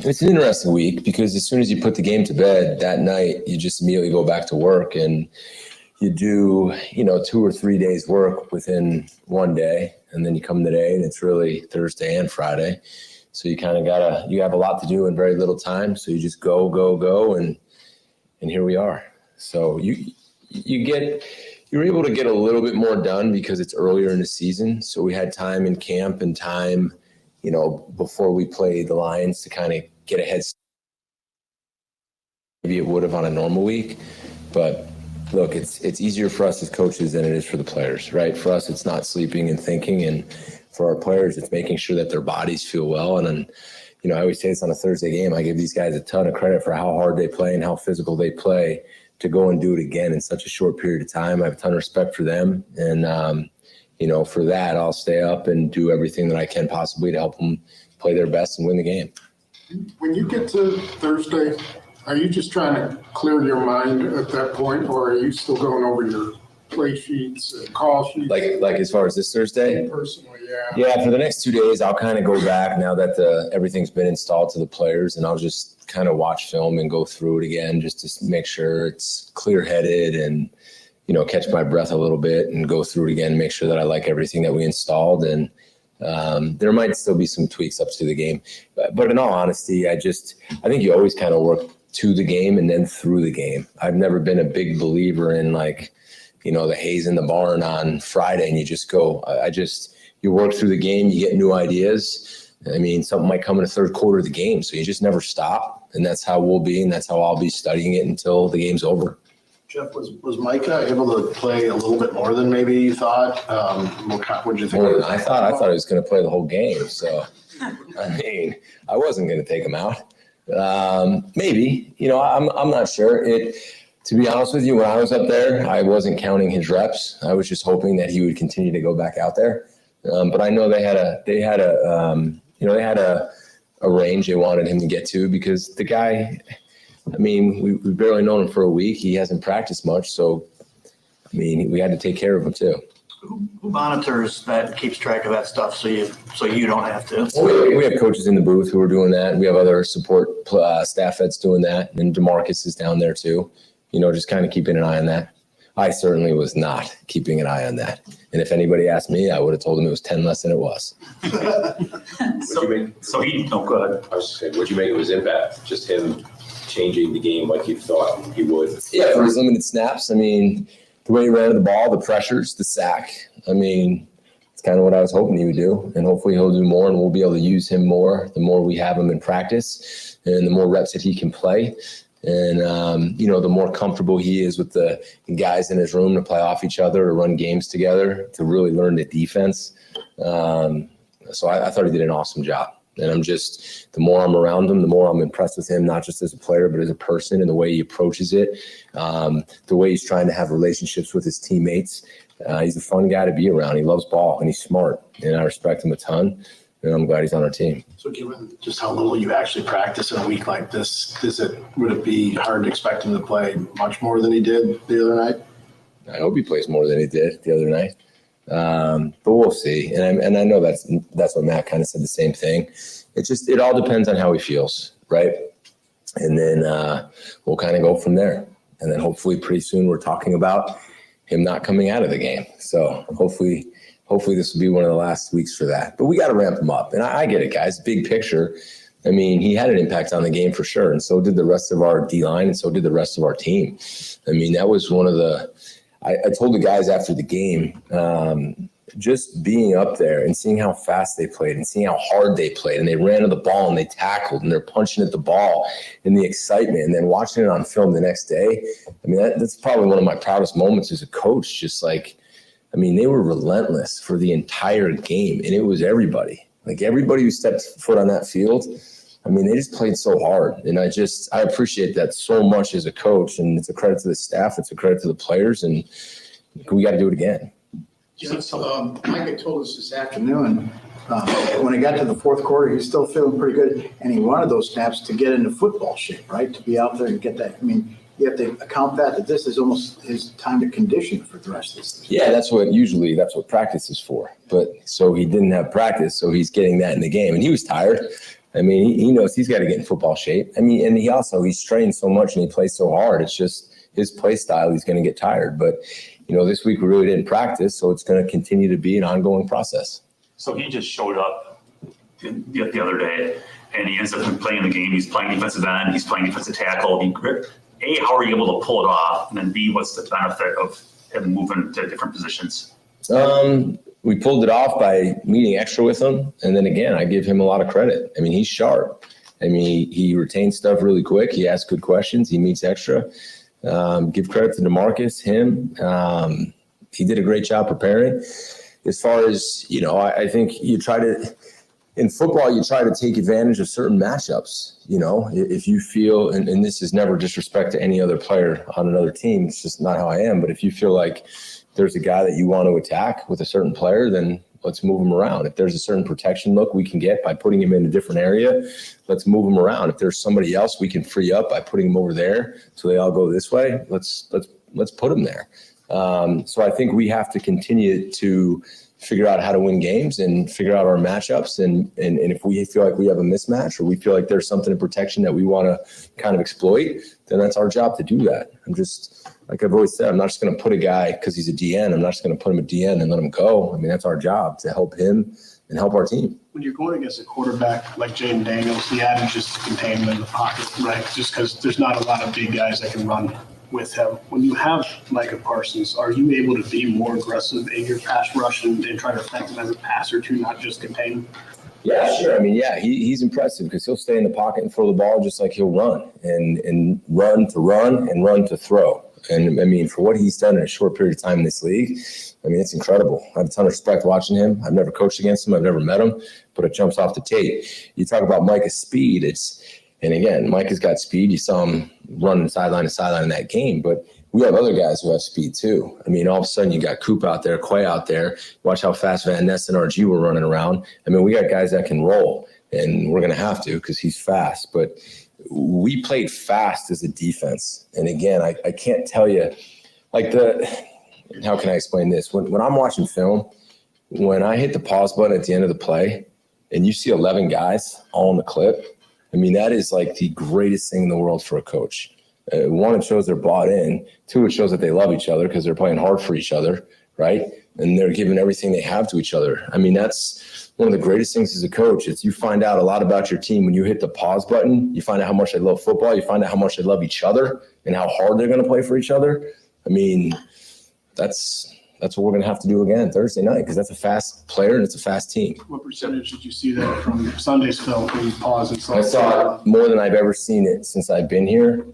Speaker 17: It's an interesting week because as soon as you put the game to bed that night, you just immediately go back to work and you do, 2 or 3 days work within one day. And then you come today and it's really Thursday and Friday. So you kind of you have a lot to do in very little time. So you just go. And here we are. So you're able to get a little bit more done because it's earlier in the season. So we had time in camp and time, before we played the Lions to kind of get ahead. Maybe it would have on a normal week, but look, it's easier for us as coaches than it is for the players, right? For us, it's not sleeping and thinking. And for our players, it's making sure that their bodies feel well. And then, I always say this on a Thursday game, I give these guys a ton of credit for how hard they play and how physical they play. To go and do it again in such a short period of time. I have a ton of respect for them. And, for that, I'll stay up and do everything that I can possibly to help them play their best and win the game.
Speaker 16: When you get to Thursday, are you just trying to clear your mind at that point, or are you still going over your play sheets and call sheets?
Speaker 17: Like as far as this Thursday?
Speaker 16: Personally, yeah.
Speaker 17: Yeah, for the next 2 days, I'll kind of go back now that everything's been installed to the players, and I'll just kind of watch film and go through it again just to make sure it's clear-headed and, catch my breath a little bit and go through it again, make sure that I like everything that we installed. And there might still be some tweaks up to the game. But in all honesty, I think you always kind of work to the game and then through the game. I've never been a big believer in the haze in the barn on Friday and you just go. You work through the game, you get new ideas. I mean, something might come in the third quarter of the game, so you just never stop. And that's how we'll be, and that's how I'll be studying it until the game's over.
Speaker 16: Jeff, was Micah able to play a little bit more than maybe you thought? What did you think?
Speaker 17: More than I thought. I thought he was going to play the whole game. So, I wasn't going to take him out. Maybe. I'm not sure. To be honest with you, when I was up there, I wasn't counting his reps. I was just hoping that he would continue to go back out there. But I know they had a range they wanted him to get to because the guy, we've barely known him for a week. He hasn't practiced much. So, we had to take care of him too.
Speaker 16: Who monitors that, keeps track of that stuff so you don't have to?
Speaker 17: We have coaches in the booth who are doing that. We have other support staff that's doing that. And DeMarcus is down there too. Just kind of keeping an eye on that. I certainly was not keeping an eye on that. And if anybody asked me, I would have told them it was 10 less than it was.
Speaker 18: Go ahead. I was just saying, what'd you make of his impact? Just him changing the game like you thought he would?
Speaker 17: Yeah, for his limited snaps. The way he ran the ball, the pressures, the sack. It's kind of what I was hoping he would do. And hopefully he'll do more and we'll be able to use him more the more we have him in practice and the more reps that he can play. And, the more comfortable he is with the guys in his room to play off each other, to run games together, to really learn the defense. So I thought he did an awesome job. And the more I'm around him, the more I'm impressed with him, not just as a player, but as a person and the way he approaches it, the way he's trying to have relationships with his teammates. He's a fun guy to be around. He loves ball and he's smart, and I respect him a ton. And I'm glad he's on our team.
Speaker 16: So given just how little you actually practice in a week like this, would it be hard to expect him to play much more than he did the other night?
Speaker 17: I hope he plays more than he did the other night. But we'll see. And I know that's what Matt kind of said the same thing. It all depends on how he feels, right? And then we'll kind of go from there. And then hopefully pretty soon we're talking about him not coming out of the game. So hopefully hopefully this will be one of the last weeks for that. But we got to ramp him up. And I get it, guys. Big picture. I mean, he had an impact on the game for sure. And so did the rest of our D-line, and so did the rest of our team. I mean, that was one of the – I told the guys after the game, just being up there and seeing how fast they played and seeing how hard they played, and they ran to the ball and they tackled and they're punching at the ball, and the excitement, and then watching it on film the next day. I mean, that's probably one of my proudest moments as a coach. Just like, I mean, they were relentless for the entire game, and it was everybody. Like everybody who stepped foot on that field, I mean, they just played so hard. And I appreciate that so much as a coach, and it's a credit to the staff. It's a credit to the players, and we got to do it again.
Speaker 19: Mike had told us this afternoon, when he got to the fourth quarter, he's still feeling pretty good. And he wanted those snaps to get into football shape, right? To be out there and get that. I mean, you have to account that this is almost his time to condition for the rest of this season.
Speaker 17: Yeah, that's what practice is for. But so he didn't have practice, so he's getting that in the game. And he was tired. I mean, he knows he's got to get in football shape. I mean, and he's trained so much and he plays so hard. It's just his play style, he's going to get tired. But, this week we really didn't practice, so it's going to continue to be an ongoing process.
Speaker 20: So he just showed up the other day, and he ends up playing the game. He's playing defensive end. He's playing defensive tackle. A, how are you able to pull it off? And then B, what's the benefit of him moving to different positions?
Speaker 17: We pulled it off by meeting extra with him. And then again, I give him a lot of credit. I mean, he's sharp. I mean, he retains stuff really quick. He asks good questions. He meets extra. Give credit to DeMarcus, him. He did a great job preparing. As far as, I think in football, you try to take advantage of certain matchups. If you feel, and this is never disrespect to any other player on another team, it's just not how I am. But if you feel like there's a guy that you want to attack with a certain player, then let's move him around. If there's a certain protection look we can get by putting him in a different area, let's move him around. If there's somebody else we can free up by putting him over there so they all go this way, let's put him there. So I think we have to continue to figure out how to win games and figure out our matchups. And if we feel like we have a mismatch or we feel like there's something in protection that we want to kind of exploit, then that's our job to do that. Like I've always said, I'm not just going to put a guy because he's a DN. I'm not just going to put him at DN and let him go. I mean, that's our job to help him and help our team.
Speaker 21: When you're going against a quarterback like Jaden Daniels, the adage is to contain him in the pocket, right? Just because there's not a lot of big guys that can run with him. When you have Micah Parsons, are you able to be more aggressive in your pass rush and try to affect him as a passer to not just contain him?
Speaker 17: Yeah, sure. I mean, yeah, he's impressive because he'll stay in the pocket and throw the ball just like he'll run and run to throw. And I mean, for what he's done in a short period of time in this league, I mean, it's incredible. I have a ton of respect watching him. I've never coached against him. I've never met him, but it jumps off the tape. You talk about Micah's speed. And again, Micah's got speed. You saw him running sideline to sideline in that game, but we have other guys who have speed too. I mean, all of a sudden you got Coop out there, Quay out there. Watch how fast Van Ness and RG were running around. I mean, we got guys that can roll, and we're going to have to because he's fast. But we played fast as a defense. And again, I can't tell you, how can I explain this? When I'm watching film, when I hit the pause button at the end of the play and you see 11 guys all in the clip, I mean, that is like the greatest thing in the world for a coach. One, it shows they're bought in. Two, it shows that they love each other because they're playing hard for each other, right? And they're giving everything they have to each other. I mean, that's one of the greatest things as a coach. It's you find out a lot about your team when you hit the pause button. You find out how much they love football. You find out how much they love each other and how hard they're going to play for each other. I mean, that's what we're going to have to do again Thursday night because that's a fast player and it's a fast team.
Speaker 21: What percentage did you see that from Sunday's film when you paused and saw?
Speaker 17: I saw it more than I've ever seen it since I've been here.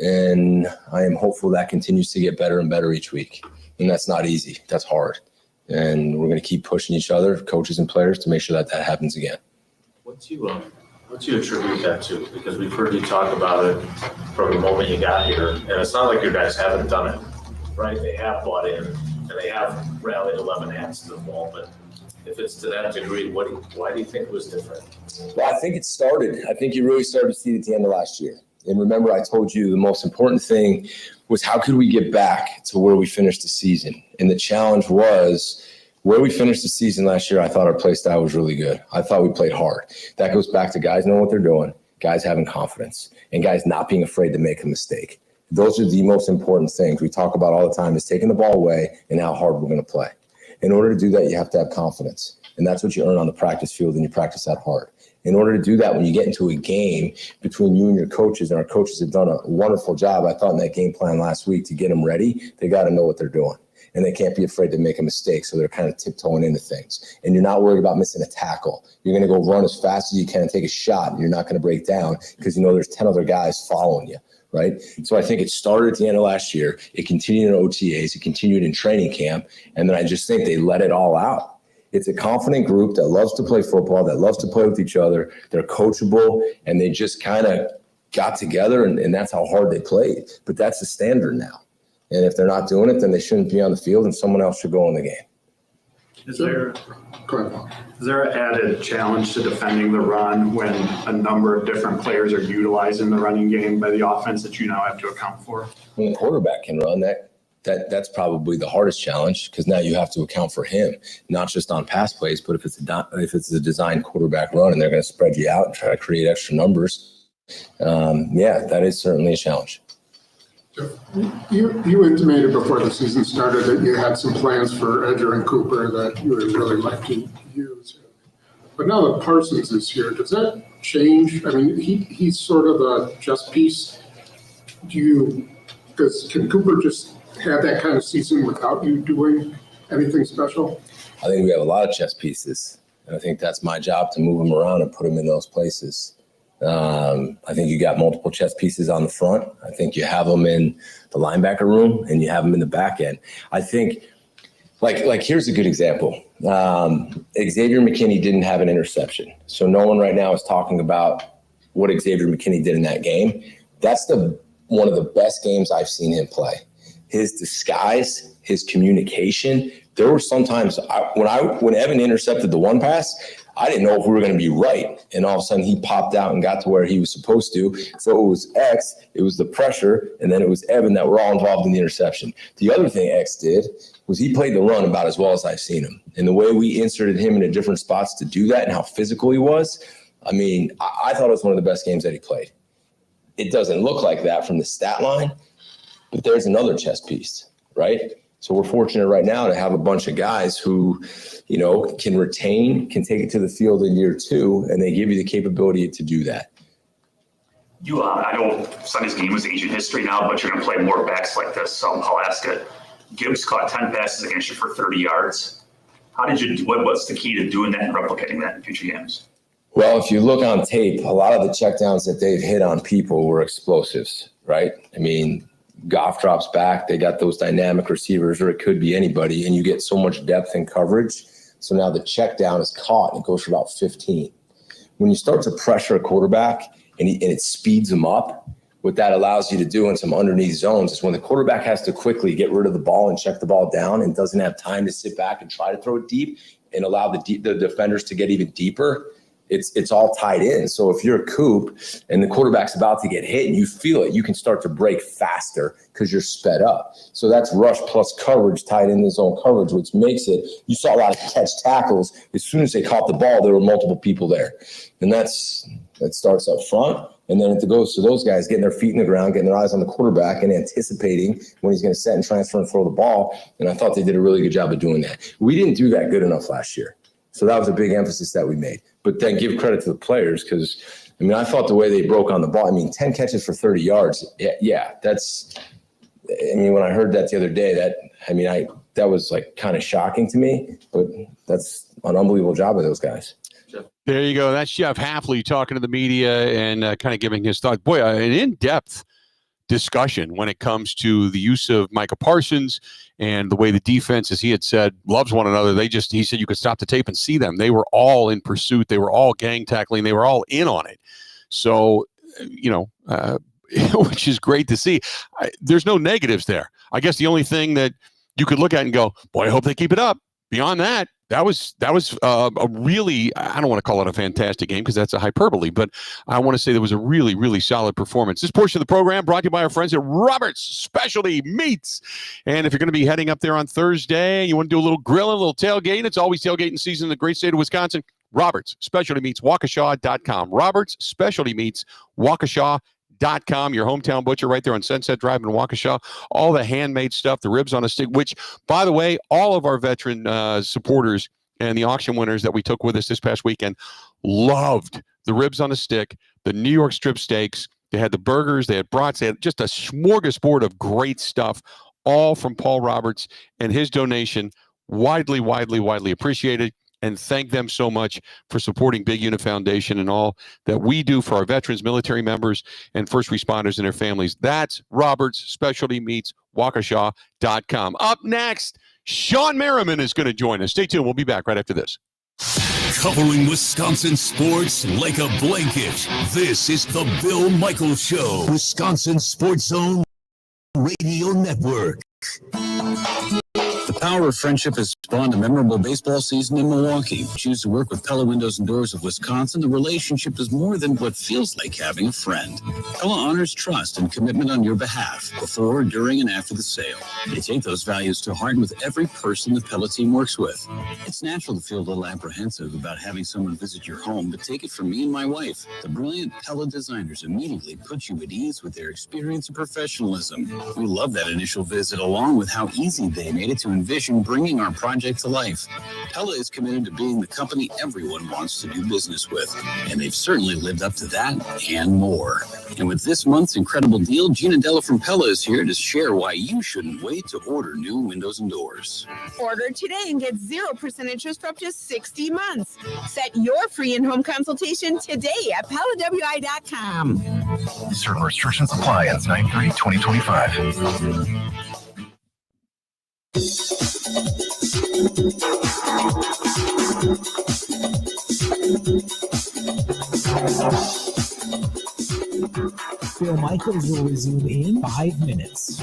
Speaker 17: And I am hopeful that continues to get better and better each week. And that's not easy. That's hard. And we're going to keep pushing each other, coaches and players, to make sure that happens again.
Speaker 22: What's you attribute that to? Because we've heard you talk about it from the moment you got here. And it's not like your guys haven't done it, right? They have bought in and they have rallied 11 hands to the ball. But if it's to that degree, why do you think it was different?
Speaker 17: Well, I think you really started to see it at the end of last year. And remember, I told you the most important thing was how could we get back to where we finished the season? And the challenge was where we finished the season last year. I thought our play style was really good. I thought we played hard. That goes back to guys knowing what they're doing, guys having confidence, and guys not being afraid to make a mistake. Those are the most important things we talk about all the time is taking the ball away and how hard we're going to play. In order to do that, you have to have confidence. And that's what you earn on the practice field, and you practice that hard. In order to do that, when you get into a game between you and your coaches, and our coaches have done a wonderful job, I thought, in that game plan last week to get them ready, they got to know what they're doing. And they can't be afraid to make a mistake, so they're kind of tiptoeing into things. And you're not worried about missing a tackle. You're going to go run as fast as you can and take a shot, and you're not going to break down because you know there's 10 other guys following you, right? So I think it started at the end of last year. It continued in OTAs. It continued in training camp. And then I just think they let it all out. It's a confident group that loves to play football, that loves to play with each other. They're coachable, and they just kind of got together, and that's how hard they played. But that's the standard now. And if they're not doing it, then they shouldn't be on the field, and someone else should go in the game.
Speaker 8: Is there an added challenge to defending the run when a number of different players are utilizing the running game by the offense that you now have to account for?
Speaker 17: When the quarterback can run, that's probably the hardest challenge, because now you have to account for him, not just on pass plays, but if it's a designed quarterback run and they're going to spread you out and try to create extra numbers, that is certainly a challenge.
Speaker 16: You intimated before the season started that you had some plans for Edger and Cooper that you would really like to use. But now that Parsons is here, does that change? I mean, he's sort of a chess piece. Can Cooper just have that kind of season without you doing anything special?
Speaker 17: I think we have a lot of chess pieces, and I think that's my job to move them around and put them in those places. I think you got multiple chess pieces on the front. I think you have them in the linebacker room, and you have them in the back end. I think, like here's a good example. Xavier McKinney didn't have an interception. So no one right now is talking about what Xavier McKinney did in that game. That's one of the best games I've seen him play. His disguise, his communication. There were sometimes when Evan intercepted the one pass, I didn't know if we were going to be right. And all of a sudden he popped out and got to where he was supposed to. So it was X, it was the pressure, and then it was Evan that were all involved in the interception. The other thing X did was he played the run about as well as I've seen him. And the way we inserted him into different spots to do that and how physical he was, I mean, I thought it was one of the best games that he played. It doesn't look like that from the stat line, but there's another chess piece, right? So we're fortunate right now to have a bunch of guys who, can retain, can take it to the field in year 2, and they give you the capability to do that.
Speaker 20: I know Sunday's game was ancient history now, but you're going to play more backs like this, so I'll ask it. Gibbs caught 10 passes against you for 30 yards. What's the key to doing that and replicating that in future games?
Speaker 17: Well, if you look on tape, a lot of the checkdowns that they've hit on people were explosives, right? I mean, Goff drops back, they got those dynamic receivers, or it could be anybody, and you get so much depth and coverage. So now the check down is caught, and it goes for about 15. When you start to pressure a quarterback and it speeds him up, what that allows you to do in some underneath zones is when the quarterback has to quickly get rid of the ball and check the ball down and doesn't have time to sit back and try to throw it deep and allow the defenders to get even deeper, it's all tied in. So if you're a Coop and the quarterback's about to get hit and you feel it, you can start to break faster because you're sped up. So that's rush plus coverage tied in the zone coverage, which makes it, you saw a lot of catch tackles. As soon as they caught the ball, there were multiple people there. And that starts up front. And then it goes to those guys getting their feet in the ground, getting their eyes on the quarterback and anticipating when he's going to set and transfer and throw the ball. And I thought they did a really good job of doing that. We didn't do that good enough last year. So that was a big emphasis that we made. But then give credit to the players because, I thought the way they broke on the ball, 10 catches for 30 yards. Yeah, that's – when I heard that the other day, that was like kind of shocking to me. But that's an unbelievable job of those guys.
Speaker 1: There you go. That's Jeff Hafley talking to the media and kind of giving his thoughts. Boy, an in-depth discussion when it comes to the use of Micah Parsons and the way the defense, as he had said, loves one another. He said you could stop the tape and see them. They were all in pursuit. They were all gang tackling. They were all in on it. So, which is great to see. There's no negatives there. I guess the only thing that you could look at and go, boy, I hope they keep it up. Beyond that, that was a really, I don't want to call it a fantastic game because that's a hyperbole, but I want to say there was a really, really solid performance. This portion of the program brought to you by our friends at Roberts Specialty Meats. And if you're going to be heading up there on Thursday, you want to do a little grilling, a little tailgating, it's always tailgating season in the great state of Wisconsin. Roberts Specialty Meats, Waukesha.com. Roberts Specialty Meats, Waukesha.com. Waukesha.com, your hometown butcher right there on Sunset Drive in Waukesha. All the handmade stuff, the ribs on a stick, which, by the way, all of our veteran supporters and the auction winners that we took with us this past weekend loved the ribs on a stick, the New York strip steaks. They had the burgers, they had brats, they had just a smorgasbord of great stuff, all from Paul Roberts and his donation. Widely appreciated. And thank them so much for supporting Big Unit Foundation and all that we do for our veterans, military members, and first responders and their families. That's Roberts Specialty Meats, Waukesha.com. Up next, Sean Merriman is going to join us. Stay tuned. We'll be back right after this.
Speaker 3: Covering Wisconsin sports like a blanket. This is the Bill Michaels Show, Wisconsin Sports Zone Radio Network.
Speaker 4: The power of friendship has spawned a memorable baseball season in Milwaukee. Choose to work with Pella Windows and Doors of Wisconsin. The relationship is more than what feels like having a friend. Pella honors trust and commitment on your behalf, before, during, and after the sale. They take those values to heart with every person the Pella team works with. It's natural to feel a little apprehensive about having someone visit your home, but take it from me and my wife. The brilliant Pella designers immediately put you at ease with their experience and professionalism. We love that initial visit, along with how easy they made it to envision bringing our project to life. Pella is committed to being the company everyone wants to do business with, and they've certainly lived up to that and more. And with this month's incredible deal, Gina Della from Pella is here to share why you shouldn't wait to order new windows and doors.
Speaker 5: Order today and get 0% interest for up to 60 months. Set your free in-home consultation today at PellaWI.com.
Speaker 6: Certain restrictions apply ends 9/30/2025.
Speaker 7: Bill Michaels will resume in 5 minutes.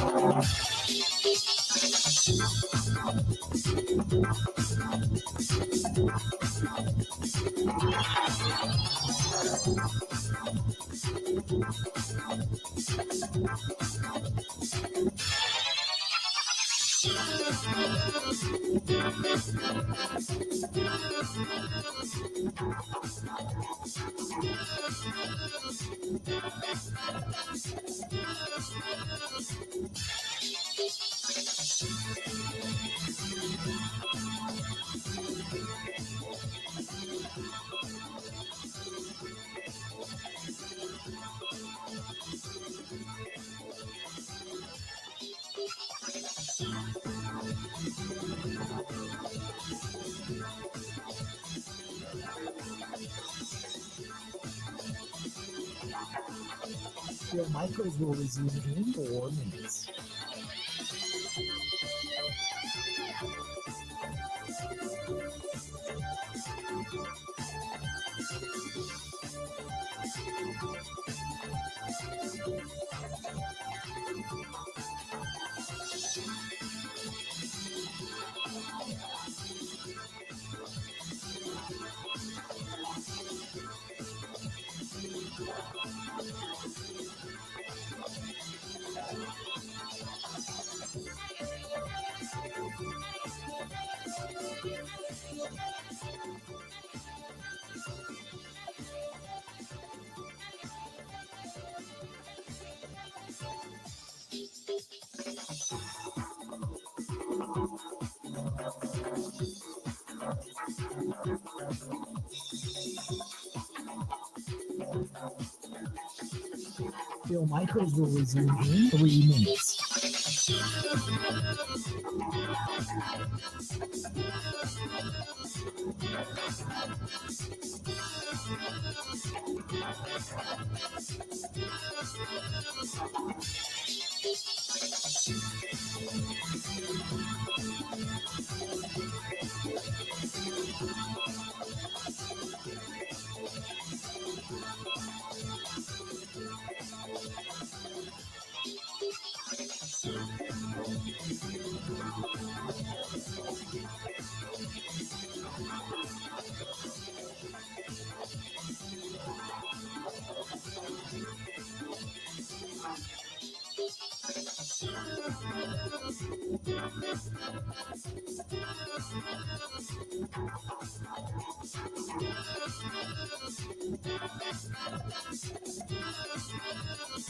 Speaker 7: Bill Michaels will resume in 4 minutes. Bill Michaels will resume in 3 minutes.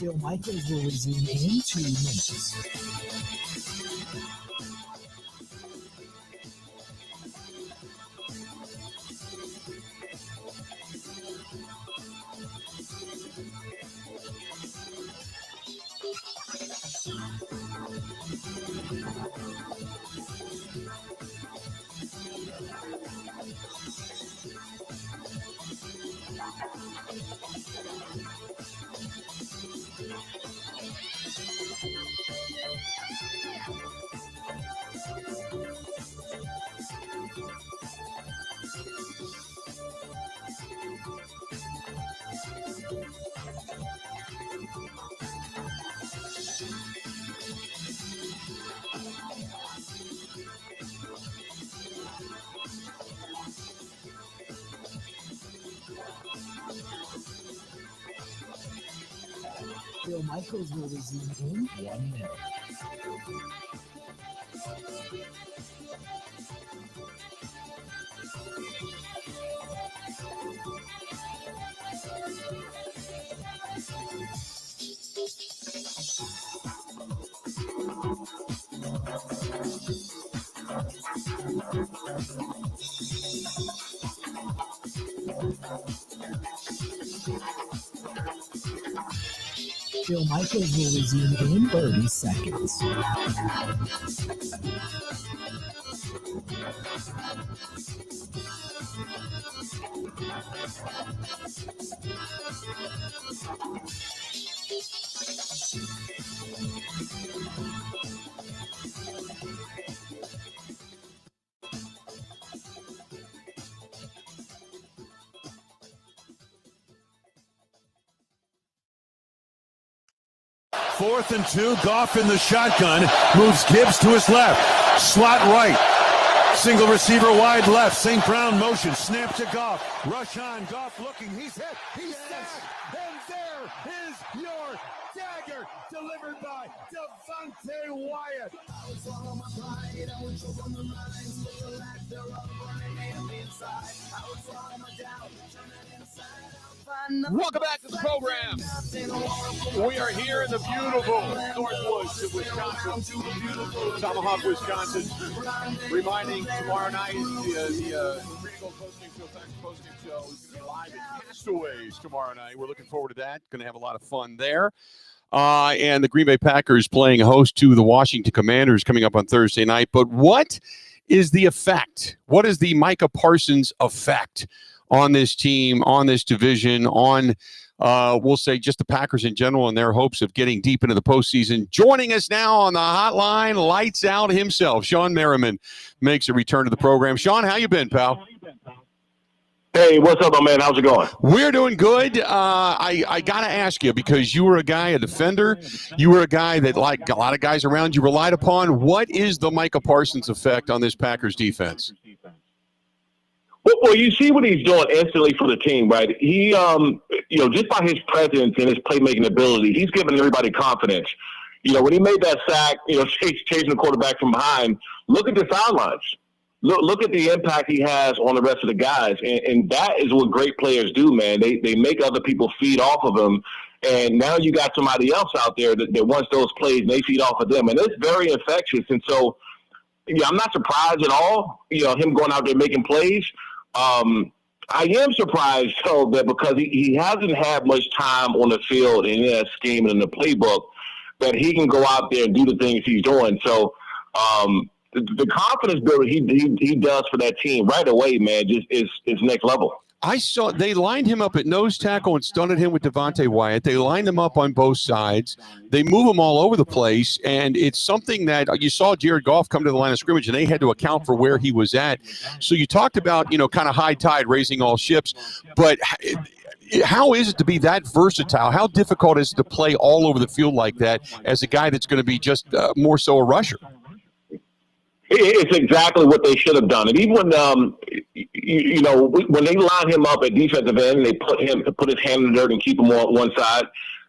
Speaker 7: Bill Michaels will resume in 2 minutes. Bill Michaels will resume in 1 minute. Bill Michaels will resume in 30 seconds.
Speaker 9: Fourth and 2, Goff in the shotgun, moves Gibbs to his left, slot right, single receiver wide left, St. Brown motion, snap to Goff, rush on, Goff looking, he's hit, he's sacked, and there is your dagger, delivered by Devontae Wyatt.
Speaker 1: Welcome back to the program. We are here in the beautiful Northwoods of Wisconsin, Tomahawk, Wisconsin. Reminding tomorrow night the Critical Posting Show, Facts Posting Show is going to be live at Castaways tomorrow night. We're looking forward to that. Going to have a lot of fun there. And the Green Bay Packers playing host to the Washington Commanders coming up on Thursday night. But what is the effect? What is the Micah Parsons effect on this team, on this division, on, we'll say, just the Packers in general and their hopes of getting deep into the postseason? Joining us now on the hotline, lights out himself, Sean Merriman makes a return to the program. Sean, how you been, pal?
Speaker 10: Hey, what's up, my man? How's it going?
Speaker 1: We're doing good. I got to ask you, because you were a guy, a defender. You were a guy that, like a lot of guys around you, relied upon. What is the Micah Parsons effect on this Packers defense?
Speaker 10: Well, you see what he's doing instantly for the team, right? He, just by his presence and his playmaking ability, he's giving everybody confidence. When he made that sack, chasing the quarterback from behind, look at the sidelines. Look at the impact he has on the rest of the guys. And that is what great players do, man. They make other people feed off of them. And now you got somebody else out there that wants those plays, and they feed off of them. And it's very infectious. And so, I'm not surprised at all, him going out there making plays. I am surprised, though, that because he hasn't had much time on the field and in that scheme and in the playbook, that he can go out there and do the things he's doing. So the confidence builder he does for that team right away, man, just is next level.
Speaker 1: I saw they lined him up at nose tackle and stunted him with Devontae Wyatt. They lined him up on both sides. They move him all over the place, and it's something that you saw Jared Goff come to the line of scrimmage, and they had to account for where he was at. So you talked about, kind of high tide raising all ships, but how is it to be that versatile? How difficult is it to play all over the field like that as a guy that's going to be just more so a rusher?
Speaker 10: It's exactly what they should have done. And even when, when they line him up at defensive end, they put his hand in the dirt and keep him on one side.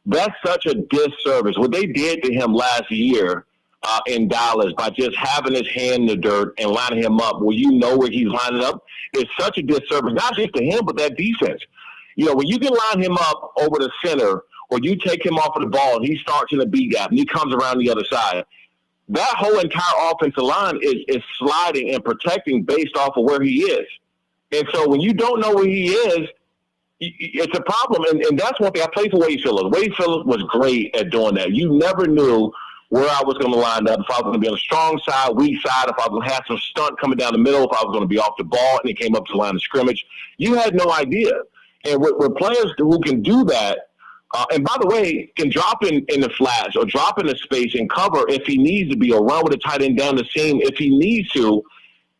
Speaker 10: That's such a disservice. What they did to him last year in Dallas by just having his hand in the dirt and lining him up where you know where he's lining up, is such a disservice, not just to him, but that defense. When you can line him up over the center or you take him off of the ball and he starts in the B gap and he comes around the other side, that whole entire offensive line is sliding and protecting based off of where he is. And so when you don't know where he is, it's a problem. And that's one thing. I played for Wade Phillips. Wade Phillips was great at doing that. You never knew where I was going to line up, if I was going to be on the strong side, weak side, if I was going to have some stunt coming down the middle, if I was going to be off the ball and it came up to the line of scrimmage. You had no idea. And with players who can do that, and by the way, can drop in the flats or drop in the space and cover if he needs to be, or run with a tight end down the seam if he needs to,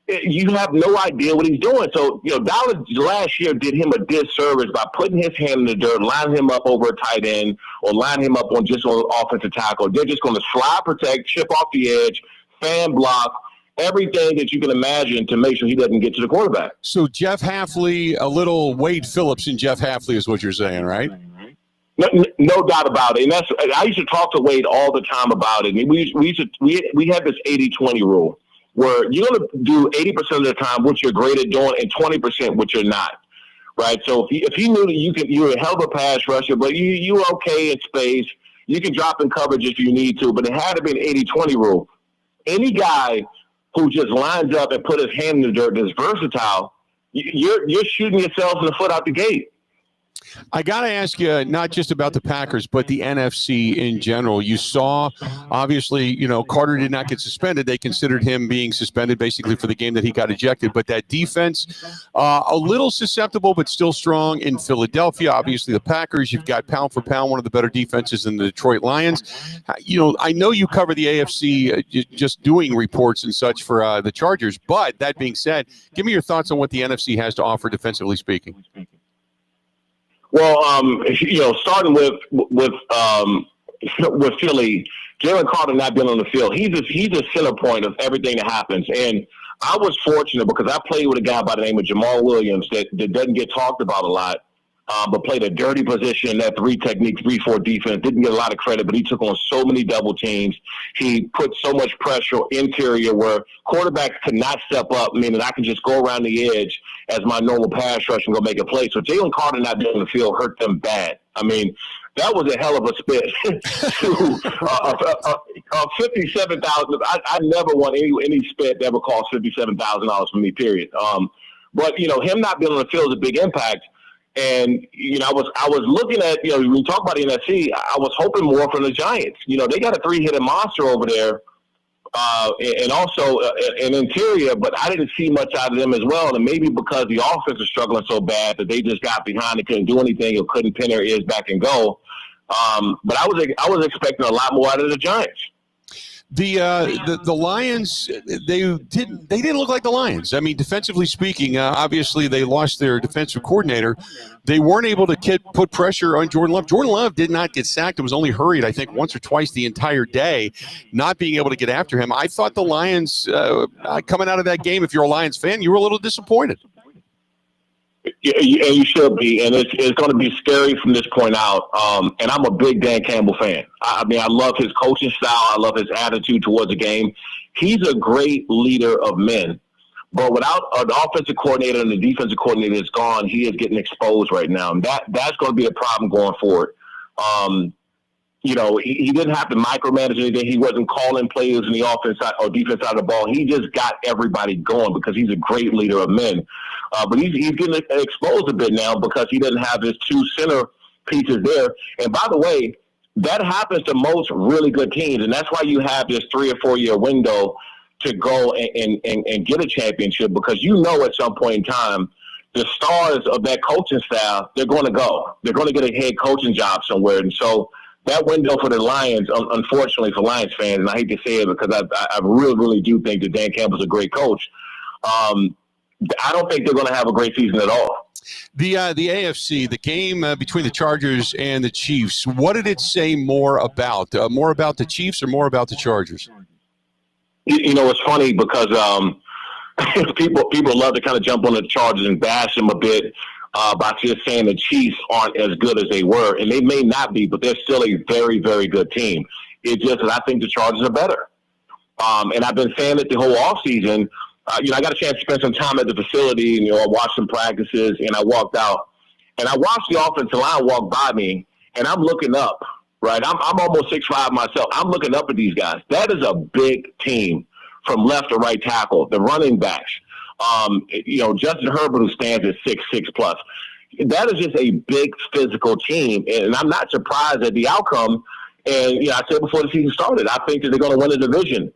Speaker 10: you have no idea what he's doing. So, Dallas last year did him a disservice by putting his hand in the dirt, lining him up over a tight end, or lining him up on offensive tackle. They're just going to slide, protect, chip off the edge, fan block, everything that you can imagine to make sure he doesn't get to the quarterback.
Speaker 1: So Jeff Hafley, a little Wade Phillips in Jeff Hafley is what you're saying, right?
Speaker 10: No doubt about it. And I used to talk to Wade all the time about it. And we had this 80-20 rule, where you're going to do 80% of the time what you're great at doing and 20% what you're not, right? So if he knew that you're a hell of a pass rusher, but you're okay in space, you can drop in coverage if you need to, but it had to be an 80-20 rule. Any guy who just lines up and put his hand in the dirt and is versatile, you're shooting yourself in the foot out the gate.
Speaker 1: I got to ask you, not just about the Packers, but the NFC in general. You saw, obviously, Carter did not get suspended. They considered him being suspended basically for the game that he got ejected. But that defense, a little susceptible, but still strong in Philadelphia. Obviously, the Packers, you've got pound for pound one of the better defenses in the Detroit Lions. I know you cover the AFC just doing reports and such for the Chargers. But that being said, give me your thoughts on what the NFC has to offer defensively speaking.
Speaker 10: Well, starting with Philly, Jalen Carter not being on the field, he's a center point of everything that happens. And I was fortunate because I played with a guy by the name of Jamal Williams that doesn't get talked about a lot, but played a dirty position in that 3-4 defense. Didn't get a lot of credit, but he took on so many double teams. He put so much pressure interior where quarterbacks could not step up, meaning I can just go around the edge as my normal pass rush and go make a play. So Jalen Carter not being on the field hurt them bad. I mean, that was a hell of a spit to 57,000. I never want any spit that ever cost $57,000 for me, period. But him not being on the field is a big impact. And I was looking at when you talk about the NFC, I was hoping more from the Giants. They got a 3-headed monster over there, and also an interior, but I didn't see much out of them as well. And maybe because the offense is struggling so bad that they just got behind and couldn't do anything or couldn't pin their ears back and go. But I was expecting a lot more out of the Giants.
Speaker 1: The Lions, they didn't look like the Lions. I mean, defensively speaking, obviously they lost their defensive coordinator. They weren't able to put pressure on Jordan Love. Jordan Love did not get sacked. It was only hurried, I think, once or twice the entire day, not being able to get after him. I thought the Lions, coming out of that game, if you're a Lions fan, you were a little disappointed.
Speaker 10: Yeah, you should be, and it's going to be scary from this point out. And I'm a big Dan Campbell fan. I mean, I love his coaching style. I love his attitude towards the game. He's a great leader of men. But without an offensive coordinator and the defensive coordinator is gone, he is getting exposed right now, and that's going to be a problem going forward. He didn't have to micromanage anything. He wasn't calling players in the offense side or defense side of the ball. He just got everybody going because he's a great leader of men. But he's getting exposed a bit now because he doesn't have his two center pieces there. And by the way, that happens to most really good teams, and that's why you have this 3 or 4 year window to go and get a championship, because at some point in time, the stars of that coaching staff, they're going to go. They're going to get a head coaching job somewhere. And so that window for the Lions, unfortunately for Lions fans, and I hate to say it because I really, really do think that Dan Campbell's a great coach, I don't think they're going to have a great season at all.
Speaker 1: The AFC, the game between the Chargers and the Chiefs, what did it say more about? More about the Chiefs or more about the Chargers?
Speaker 10: It's funny because people love to kind of jump on the Chargers and bash them a bit by just saying the Chiefs aren't as good as they were, and they may not be, but they're still a very, very good team. It's just that I think the Chargers are better. And I've been saying it the whole offseason. I got a chance to spend some time at the facility, and I watched some practices, and I walked out. And I watched the offensive line walk by me, and I'm looking up, right? I'm almost 6'5" myself. I'm looking up at these guys. That is a big team from left to right tackle, the running backs. Justin Herbert, who stands at 6'6" plus. That is just a big physical team, and I'm not surprised at the outcome. And I said before the season started, I think that they're going to win the division,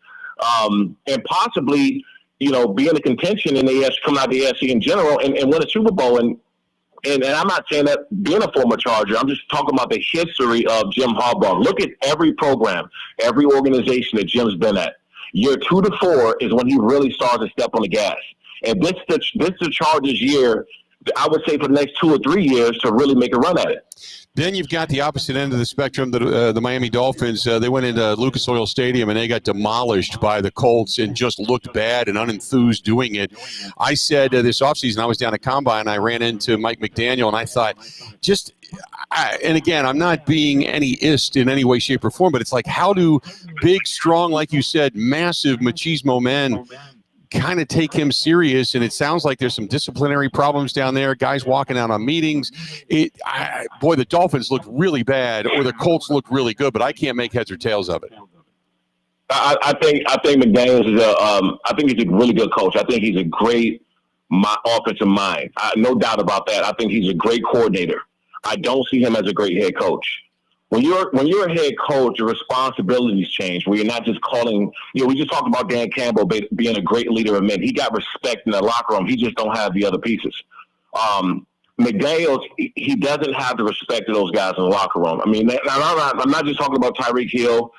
Speaker 10: and possibly, be in a contention in the AFC, come out of the AFC in general, and win a Super Bowl. And I'm not saying that being a former Charger, I'm just talking about the history of Jim Harbaugh. Look at every program, every organization that Jim's been at. Year 2 to 4 is when he really starts to step on the gas. And this is the Chargers' year, I would say, for the next 2 or 3 years to really make a run at it.
Speaker 9: Then you've got the opposite end of the spectrum, the Miami Dolphins. They went into Lucas Oil Stadium, and they got demolished by the Colts and just looked bad and unenthused doing it. I said this offseason, I was down at Combine, I ran into Mike McDaniel, and I thought, and again, I'm not being any-ist in any way, shape, or form, but it's like, how do big, strong, like you said, massive machismo men kind of take him serious? And it sounds like there's some disciplinary problems down there, guys walking out on meetings. The Dolphins looked really bad, or the Colts looked really good, but I can't make heads or tails of it.
Speaker 10: I think McDaniels is I think he's a really good coach. I think he's a great offensive mind. No doubt about that. I think he's a great coordinator. I don't see him as a great head coach. When you're a head coach, your responsibilities change. Where you're not just calling. We just talked about Dan Campbell being a great leader of men. He got respect in the locker room. He just don't have the other pieces. McDaniels, he doesn't have the respect of those guys in the locker room. I mean, I'm not just talking about Tyreek Hill,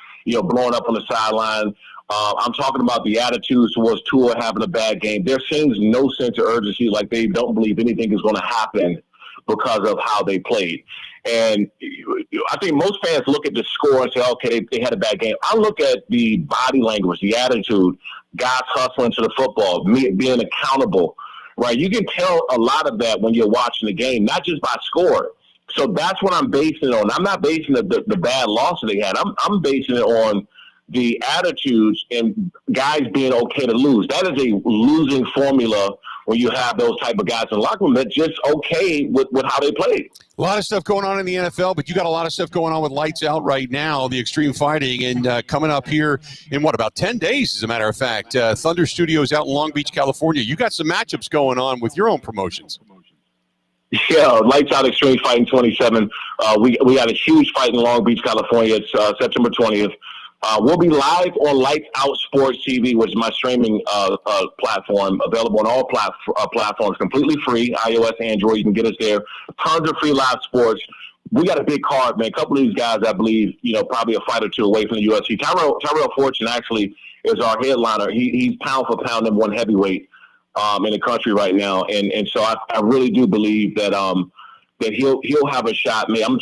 Speaker 10: blowing up on the sideline. I'm talking about the attitudes towards Tua having a bad game. There seems no sense of urgency, like they don't believe anything is going to happen because of how they played. And I think most fans look at the score and say, okay, they had a bad game. I look at the body language, the attitude, guys hustling to the football, being accountable, right? You can tell a lot of that when you're watching the game, not just by score. So that's what I'm basing it on. I'm not basing the bad loss that they had. I'm basing it on the attitudes and guys being okay to lose. That is a losing formula when you have those type of guys in the locker room that's just okay with how they played.
Speaker 9: A lot of stuff going on in the NFL, but you got a lot of stuff going on with Lights Out right now, the Extreme Fighting, and coming up here in about 10 days, as a matter of fact. Thunder Studios out in Long Beach, California. You got some matchups going on with your own promotions.
Speaker 10: Yeah, Lights Out Extreme Fighting 27. We got a huge fight in Long Beach, California. It's September 20th. We'll be live on Lights Out Sports TV, which is my streaming platform, available on all platforms, completely free, iOS, Android. You can get us there. Tons of free live sports. We got a big card, man. A couple of these guys, I believe, probably a fight or two away from the UFC. Tyrell Fortune actually is our headliner. He's pound for pound number 1 heavyweight in the country right now, and so I really do believe that that he'll have a shot. I'm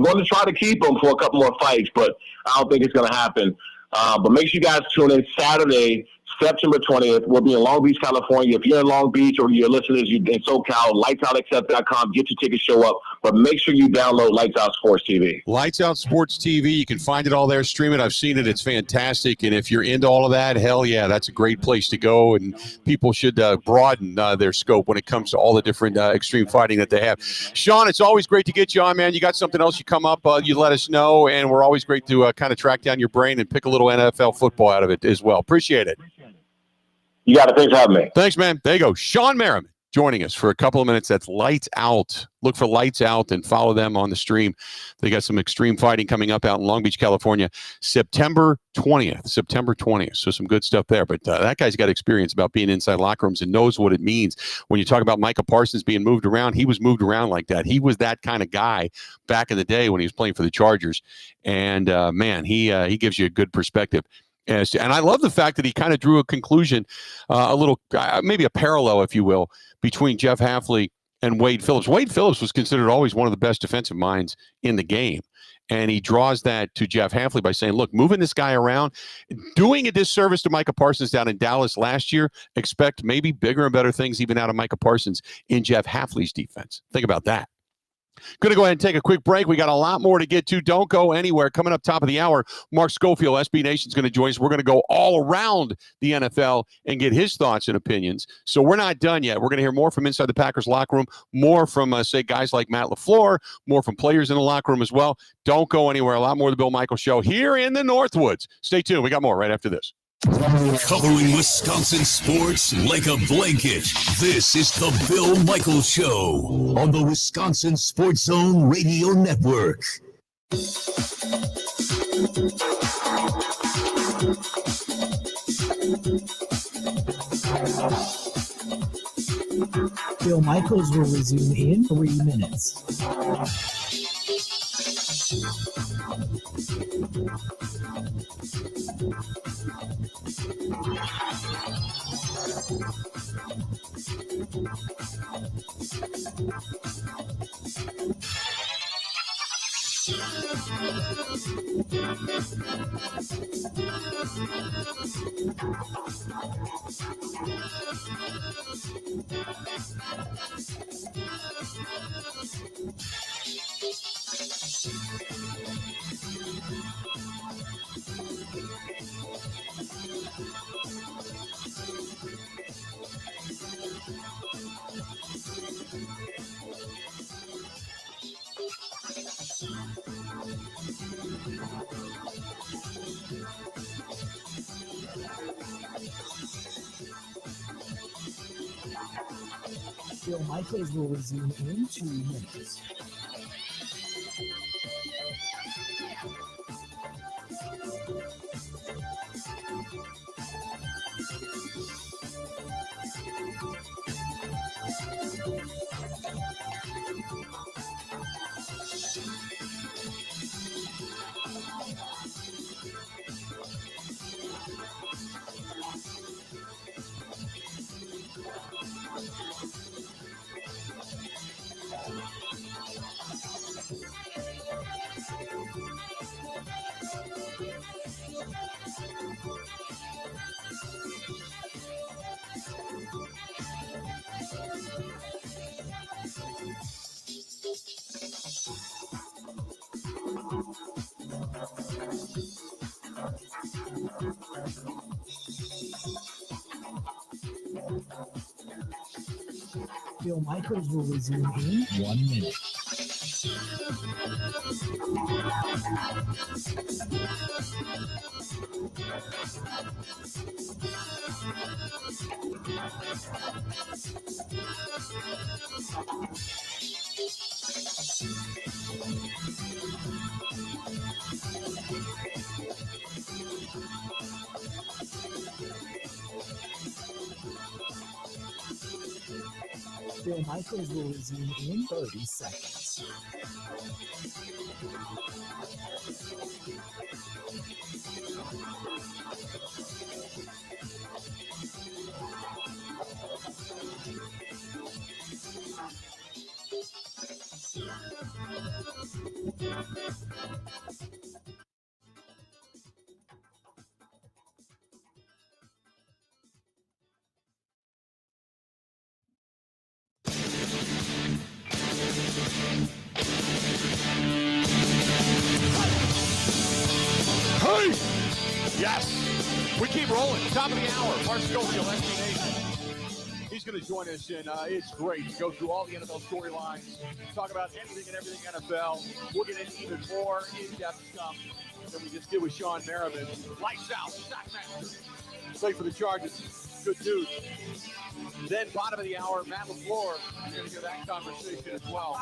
Speaker 10: going to try to keep him for a couple more fights, but I don't think it's going to happen. But make sure you guys tune in Saturday, September 20th. We'll be in Long Beach, California. If you're in Long Beach or your listeners, you're in SoCal, lightsoutaccept.com. Get your tickets, show up. But make sure you download Lights Out Sports TV.
Speaker 9: Lights Out Sports TV. You can find it all there. Stream it. I've seen it. It's fantastic. And if you're into all of that, hell yeah, that's a great place to go. And people should broaden their scope when it comes to all the different extreme fighting that they have. Sean, it's always great to get you on, man. You got something else you come up, you let us know. And we're always great to kind of track down your brain and pick a little NFL football out of it as well. Appreciate it.
Speaker 10: You got it. Thanks for having me.
Speaker 9: Thanks, man. There you go. Sean Merriman joining us for a couple of minutes. That's Lights Out. Look for Lights Out and follow them on the stream. They got some extreme fighting coming up out in Long Beach, California, September 20th. So some good stuff there. But that guy's got experience about being inside locker rooms and knows what it means. When you talk about Micah Parsons being moved around, he was moved around like that. He was that kind of guy back in the day when he was playing for the Chargers. And, man, he gives you a good perspective. And I love the fact that he kind of drew a conclusion, a little, maybe a parallel, if you will, between Jeff Hafley and Wade Phillips. Wade Phillips was considered always one of the best defensive minds in the game. And he draws that to Jeff Hafley by saying, look, moving this guy around, doing a disservice to Micah Parsons down in Dallas last year, expect maybe bigger and better things even out of Micah Parsons in Jeff Hafley's defense. Think about that.
Speaker 1: Going to go ahead and take a quick break. We got a lot more to get to. Don't go anywhere. Coming up top of the hour, Mark Schofield, SB Nation's going to join us. We're going to go all around the NFL and get his thoughts and opinions. So we're not done yet. We're going to hear more from inside the Packers locker room, more from, say, guys like Matt LaFleur, more from players in the locker room as well. Don't go anywhere. A lot more of the Bill Michaels Show here in the Northwoods. Stay tuned. We got more right after this.
Speaker 3: Covering Wisconsin sports like a blanket. This is the Bill Michaels Show on the Wisconsin Sports Zone Radio Network.
Speaker 7: Bill Michaels will resume in 3 minutes. Bill Michaels will resume in 2 minutes. Bill Michaels will resume in 1 minute. Bill Michaels will resume in 30 seconds.
Speaker 1: Hey! Yes! We keep rolling. Top of the hour. Mark Schofield, SB Nation. He's going to join us, and it's great to go through all the NFL storylines, talk about anything and everything NFL. We'll get into even more in-depth stuff than we just did with Sean Merriman. Lights out, Sackmaster. Play for the Chargers. Good dude. Then bottom of the hour, Matt LaFleur. You're going to hear that conversation as well.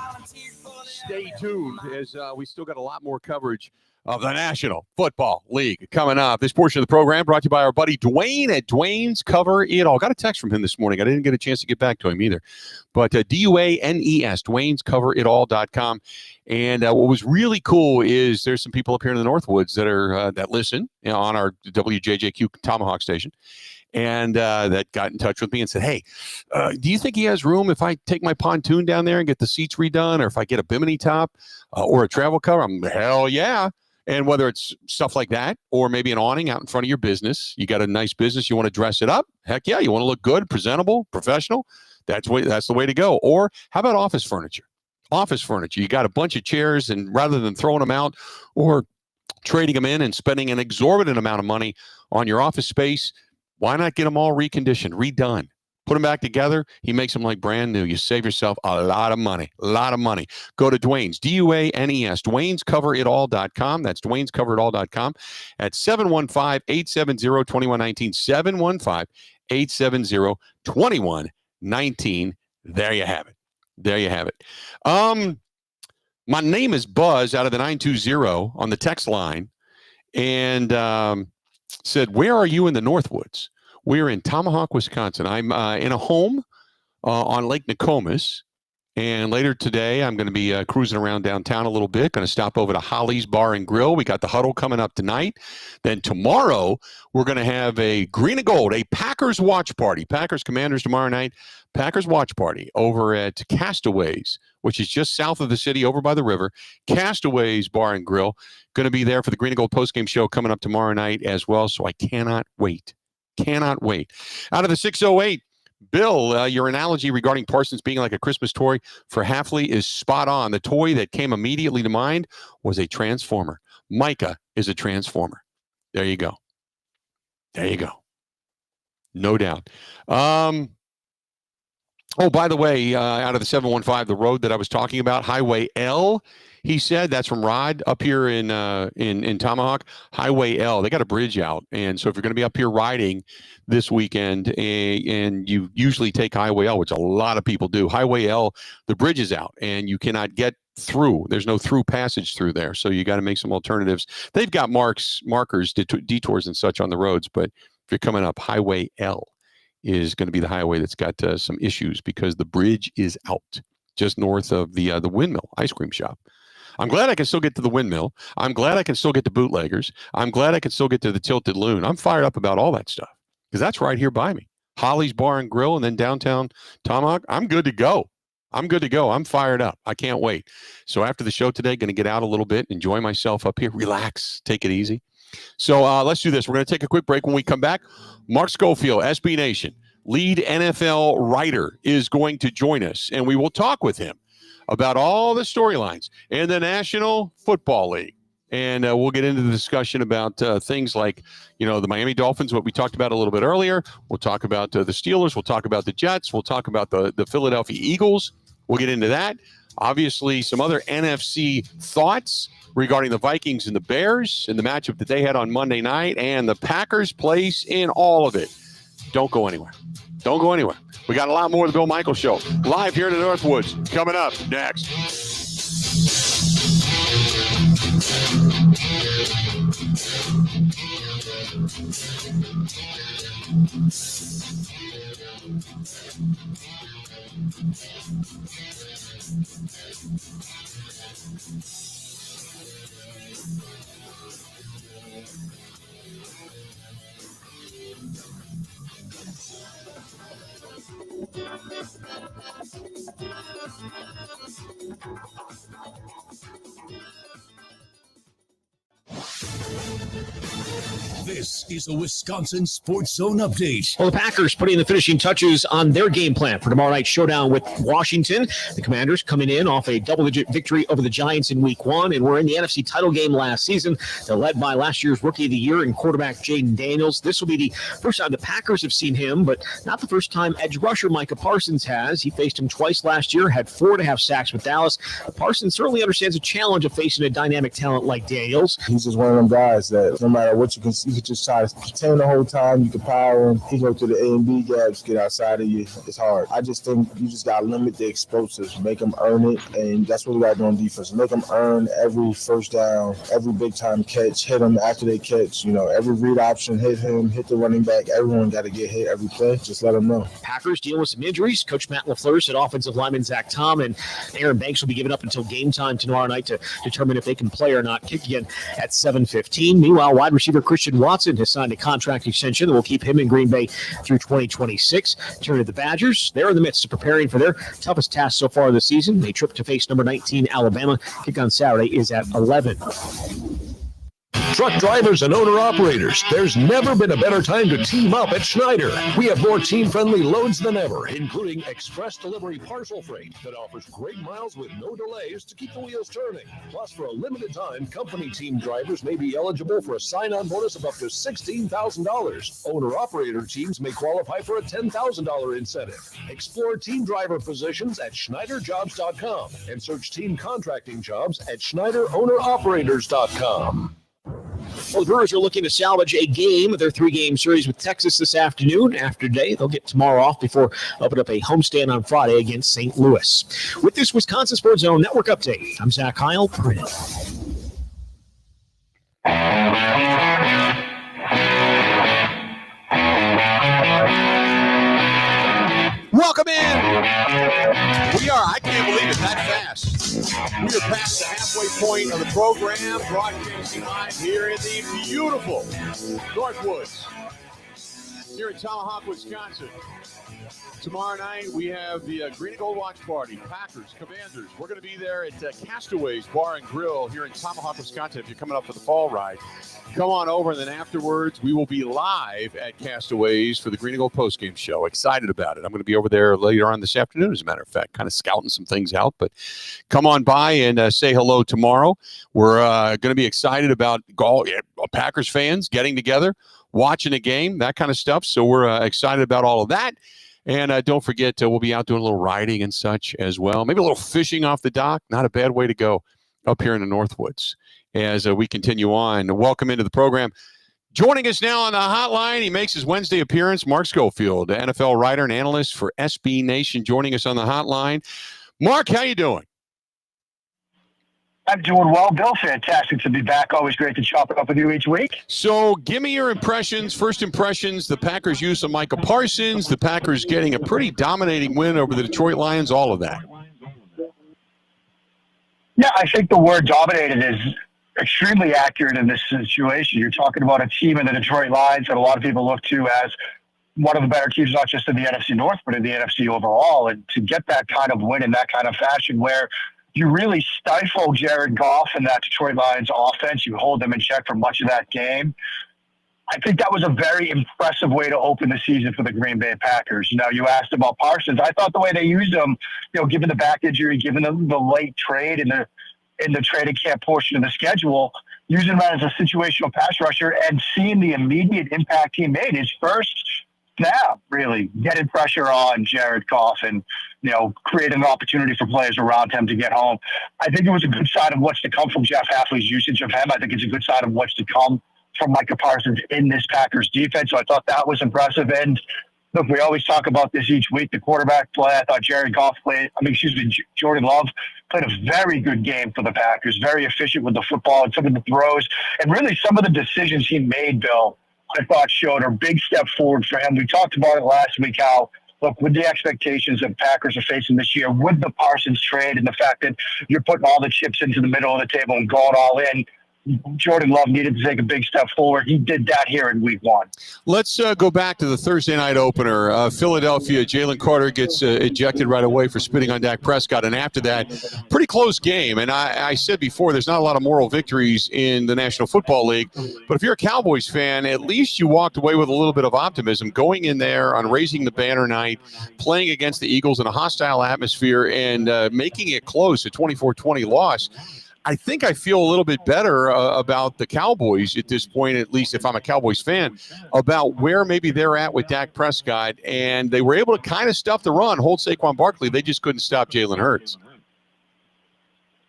Speaker 1: Stay tuned as we still got a lot more coverage of the National Football League coming up. This portion of the program brought to you by our buddy Dwayne at Dwayne's Cover It All. Got a text from him this morning. I didn't get a chance to get back to him either. But DUANES, Dwayne'sCoverItAll.com. And what was really cool is there's some people up here in the Northwoods that are that listen on our WJJQ Tomahawk station. And that got in touch with me and said, hey, do you think he has room if I take my pontoon down there and get the seats redone, or if I get a bimini top or a travel cover? I'm hell yeah. And whether it's stuff like that or maybe an awning out in front of your business, you got a nice business, you want to dress it up. Heck yeah, you want to look good, presentable, professional. That's the way to go. Or how about office furniture? office furniture. You got a bunch of chairs, and rather than throwing them out or trading them in and spending an exorbitant amount of money on your office space, why not get them all reconditioned, redone? Put them back together. He makes them like brand new. You save yourself a lot of money. Go to Dwayne's, D-U-A-N-E-S, Dwayne'sCoverItAll.com. That's Dwayne'sCoverItAll.com at 715-870-2119, 715-870-2119. There you have it. My name is Buzz out of the 920 on the text line, and said, where are you in the Northwoods? We're in Tomahawk, Wisconsin. I'm in a home on Lake Nokomis. And later today, I'm going to be cruising around downtown a little bit. Going to stop over to Holly's Bar and Grill. We got the huddle coming up tonight. Then tomorrow, we're going to have a Green and Gold, a Packers watch party. Packers Commanders tomorrow night. Packers watch party over at Castaways, which is just south of the city over by the river. Castaways Bar and Grill. Going to be there for the Green and Gold postgame show coming up tomorrow night as well. So I cannot wait. Out of the 608, Bill, your analogy regarding Parsons being like a Christmas toy for Hafley is spot on. The toy that came immediately to mind was a transformer. Micah is a transformer. There you go. No doubt. Oh, by the way, out of the 715, the road that I was talking about, Highway L, he said, that's from Rod up here in Tomahawk. Highway L, they got a bridge out. And so if you're going to be up here riding this weekend and you usually take Highway L, which a lot of people do, Highway L, the bridge is out and you cannot get through. There's no through passage through there. So you got to make some alternatives. They've got markers, detours and such on the roads. But if you're coming up, Highway L is going to be the highway that's got some issues because the bridge is out just north of the Windmill ice cream shop. I'm glad I can still get to the Windmill. I'm glad I can still get to Bootleggers. I'm glad I can still get to the Tilted Loon. I'm fired up about all that stuff because that's right here by me. Holly's Bar and Grill and then downtown Tomahawk. I'm good to go. I'm fired up. I can't wait. So after the show today, going to get out a little bit, enjoy myself up here, relax, take it easy. So let's do this. We're going to take a quick break. When we come back, Mark Schofield, SB Nation, lead NFL writer, is going to join us, and we will talk with him about all the storylines in the National Football League. And we'll get into the discussion about things like, the Miami Dolphins, what we talked about a little bit earlier. We'll talk about the Steelers. We'll talk about the Jets. We'll talk about the Philadelphia Eagles. We'll get into that. Obviously, some other NFC thoughts regarding the Vikings and the Bears and the matchup that they had on Monday night and the Packers' place in all of it. Don't go anywhere. We got a lot more of the Bill Michaels Show live here in the Northwoods coming up next.
Speaker 3: This is a Wisconsin Sports Zone update.
Speaker 12: Well, the Packers putting the finishing touches on their game plan for tomorrow night's showdown with Washington. The Commanders coming in off a double-digit victory over the Giants in Week 1 and were in the NFC title game last season. They're led by last year's Rookie of the Year and quarterback Jaden Daniels. This will be the first time the Packers have seen him, but not the first time edge rusher Micah Parsons has. He faced him twice last year, had 4.5 sacks with Dallas. Parsons certainly understands the challenge of facing a dynamic talent like Daniels.
Speaker 15: He's just one of them guys that no matter what you can just try to contain the whole time. You can power him. He go to the A and B gaps, get outside of you. It's hard. I just think you just got to limit the explosives, make them earn it, and that's what we got to do on defense. Make them earn every first down, every big-time catch, hit them after they catch. Every read option, hit him, hit the running back. Everyone got to get hit every play. Just let them know.
Speaker 12: Packers dealing with some injuries. Coach Matt LaFleur said offensive lineman Zach Tom and Aaron Banks will be given up until game time tomorrow night to determine if they can play or not. Kick again at 7:15. Meanwhile, wide receiver Christian Watson has signed a contract extension that will keep him in Green Bay through 2026. Turn to the Badgers. They're in the midst of preparing for their toughest task so far this season. They trip to face number 19 Alabama. Kick on Saturday is at 11.
Speaker 3: Truck drivers and owner-operators, there's never been a better time to team up at Schneider. We have more team-friendly loads than ever, including express delivery parcel freight that offers great miles with no delays to keep the wheels turning. Plus, for a limited time, company team drivers may be eligible for a sign-on bonus of up to $16,000. Owner-operator teams may qualify for a $10,000 incentive. Explore team driver positions at SchneiderJobs.com and search team contracting jobs at SchneiderOwnerOperators.com.
Speaker 12: Well, the Brewers are looking to salvage a game of their 3-game series with Texas this afternoon. After today, they'll get tomorrow off before opening up a homestand on Friday against St. Louis. With this Wisconsin Sports Zone Network update, I'm Zach Heil.
Speaker 1: Welcome in. I can't believe it, that fast. We are past the halfway point of the program, broadcasting live here in the beautiful Northwoods, here in Tomahawk, Wisconsin. Tomorrow night, we have the Green and Gold Watch Party, Packers, Commanders. We're going to be there at Castaways Bar and Grill here in Tomahawk, Wisconsin. If you're coming up for the fall ride, come on over, and then afterwards, we will be live at Castaways for the Green and Gold postgame show. Excited about it. I'm going to be over there later on this afternoon, as a matter of fact, kind of scouting some things out. But come on by and say hello tomorrow. We're going to be excited about Packers fans getting together, watching a game, that kind of stuff. So we're excited about all of that. And don't forget, we'll be out doing a little riding and such as well. Maybe a little fishing off the dock. Not a bad way to go up here in the Northwoods as we continue on. Welcome into the program. Joining us now on the hotline, he makes his Wednesday appearance, Mark Schofield, NFL writer and analyst for SB Nation, joining us on the hotline. Mark, how you doing?
Speaker 11: I'm doing well, Bill. Fantastic to be back. Always great to chop it up with you each week.
Speaker 1: So give me your impressions, first impressions, the Packers' use of Micah Parsons, the Packers getting a pretty dominating win over the Detroit Lions, all of that.
Speaker 11: Yeah, I think the word dominated is extremely accurate in this situation. You're talking about a team in the Detroit Lions that a lot of people look to as one of the better teams, not just in the NFC North, but in the NFC overall. And to get that kind of win in that kind of fashion where you really stifle Jared Goff and that Detroit Lions offense. You hold them in check for much of that game. I think that was a very impressive way to open the season for the Green Bay Packers. You know, you asked about Parsons. I thought the way they used him, given the back injury, given the late trade in the trading camp portion of the schedule, using him as a situational pass rusher and seeing the immediate impact he made. His first snap, really, getting pressure on Jared Goff and, creating an opportunity for players around him to get home. I think it was a good sign of what's to come from Jeff Hafley's usage of him. I think it's a good sign of what's to come from Micah Parsons in this Packers defense. So I thought that was impressive. And look, we always talk about this each week, the quarterback play. I thought Jordan Love played a very good game for the Packers, very efficient with the football and some of the throws. And really some of the decisions he made, Bill, I thought showed a big step forward for him. We talked about it last week, how, look, with the expectations that Packers are facing this year, with the Parsons trade and the fact that you're putting all the chips into the middle of the table and going all in, Jordan Love needed to take a big step forward. He did that here in week one.
Speaker 1: Let's go back to the Thursday night opener. Philadelphia, Jalen Carter gets ejected right away for spitting on Dak Prescott. And after that, pretty close game. And I said before, there's not a lot of moral victories in the National Football League. But if you're a Cowboys fan, at least you walked away with a little bit of optimism going in there on raising the banner night, playing against the Eagles in a hostile atmosphere and making it close, a 24-20 loss. I think I feel a little bit better about the Cowboys at this point, at least if I'm a Cowboys fan, about where maybe they're at with Dak Prescott. And they were able to kind of stuff the run, hold Saquon Barkley. They just couldn't stop Jalen Hurts.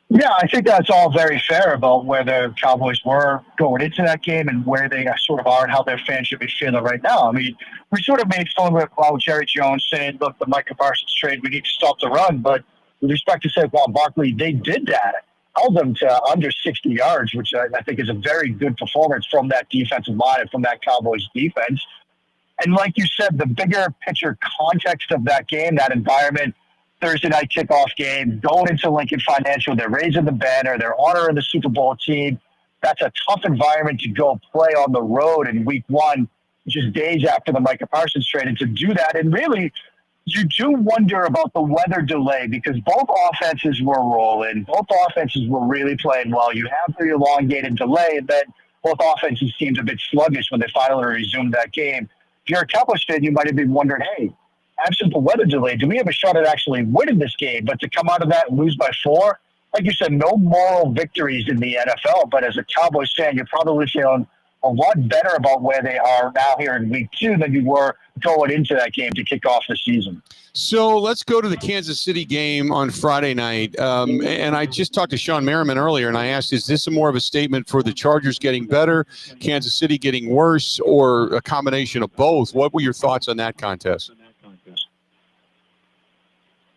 Speaker 11: Yeah, I think that's all very fair about where the Cowboys were going into that game and where they sort of are and how their fans should be feeling right now. I mean, we sort of made fun with Jerry Jones saying, look, the Micah Parsons trade, we need to stop the run. But with respect to Saquon Barkley, they did that. Held them to under 60 yards, which I think is a very good performance from that defensive line and from that Cowboys defense. And like you said, the bigger picture context of that game, that environment, Thursday night kickoff game, going into Lincoln Financial, they're raising the banner, they're honoring the Super Bowl team. That's a tough environment to go play on the road in week one, just days after the Micah Parsons trade. And to do that, and really, you do wonder about the weather delay because both offenses were rolling. Both offenses were really playing well. You have the elongated delay, and then both offenses seemed a bit sluggish when they finally resumed that game. If you're a Cowboys fan, you might have been wondering, hey, absent the weather delay, do we have a shot at actually winning this game? But to come out of that and lose by 4, like you said, no moral victories in the NFL. But as a Cowboys fan, you're probably feeling a lot better about where they are now here in week 2 than you were going into that game to kick off the season.
Speaker 1: So let's go to the Kansas City game on Friday night. And I just talked to Sean Merriman earlier, and I asked, is this more of a statement for the Chargers getting better, Kansas City getting worse, or a combination of both? What were your thoughts on that contest?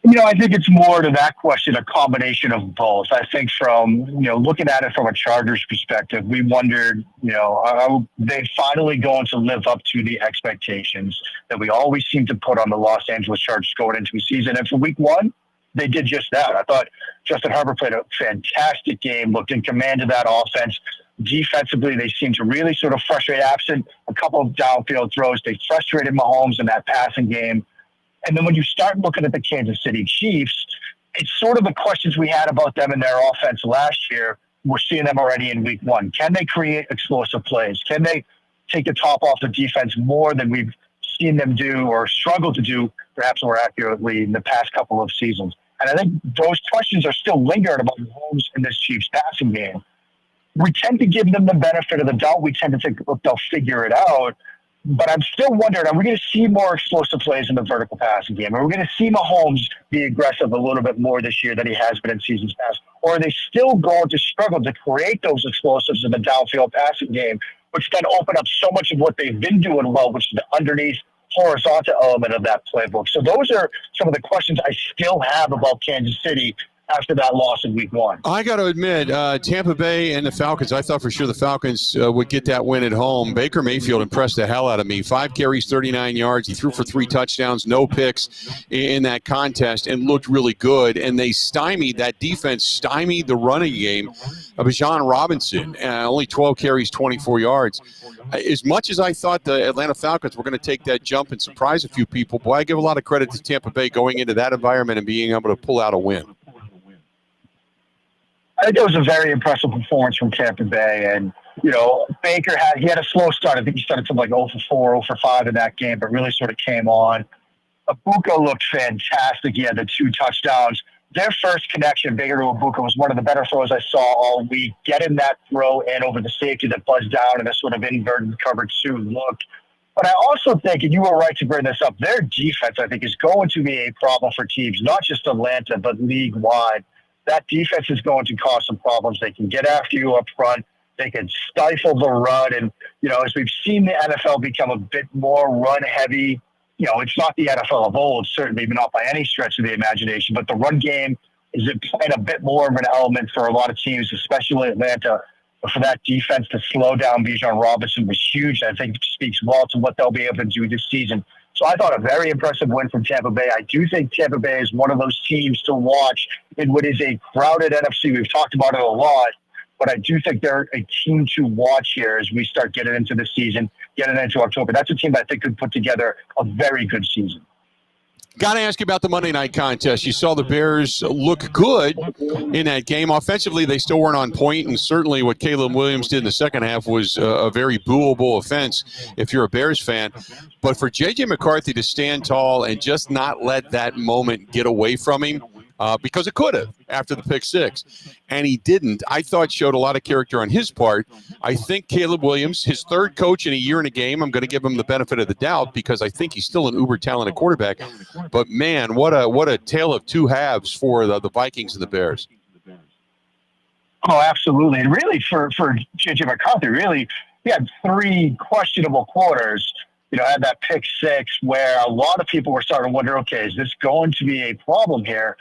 Speaker 11: I think it's more to that question, a combination of both. I think from, looking at it from a Chargers perspective, we wondered, are they finally going to live up to the expectations that we always seem to put on the Los Angeles Chargers going into the season? And for week 1, they did just that. I thought Justin Herbert played a fantastic game, looked in command of that offense. Defensively, they seemed to really sort of frustrate, absent a couple of downfield throws. They frustrated Mahomes in that passing game. And then when you start looking at the Kansas City Chiefs, it's sort of the questions we had about them in their offense last year. We're seeing them already in week 1. Can they create explosive plays? Can they take the top off the defense more than we've seen them do or struggle to do, perhaps more accurately, in the past couple of seasons? And I think those questions are still lingering about Mahomes in this Chiefs passing game. We tend to give them the benefit of the doubt. We tend to think, look, they'll figure it out. But I'm still wondering, are we going to see more explosive plays in the vertical passing game? Are we going to see Mahomes be aggressive a little bit more this year than he has been in seasons past? Or are they still going to struggle to create those explosives in the downfield passing game, which then open up so much of what they've been doing well, which is the underneath horizontal element of that playbook? So those are some of the questions I still have about Kansas City after that loss in week 1.
Speaker 1: I got to admit, Tampa Bay and the Falcons, I thought for sure the Falcons would get that win at home. Baker Mayfield impressed the hell out of me. 5 carries, 39 yards. He threw for 3 touchdowns, no picks in that contest, and looked really good. And they that defense stymied the running game of Bijan Robinson. Only 12 carries, 24 yards. As much as I thought the Atlanta Falcons were going to take that jump and surprise a few people, boy, I give a lot of credit to Tampa Bay going into that environment and being able to pull out a win.
Speaker 11: I think it was a very impressive performance from Tampa Bay. And, Baker had a slow start. I think he started from like 0 for 4, 0 for 5 in that game, but really sort of came on. Abuka looked fantastic. He had the 2 touchdowns. Their first connection, Baker to Abuka, was one of the better throws I saw all week. Getting that throw in over the safety that buzzed down in a sort of inverted coverage suit look. But I also think, and you were right to bring this up, their defense, I think, is going to be a problem for teams, not just Atlanta, but league-wide. That defense is going to cause some problems. They can get after you up front. They can stifle the run. And, as we've seen the NFL become a bit more run-heavy, it's not the NFL of old, certainly not by any stretch of the imagination, but the run game is playing a bit more of an element for a lot of teams, especially Atlanta. But for that defense to slow down Bijan Robinson was huge. I think it speaks well to what they'll be able to do this season. So I thought a very impressive win from Tampa Bay. I do think Tampa Bay is one of those teams to watch in what is a crowded NFC. We've talked about it a lot, but I do think they're a team to watch here as we start getting into the season, getting into October. That's a team that I think could put together a very good season.
Speaker 1: Got to ask you about the Monday night contest. You saw the Bears look good in that game. Offensively, they still weren't on point, and certainly what Caleb Williams did in the second half was a very booable offense if you're a Bears fan. But for J.J. McCarthy to stand tall and just not let that moment get away from him, because it could have after the pick 6, and he didn't, I thought showed a lot of character on his part. I think Caleb Williams, his 3rd coach in a year and a game, I'm going to give him the benefit of the doubt because I think he's still an uber talented quarterback. But man, what a tale of 2 halves for the Vikings and the Bears.
Speaker 11: Oh, absolutely. And really for J.J. McCarthy, really, he had 3 questionable quarters. Had that pick 6 where a lot of people were starting to wonder, okay, is this going to be a problem here?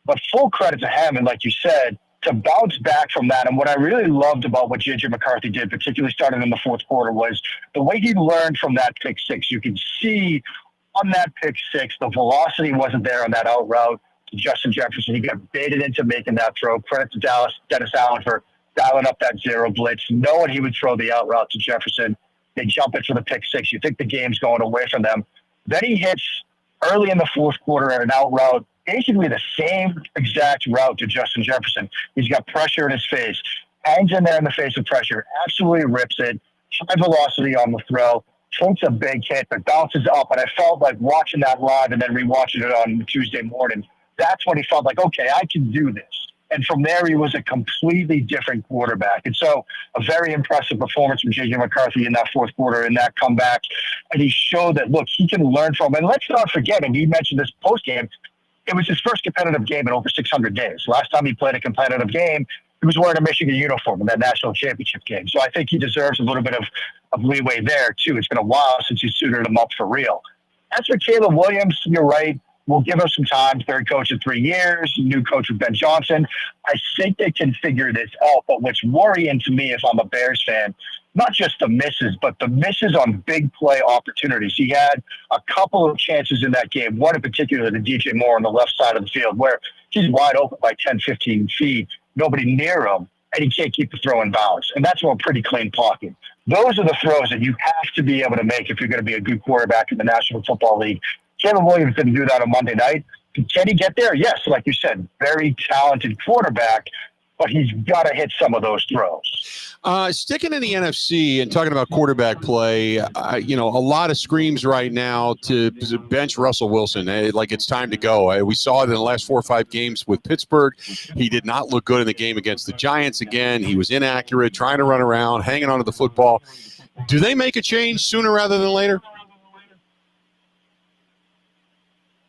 Speaker 11: But full credit to him, and like you said, to bounce back from that. And what I really loved about what J.J. McCarthy did, particularly starting in the 4th quarter, was the way he learned from that pick 6. You can see on that pick 6, the velocity wasn't there on that out route to Justin Jefferson. He got baited into making that throw. Credit to Dennis Allen for dialing up that 0 blitz, knowing he would throw the out route to Jefferson. They jump it for the pick 6. You think the game's going away from them. Then he hits early in the 4th quarter at an out route, basically the same exact route to Justin Jefferson. He's got pressure in his face. hangs in there in the face of pressure, absolutely rips it, high velocity on the throw, takes a big hit, but bounces up. And I felt like watching that live and then rewatching it on Tuesday morning, that's when he felt like, okay, I can do this. And from there, he was a completely different quarterback. And so a very impressive performance from J.J. McCarthy in that fourth quarter, in that comeback. And he showed that, look, he can learn from. And let's not forget, and he mentioned this postgame, it was his first competitive game in over 600 days. Last time he played a competitive game, he was wearing a Michigan uniform in that national championship game. So I think he deserves a little bit of leeway there, too. It's been a while since you suited him up for real. As for Caleb Williams, you're right. We'll give him some time. Third coach in 3 years, new coach with Ben Johnson. I think they can figure this out. But what's worrying to me, if I'm a Bears fan, not just the misses, but the misses on big play opportunities. He had a couple of chances in that game, one in particular to DJ Moore on the left side of the field, where he's wide open by 10, 15 feet, nobody near him, and he can't keep the throw in bounds. And that's a pretty clean pocket. Those are the throws that you have to be able to make if you're going to be a good quarterback in the National Football League. Caleb Williams didn't do that on Monday night. Can he get there? Yes, like you said, very talented quarterback, but he's got to hit some of those throws.
Speaker 1: Sticking in the NFC and talking about quarterback play, a lot of screams right now to bench Russell Wilson. Like it's time to go. We saw it in the last 4 or 5 games with Pittsburgh. He did not look good in the game against the Giants again. He was inaccurate, trying to run around, hanging onto the football. Do they make a change sooner rather than later?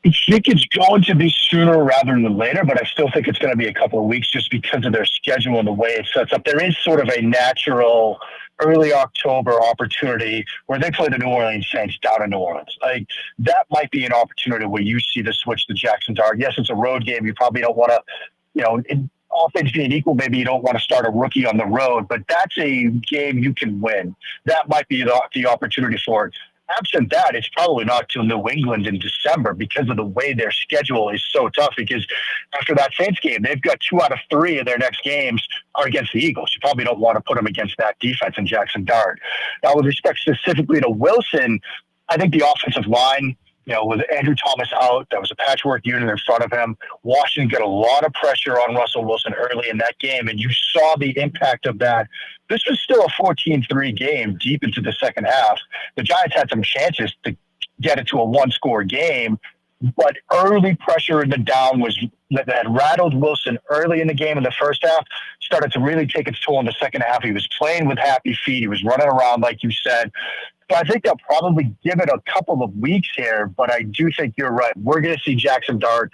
Speaker 11: I think it's going to be sooner rather than later, but I still think it's going to be a couple of weeks just because of their schedule and the way it sets up. There is sort of a natural early October opportunity where they play the New Orleans Saints down in New Orleans. Like that might be an opportunity where you see the switch to Jackson Dart. Yes, it's a road game. You probably don't want to, all things being equal, maybe you don't want to start a rookie on the road, but that's a game you can win. That might be the opportunity for it. Absent that, it's probably not till New England in December because of the way their schedule is so tough. Because after that Saints game, they've got 2 out of 3 of their next games are against the Eagles. You probably don't want to put them against that defense in Jackson Dart. Now, with respect specifically to Wilson, I think the offensive line, with Andrew Thomas out, that was a patchwork unit in front of him. Washington got a lot of pressure on Russell Wilson early in that game, and you saw the impact of that. This was still a 14-3 game deep into the second half. The Giants had some chances to get it to a one-score game, but early pressure in the down that had rattled Wilson early in the game in the first half started to really take its toll in the second half. He was playing with happy feet. He was running around, like you said. So I think they'll probably give it a couple of weeks here, but I do think you're right. We're going to see Jackson Dart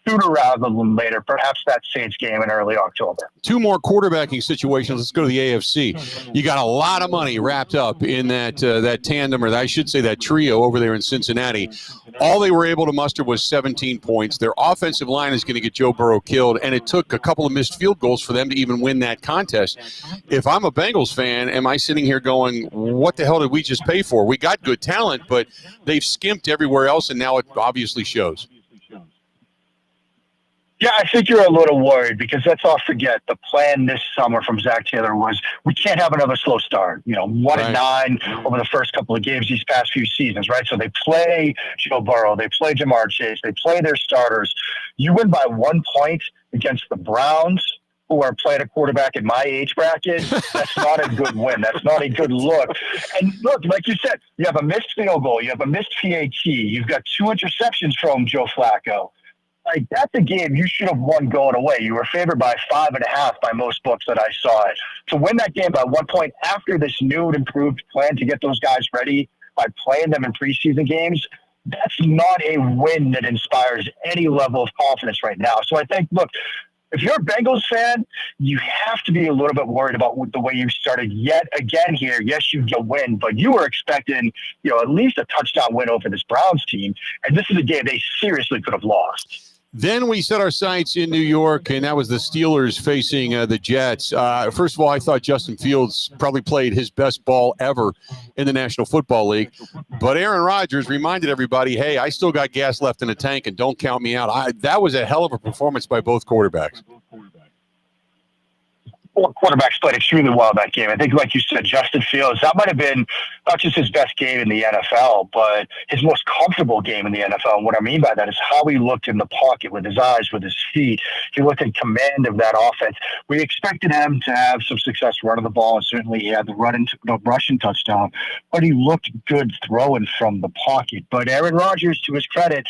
Speaker 11: sooner rather than later, perhaps that Saints game in early October.
Speaker 1: 2 more quarterbacking situations. Let's go to the AFC. You got a lot of money wrapped up in that tandem, or I should say that trio over there in Cincinnati. All they were able to muster was 17 points. Their offensive line is going to get Joe Burrow killed, and it took a couple of missed field goals for them to even win that contest. If I'm a Bengals fan, am I sitting here going, what the hell did we just pay for? We got good talent, but they've skimped everywhere else, and now it obviously shows.
Speaker 11: Yeah, I think you're a little worried because let's not forget the plan this summer from Zach Taylor was we can't have another slow start. 1-9 over the first couple of games these past few seasons, right? So they play Joe Burrow, they play Jamar Chase, they play their starters. You win by 1 point against the Browns, who are playing a quarterback in my age bracket. That's not a good win. That's not a good look. And look, like you said, you have a missed field goal, you have a missed PAT, you've got 2 interceptions from Joe Flacco. Like, that's a game you should have won going away. You were favored by 5.5 by most books that I saw it. To win that game by 1 point after this new and improved plan to get those guys ready by playing them in preseason games, that's not a win that inspires any level of confidence right now. So I think, look, if you're a Bengals fan, you have to be a little bit worried about the way you started yet again here. Yes, you get a win, but you were expecting, at least a touchdown win over this Browns team. And this is a game they seriously could have lost.
Speaker 1: Then we set our sights in New York, and that was the Steelers facing the Jets. First of all, I thought Justin Fields probably played his best ball ever in the National Football League. But Aaron Rodgers reminded everybody, hey, I still got gas left in the tank, and don't count me out. That was a hell of a performance by both quarterbacks.
Speaker 11: quarterbacks played extremely well in that game. I think, like you said, Justin Fields, that might have been not just his best game in the NFL, but his most comfortable game in the NFL. And what I mean by that is how he looked in the pocket with his eyes, with his feet. He looked in command of that offense. We expected him to have some success running the ball, and certainly he had the rushing touchdown, but he looked good throwing from the pocket. But Aaron Rodgers, to his credit,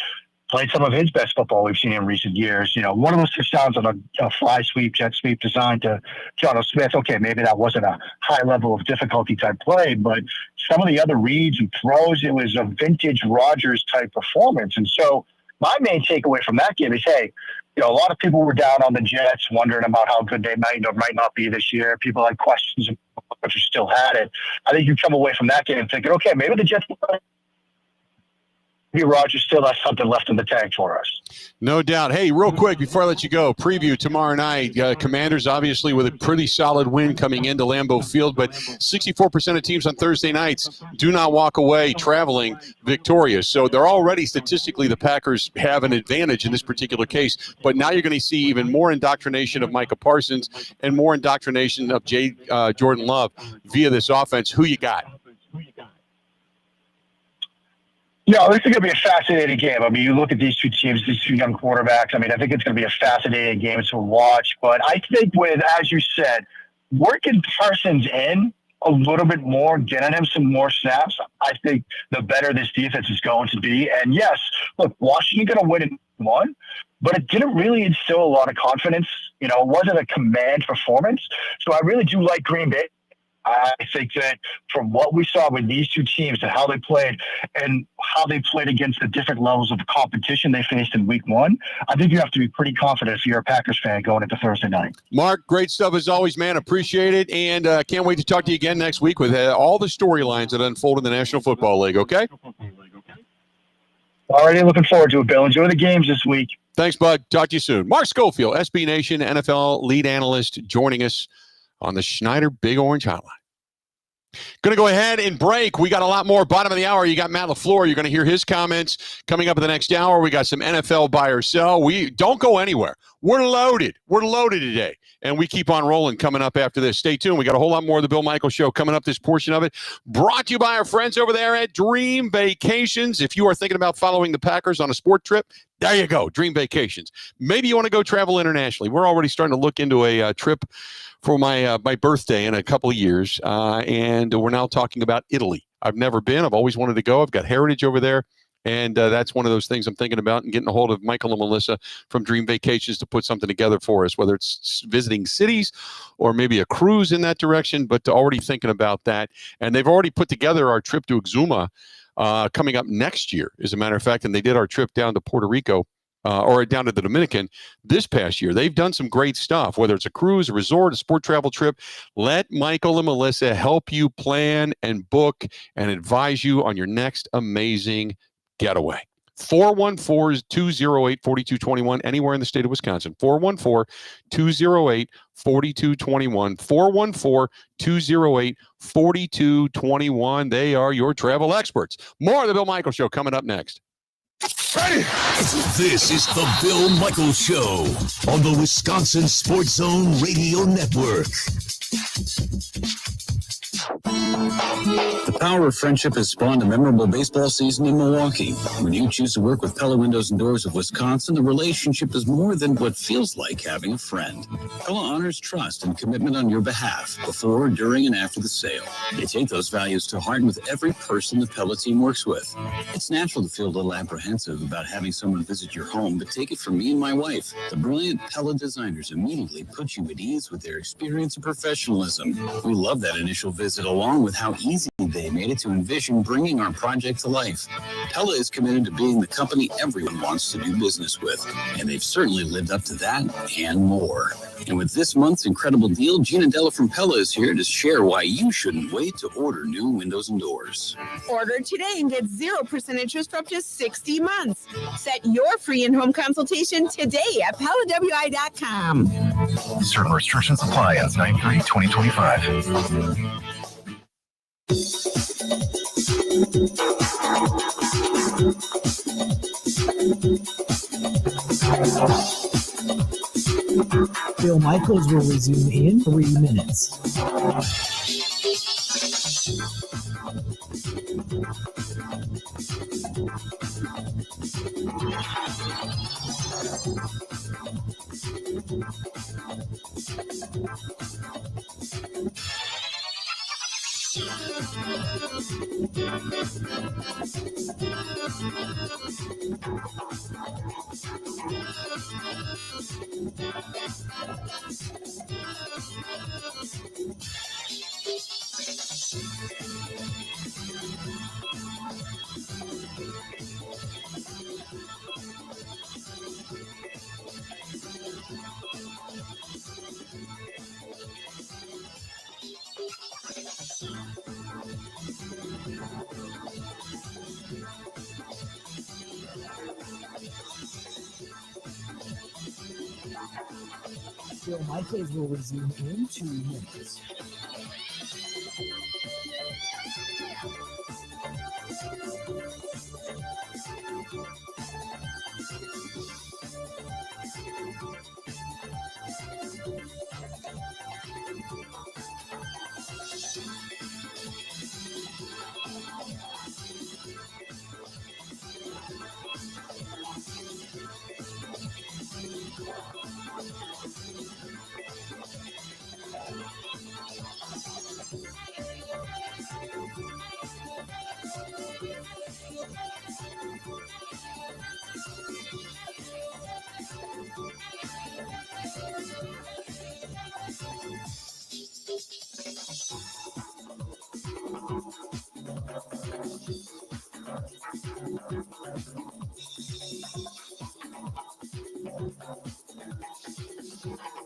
Speaker 11: played some of his best football we've seen in recent years. One of those touchdowns on a fly sweep, jet sweep designed to John Smith. Okay, maybe that wasn't a high level of difficulty type play, but some of the other reads and throws, it was a vintage Rodgers type performance. And so my main takeaway from that game is, hey, a lot of people were down on the Jets, wondering about how good they might or might not be this year. People had questions, but you still had it. I think you come away from that game thinking, okay, maybe the Jets, maybe Rodgers still has something left in the tank for us.
Speaker 1: No doubt. Hey, real quick, before I let you go, preview tomorrow night. Commanders, obviously, with a pretty solid win coming into Lambeau Field, but 64% of teams on Thursday nights do not walk away traveling victorious. So they're already, statistically, the Packers have an advantage in this particular case. But now you're going to see even more indoctrination of Micah Parsons and more indoctrination of Jordan Love via this offense. Who you got?
Speaker 11: No, this is going to be a fascinating game. I mean, you look at these two teams, these two young quarterbacks. I mean, I think it's going to be a fascinating game to watch. But I think with, as you said, working Parsons in a little bit more, getting him some more snaps, I think the better this defense is going to be. And yes, look, Washington going to win in one, but it didn't really instill a lot of confidence. It wasn't a command performance. So I really do like Green Bay. I think that from what we saw with these two teams and how they played against the different levels of competition they faced in week one, I think you have to be pretty confident if you're a Packers fan going into Thursday night.
Speaker 1: Mark, great stuff as always, man. Appreciate it. And can't wait to talk to you again next week with all the storylines that unfold in the National Football League, okay?
Speaker 11: Already looking forward to it, Bill. Enjoy the games this week.
Speaker 1: Thanks, bud. Talk to you soon. Mark Schofield, SB Nation NFL lead analyst, joining us on the Schneider Big Orange Hotline. Going to go ahead and break. We got a lot more. Bottom of the hour, you got Matt LaFleur. You're going to hear his comments coming up in the next hour. We got some NFL buy or sell. We don't go anywhere. We're loaded. We're loaded today. And we keep on rolling coming up after this. Stay tuned. We got a whole lot more of the Bill Michaels Show coming up, this portion of it. Brought to you by our friends over there at Dream Vacations. If you are thinking about following the Packers on a sport trip, there you go, Dream Vacations. Maybe you want to go travel internationally. We're already starting to look into a trip for my birthday in a couple of years, and we're now talking about Italy. I've never been. I've always wanted to go. I've got heritage over there. And that's one of those things I'm thinking about, and getting a hold of Michael and Melissa from Dream Vacations to put something together for us, whether it's visiting cities or maybe a cruise in that direction, but already thinking about that. And they've already put together our trip to Exuma coming up next year, as a matter of fact. And they did our trip down to Puerto Rico or down to the Dominican this past year. They've done some great stuff, whether it's a cruise, a resort, a sport travel trip. Let Michael and Melissa help you plan and book and advise you on your next amazing getaway. 414-208-4221, anywhere in the state of Wisconsin. 414-208-4221. 414-208-4221. They are your travel experts. More of the Bill Michaels Show coming up next.
Speaker 3: Ready?
Speaker 14: This is the Bill Michaels Show on the Wisconsin Sports Zone Radio Network.
Speaker 4: The power of friendship has spawned a memorable baseball season in Milwaukee. When you choose to work with Pella Windows and Doors of Wisconsin, the relationship is more than what feels like having a friend. Pella honors trust and commitment on your behalf before, during, and after the sale. They take those values to heart with every person the Pella team works with. It's natural to feel a little apprehensive about having someone visit your home, but take it from me and my wife. The brilliant Pella designers immediately put you at ease with their experience and professionalism. We love that initial visit, along with how easy they made it to envision bringing our project to life. Pella is committed to being the company everyone wants to do business with, and they've certainly lived up to that and more. And with this month's incredible deal, Gina Della from Pella is here to share why you shouldn't wait to order new windows and doors.
Speaker 5: Order today and get 0% interest for up to 60 months. Set your free in-home consultation today at PellaWI.com.
Speaker 6: Certain restrictions apply as 9/30/2025.
Speaker 7: Bill Michaels will resume in 3 minutes. Bill Michaels will resume in 2 minutes.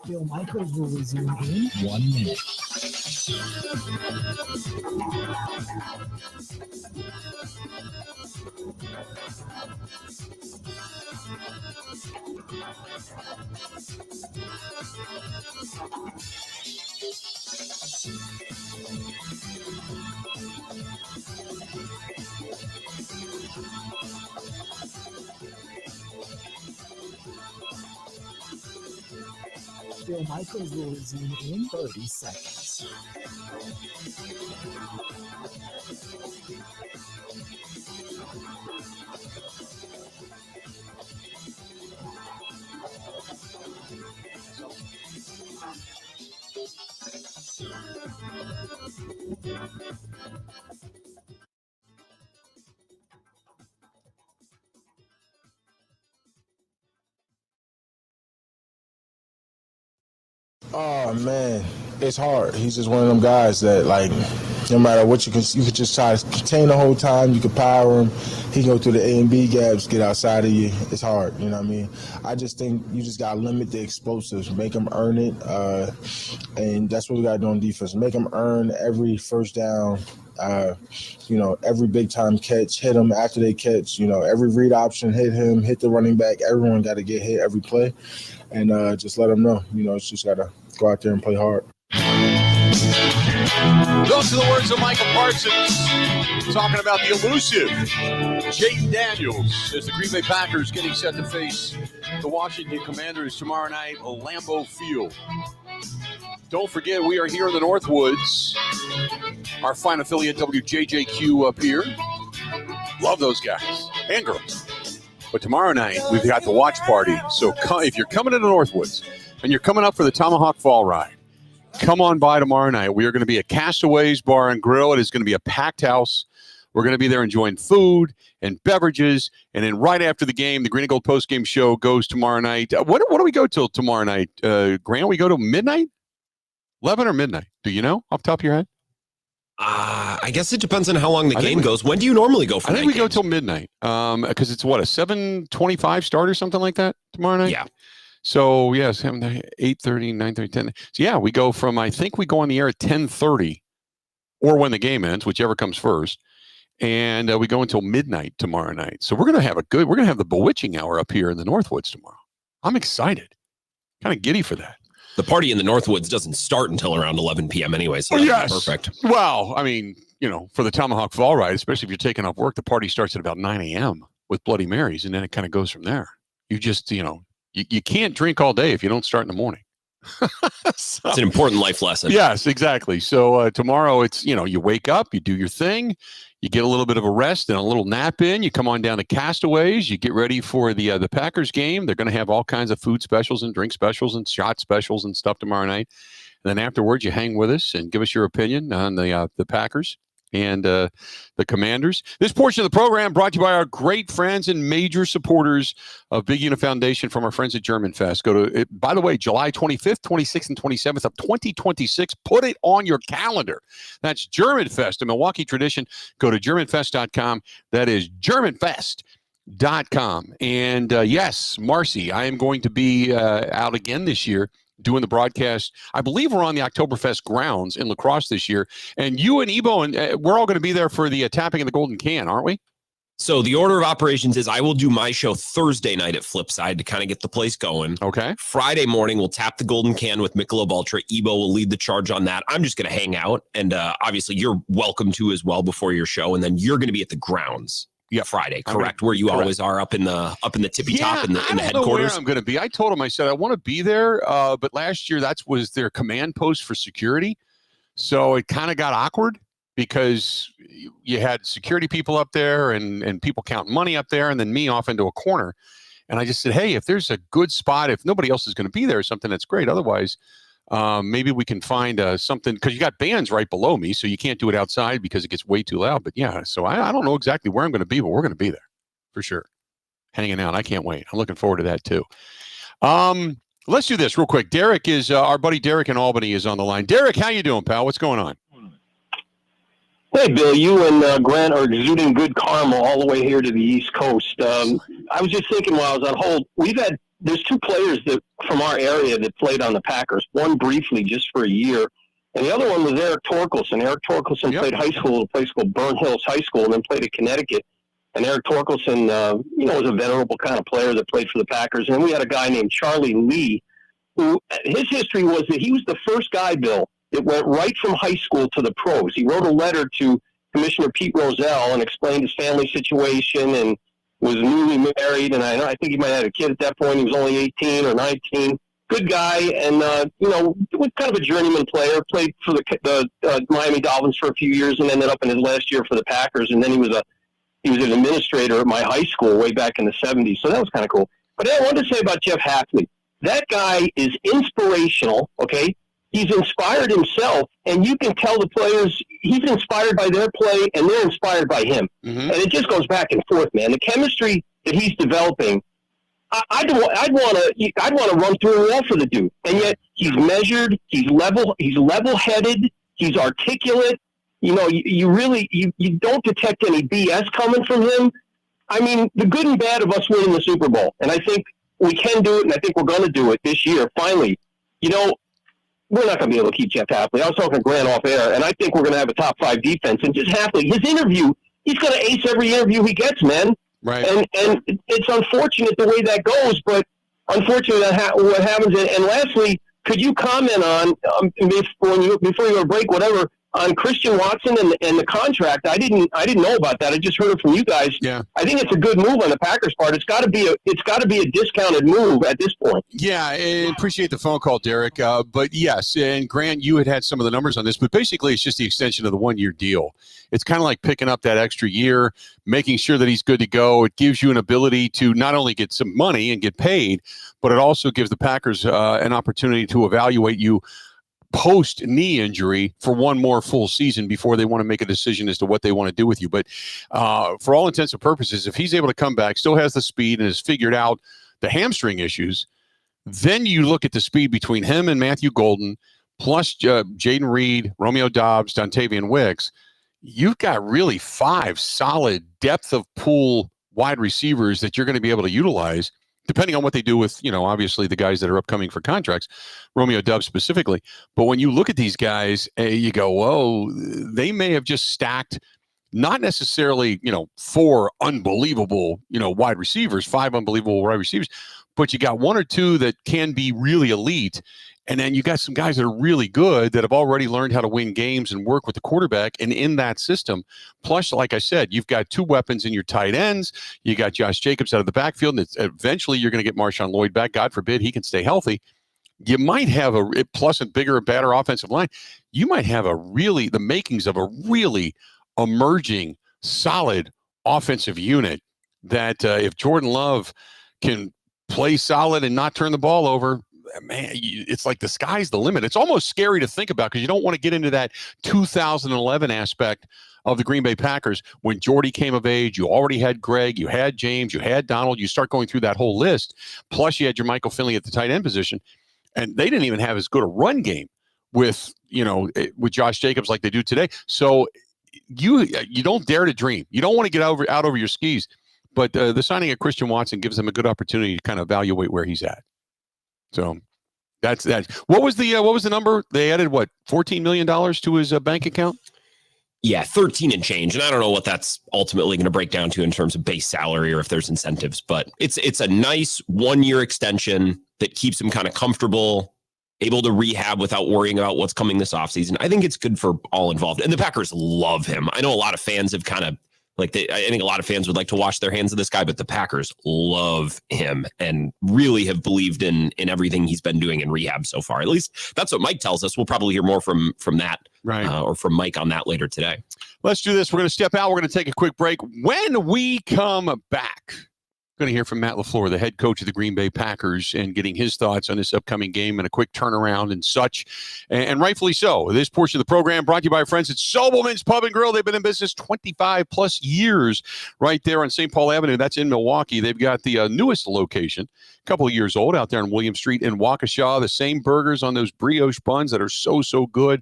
Speaker 7: Bill Michaels will resume in 1 minute. Bill Michaels will resume in 30 seconds.
Speaker 15: Oh man, it's hard. He's just one of them guys that, like, no matter what you could just try to contain the whole time. You could power him. He go through the A and B gaps, get outside of you. It's hard, you know what I mean? I just think you just gotta limit the explosives, make him earn it, and that's what we gotta do on defense. Make him earn every first down. Every big time catch, hit him after they catch. Every read option, hit him, hit the running back. Everyone got to get hit every play, and just let them know. It's just got to go out there and play hard.
Speaker 1: Those are the words of Michael Parsons talking about the elusive Jaden Daniels as the Green Bay Packers getting set to face the Washington Commanders tomorrow night at Lambeau Field. Don't forget, we are here in the Northwoods, our fine affiliate WJJQ up here. Love those guys and girls. But tomorrow night, we've got the watch party. So if you're coming to the Northwoods and you're coming up for the Tomahawk Fall Ride, come on by tomorrow night. We are going to be at Castaways Bar and Grill. It is going to be a packed house. We're going to be there enjoying food and beverages. And then right after the game, the Green and Gold postgame show goes tomorrow night. What do we go till tomorrow night? Grant, we go to midnight? 11 or midnight? Do you know off the top of your head?
Speaker 2: I guess it depends on how long the game goes. When do you normally go for
Speaker 1: I think we go till midnight because it's what, a 7:25 start or something like that tomorrow night?
Speaker 2: Yeah.
Speaker 1: So, yeah, 8:30, 9:30, 10. So, yeah, we go from, I think we go on the air at 10:30 or when the game ends, whichever comes first. And we go until midnight tomorrow night. So we're going to have we're going to have the bewitching hour up here in the Northwoods tomorrow. I'm excited. Kind of giddy for that.
Speaker 2: The party in the Northwoods doesn't start until around 11 p.m. anyway, so that's perfect.
Speaker 1: Well, I mean, for the Tomahawk Fall Ride, especially if you're taking off work, the party starts at about 9 a.m. with Bloody Marys, and then it kind of goes from there. You just, you can't drink all day if you don't start in the morning.
Speaker 2: It's an important life lesson.
Speaker 1: Yes, exactly. So tomorrow it's, you wake up, you do your thing, you get a little bit of a rest and a little nap in, you come on down to Castaways, you get ready for the Packers game. They're going to have all kinds of food specials and drink specials and shot specials and stuff tomorrow night. And then afterwards you hang with us and give us your opinion on the Packers and the Commanders. This portion of the program brought to you by our great friends and major supporters of Big Unit Foundation from our friends at German Fest. Go to, by the way, July 25th, 26th, and 27th of 2026. Put it on your calendar. That's German Fest, a Milwaukee tradition. Go to GermanFest.com. That is GermanFest.com. And yes, Marcy, I am going to be out again this year doing the broadcast. I believe we're on the Oktoberfest grounds in La Crosse this year. And you and Ebo, and we're all going to be there for the tapping of the Golden Can, aren't we?
Speaker 2: So the order of operations is I will do my show Thursday night at Flipside to kind of get the place going.
Speaker 1: Okay.
Speaker 2: Friday morning, we'll tap the Golden Can with Michelob Ultra. Ebo will lead the charge on that. I'm just going to hang out. And obviously, you're welcome to as well before your show. And then you're going to be at the grounds. Yeah, Friday, correct? Where you always are up in the tippy top in the headquarters.
Speaker 1: I don't know where I'm going to be. I told him, I said I want to be there, but last year that was their command post for security, so it kind of got awkward because you had security people up there and people counting money up there, and then me off into a corner. And I just said, hey, if there's a good spot, if nobody else is going to be there or something, that's great. Otherwise, maybe we can find something, because you got bands right below me, so you can't do it outside because it gets way too loud. But yeah, so I don't know exactly where I'm going to be, but we're going to be there for sure. Hanging out. I can't wait. I'm looking forward to that too. Let's do this real quick. Derek is our buddy Derek in Albany is on the line. Derek, how you doing, pal? What's going on?
Speaker 10: Hey, Bill, you and Grant are exuding good karma all the way here to the East Coast. I was just thinking while I was on hold, there's two players that from our area that played on the Packers, one briefly just for a year, and the other one was Eric Torkelson. Eric Torkelson played high school at a place called Burn Hills High School and then played at Connecticut. And Eric Torkelson, was a venerable kind of player that played for the Packers. And then we had a guy named Charlie Lee, who his history was that he was the first guy, Bill, that went right from high school to the pros. He wrote a letter to Commissioner Pete Rozelle and explained his family situation and was newly married, and I think he might have had a kid at that point. He was only 18 or 19. Good guy, and was kind of a journeyman player. Played for the Miami Dolphins for a few years, and ended up in his last year for the Packers. And then he was an administrator at my high school way back in the 70s. So that was kind of cool. But I wanted to say about Jeff Hafley. That guy is inspirational. Okay, he's inspired himself, and you can tell the players he's inspired by their play, and they're inspired by him. Mm-hmm. And it just goes back and forth, man. The chemistry that he's developing, I'd want to run through a wall for the dude. And yet he's measured, he's level-headed, he's articulate. You don't detect any BS coming from him. I mean, the good and bad of us winning the Super Bowl, and I think we can do it, and I think we're going to do it this year. Finally, we're not going to be able to keep Jeff Hafley. I was talking to Grant off air, and I think we're going to have a top 5 defense. And just Hafley, his interview, he's going to ace every interview he gets, man.
Speaker 1: Right.
Speaker 10: And it's unfortunate the way that goes, but unfortunately what happens. And lastly, could you comment on before you go to break, whatever, on Christian Watson and the contract? I didn't know about that. I just heard it from you guys.
Speaker 1: Yeah.
Speaker 10: I think it's a good move on the Packers' part. It's got to be a discounted move at this point.
Speaker 1: Yeah, I appreciate the phone call, Derek. But yes, and Grant, you had some of the numbers on this, but basically it's just the extension of the 1-year deal. It's kind of like picking up that extra year, making sure that he's good to go. It gives you an ability to not only get some money and get paid, but it also gives the Packers an opportunity to evaluate you post knee injury for one more full season before they want to make a decision as to what they want to do with you. But for all intents and purposes, if he's able to come back, still has the speed and has figured out the hamstring issues, then you look at the speed between him and Matthew Golden, plus Jaden Reed, Romeo Doubs, Dontavian Wicks. You've got really 5 solid depth of pool wide receivers that you're going to be able to utilize, depending on what they do with, obviously the guys that are upcoming for contracts, Romeo Doubs specifically. But when you look at these guys, you go, whoa, they may have just stacked, not necessarily, 4 unbelievable, wide receivers, 5 unbelievable wide receivers, but you got 1 or 2 that can be really elite. And then you got some guys that are really good that have already learned how to win games and work with the quarterback and in that system. Plus, like I said, you've got 2 weapons in your tight ends. You got Josh Jacobs out of the backfield, and eventually you're going to get Marshawn Lloyd back. God forbid he can stay healthy. you might have plus a bigger, better offensive line. You might have the makings of a really emerging, solid offensive unit that if Jordan Love can play solid and not turn the ball over, man, it's like the sky's the limit. It's almost scary to think about because you don't want to get into that 2011 aspect of the Green Bay Packers. When Jordy came of age, you already had Greg, you had James, you had Donald. You start going through that whole list. Plus, you had your Michael Finley at the tight end position. And they didn't even have as good a run game with Josh Jacobs like they do today. So you don't dare to dream. You don't want to get out over your skis. But the signing of Christian Watson gives them a good opportunity to kind of evaluate where he's at. So that's that. What was the number? They added $14 million to his bank account?
Speaker 2: Yeah, 13 and change. And I don't know what that's ultimately going to break down to in terms of base salary or if there's incentives, but it's a nice 1-year extension that keeps him kind of comfortable, able to rehab without worrying about what's coming this offseason. I think it's good for all involved. And the Packers love him. I know a lot of fans have kind of I think a lot of fans would like to wash their hands of this guy, but the Packers love him and really have believed in everything he's been doing in rehab so far. At least that's what Mike tells us. We'll probably hear more from that or from Mike on that later today.
Speaker 1: Let's do this. We're going to step out. We're going to take a quick break. When we come back, going to hear from Matt LaFleur, the head coach of the Green Bay Packers, and getting his thoughts on this upcoming game and a quick turnaround and such. And rightfully so. This portion of the program brought to you by our friends at Sobelman's Pub and Grill. They've been in business 25 plus years right there on St. Paul Avenue. That's in Milwaukee. They've got the newest location, a couple of years old, out there on William Street in Waukesha. The same burgers on those brioche buns that are so good.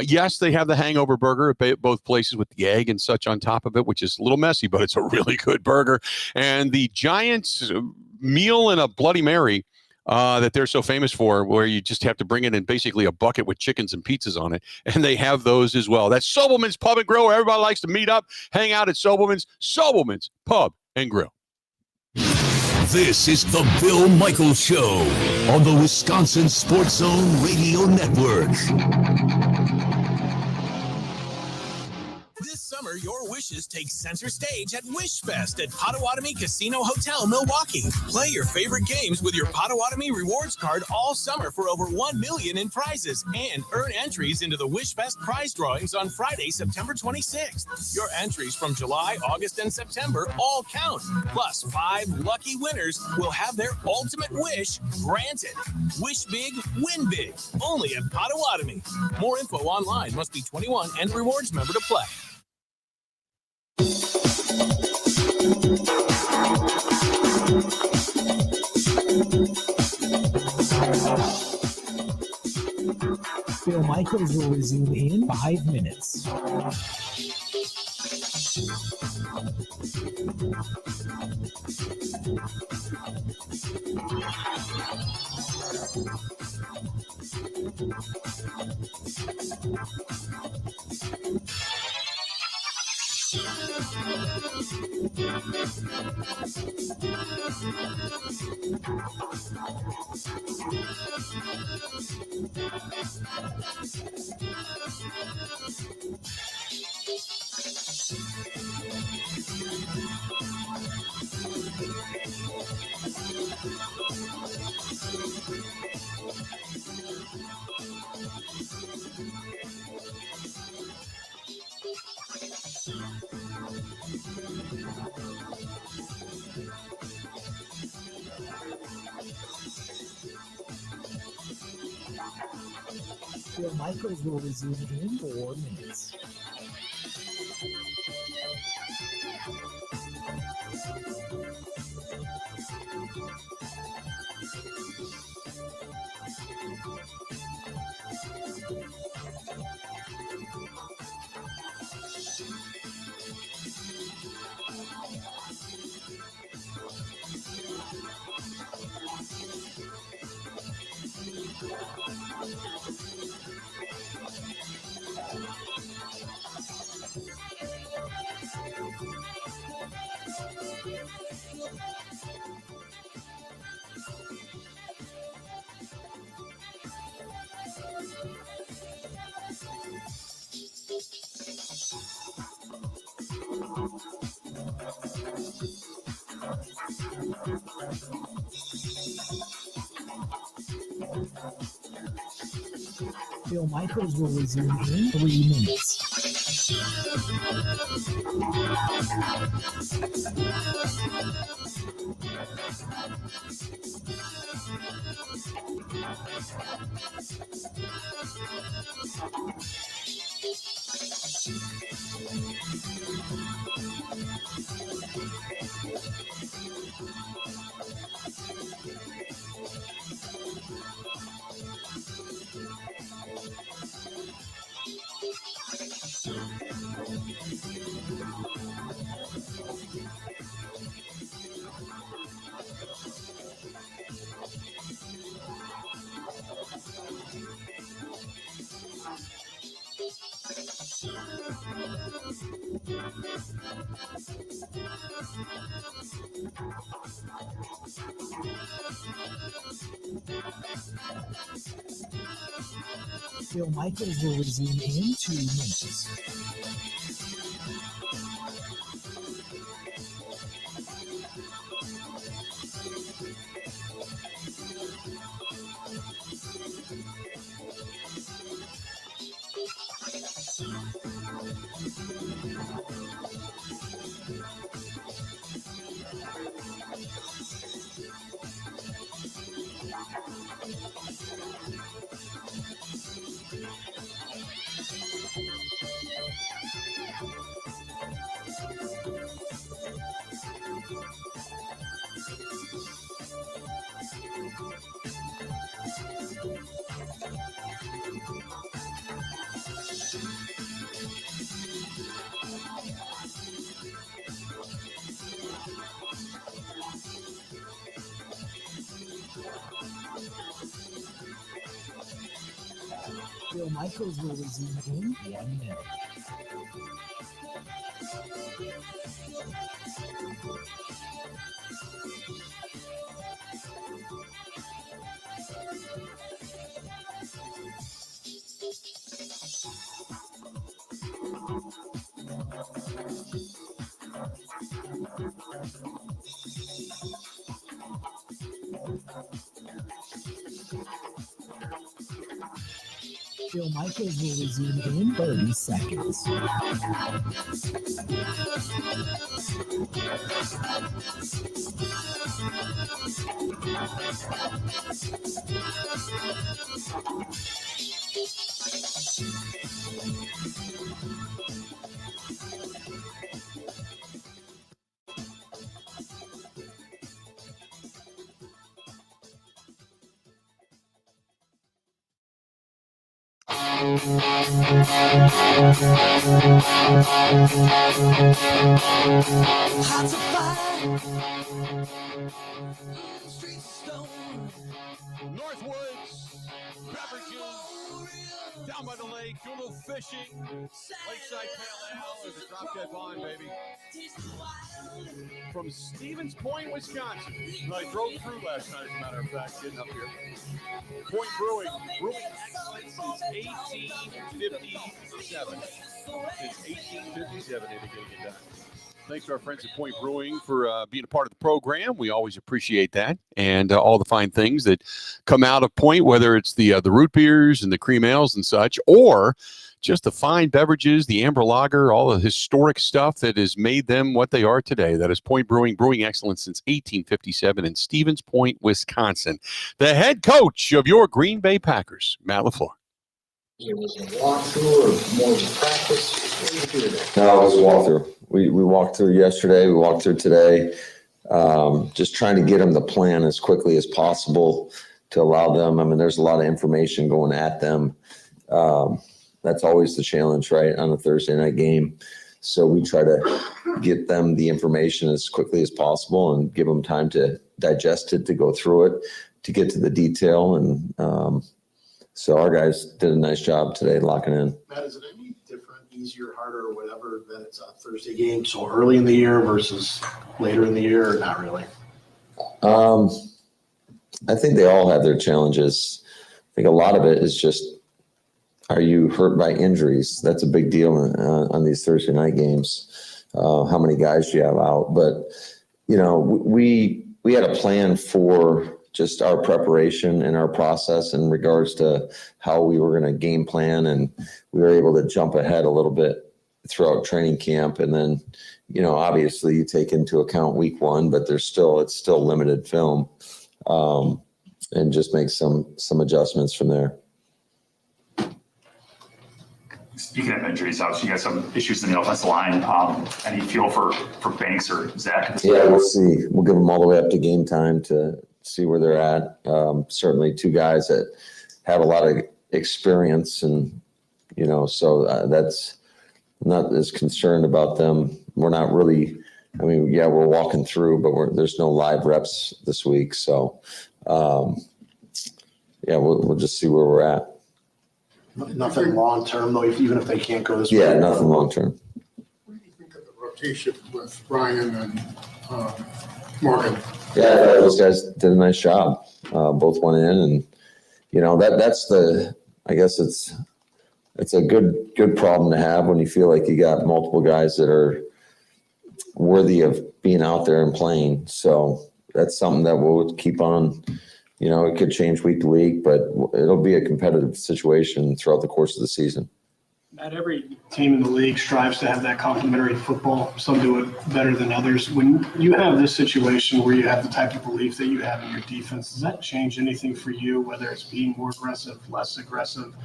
Speaker 1: Yes, they have the hangover burger at both places with the egg and such on top of it, which is a little messy, but it's a really good burger. And the Giants meal and a Bloody Mary that they're so famous for, where you just have to bring it in basically a bucket with chickens and pizzas on it. And they have those as well. That's Sobelman's Pub and Grill, where everybody likes to meet up, hang out at Sobelman's Pub and Grill.
Speaker 3: This is the Bill Michaels Show on the Wisconsin Sports Zone Radio Network.
Speaker 14: This summer, your wishes take center stage at Wish Fest at Potawatomi Casino Hotel, Milwaukee. Play your favorite games with your Potawatomi Rewards card all summer for over $1 million in prizes and earn entries into the Wish Fest prize drawings on Friday, September 26th. Your entries from July, August, and September all count. Plus, 5 lucky winners will have their ultimate wish granted. Wish big, win big. Only at Potawatomi. More info online. Must be 21 and rewards member to play.
Speaker 7: Bill Michaels will resume in 5 minutes. Bill Michaels will resume in 4 minutes. Bill Michaels will resume in 3 minutes. Bill Michaels will resume in 2 minutes. Bill Michaels will resume in 1 minute. Bill Michaels will resume in 30 seconds.
Speaker 1: Northwoods, beverages, down by the lake, do a little fishing, lakeside pale ale, there's a drop dead vine, baby. From Stevens Point, Wisconsin. I drove through last night, as a matter of fact, getting up here. Point Brewing excellence since 1857. Since 1857, they began to get done. Thanks to our friends at Point Brewing for being a part of the program. We always appreciate that, and all the fine things that come out of Point, whether it's the root beers and the cream ales and such, or just the fine beverages, the amber lager, all the historic stuff that has made them what they are today. That is Point Brewing, brewing excellence since 1857 in Stevens Point, Wisconsin. The head coach of your Green Bay Packers, Matt LaFleur.
Speaker 13: It was a walkthrough or more of a practice? What did you do today?
Speaker 17: No, it was a walkthrough. We walked through yesterday. We walked through today. Just trying to get them the plan as quickly as possible to allow them. I mean, there's a lot of information going at them. That's always the challenge, right, on a Thursday night game. So we try to get them the information as quickly as possible and give them time to digest it, to go through it, to get to the detail. And so our guys did a nice job today locking in.
Speaker 21: Matt, is it any different, easier, harder, or whatever, that it's a Thursday game so early in the year versus later in the year, or not really?
Speaker 17: I think they all have their challenges. I think a lot of it is just, are you hurt by injuries? That's a big deal on these Thursday night games. How many guys do you have out? But, you know, we had a plan for
Speaker 18: just our preparation and our process in regards to how we were going to game plan. And we were able to jump ahead a little bit throughout training camp. And then, obviously you take into account week one, but it's still limited film, and just make some adjustments from there.
Speaker 20: Speaking of injuries, obviously you got some issues in the offensive line. Any feel for Banks or Zach?
Speaker 18: Yeah, we'll see. We'll give them all the way up to game time to see where they're at. Certainly two guys that have a lot of experience, and so that's not as concerned about them. We're not really. We're walking through, but there's no live reps this week, so we'll just see where we're at.
Speaker 21: Nothing long term though, even if they can't go this way.
Speaker 18: Yeah, nothing long term.
Speaker 16: What do you think of the rotation with Ryan and Morgan?
Speaker 18: Yeah, I thought those guys did a nice job. Both went in, and that's I guess it's a good problem to have when you feel like you got multiple guys that are worthy of being out there and playing. So that's something that we'll keep on. It could change week to week, but it'll be a competitive situation throughout the course of the season.
Speaker 21: Not every team in the league strives to have that complementary football. Some do it better than others. When you have this situation where you have the type of belief that you have in your defense, does that change anything for you, whether it's being more aggressive, less aggressive,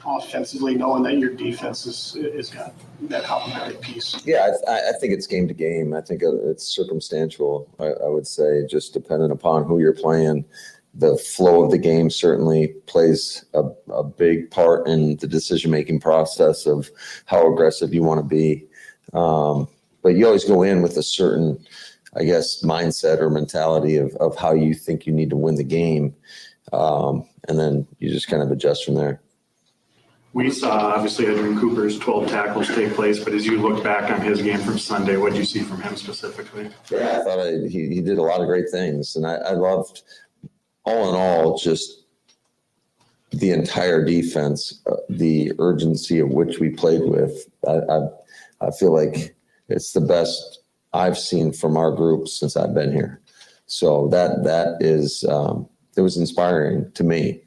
Speaker 21: offensively, knowing that your defense is got that complementary piece?
Speaker 18: Yeah, I think it's game to game. I think it's circumstantial, I would say, just depending upon who you're playing. The flow of the game certainly plays a big part in the decision-making process of how aggressive you want to be. But you always go in with a certain, I guess, mindset or mentality of how you think you need to win the game. And then you just kind of adjust from there.
Speaker 8: We saw, obviously, Adrian Cooper's 12 tackles take place, but as you look back on his game from Sunday, what did you see from him specifically?
Speaker 18: Yeah, I thought he did a lot of great things. And I loved, all in all, just the entire defense, the urgency of which we played with. I feel like it's the best I've seen from our group since I've been here. So that is, it was inspiring to me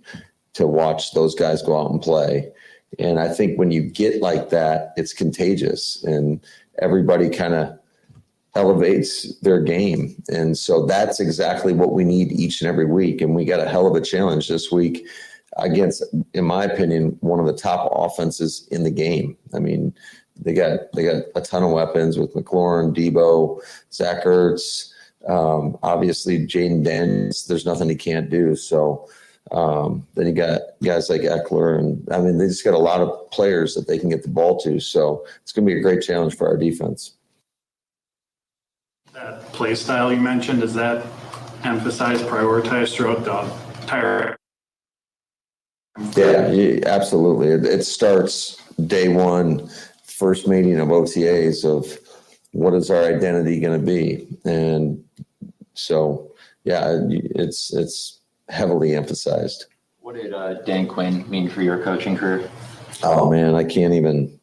Speaker 18: to watch those guys go out and play. And I think when you get like that, it's contagious and everybody kind of elevates their game. And so that's exactly what we need each and every week. And we got a hell of a challenge this week against, in my opinion, one of the top offenses in the game. I mean, they got a ton of weapons with McLaurin, Debo, Zach Ertz, obviously Jaden Daniels. There's nothing he can't do. So then you got guys like Eckler, and I mean, they just got a lot of players that they can get the ball to. So it's going to be a great challenge for our defense.
Speaker 8: That play style you mentioned, is that emphasized, prioritized throughout the entire?
Speaker 18: Yeah, absolutely. It starts day one, first meeting of OTAs of what is our identity going to be. And so, yeah, it's heavily emphasized.
Speaker 19: What did Dan Quinn mean for your coaching career?
Speaker 18: Oh man, I can't even,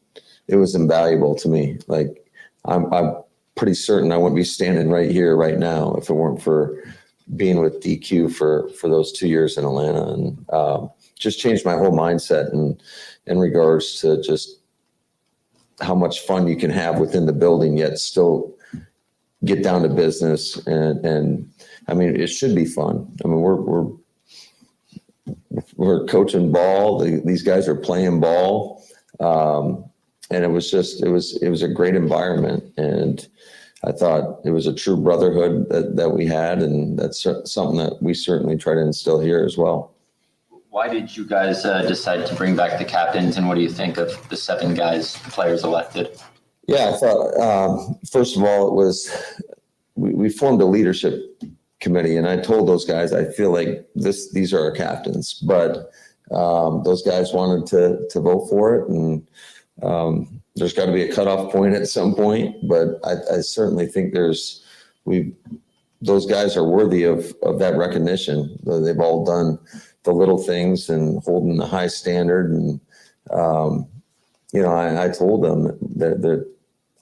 Speaker 18: it was invaluable to me. Like I'm pretty certain I wouldn't be standing right here right now if it weren't for being with DQ for those 2 years in Atlanta, and just changed my whole mindset in regards to just how much fun you can have within the building, yet still get down to business. And I mean, it should be fun. I mean, we're coaching ball. These guys are playing ball. And it was a great environment. And I thought it was a true brotherhood that we had. And that's something that we certainly try to instill here as well.
Speaker 19: Why did you guys decide to bring back the captains, and what do you think of the 7 players elected?
Speaker 18: Yeah, I thought, first of all, it was, we formed a leadership committee, and I told those guys, I feel like these are our captains, but those guys wanted to vote for it, and there's got to be a cutoff point at some point, but I certainly think those guys are worthy of that recognition. They've all done the little things and holding the high standard. And, I told them that the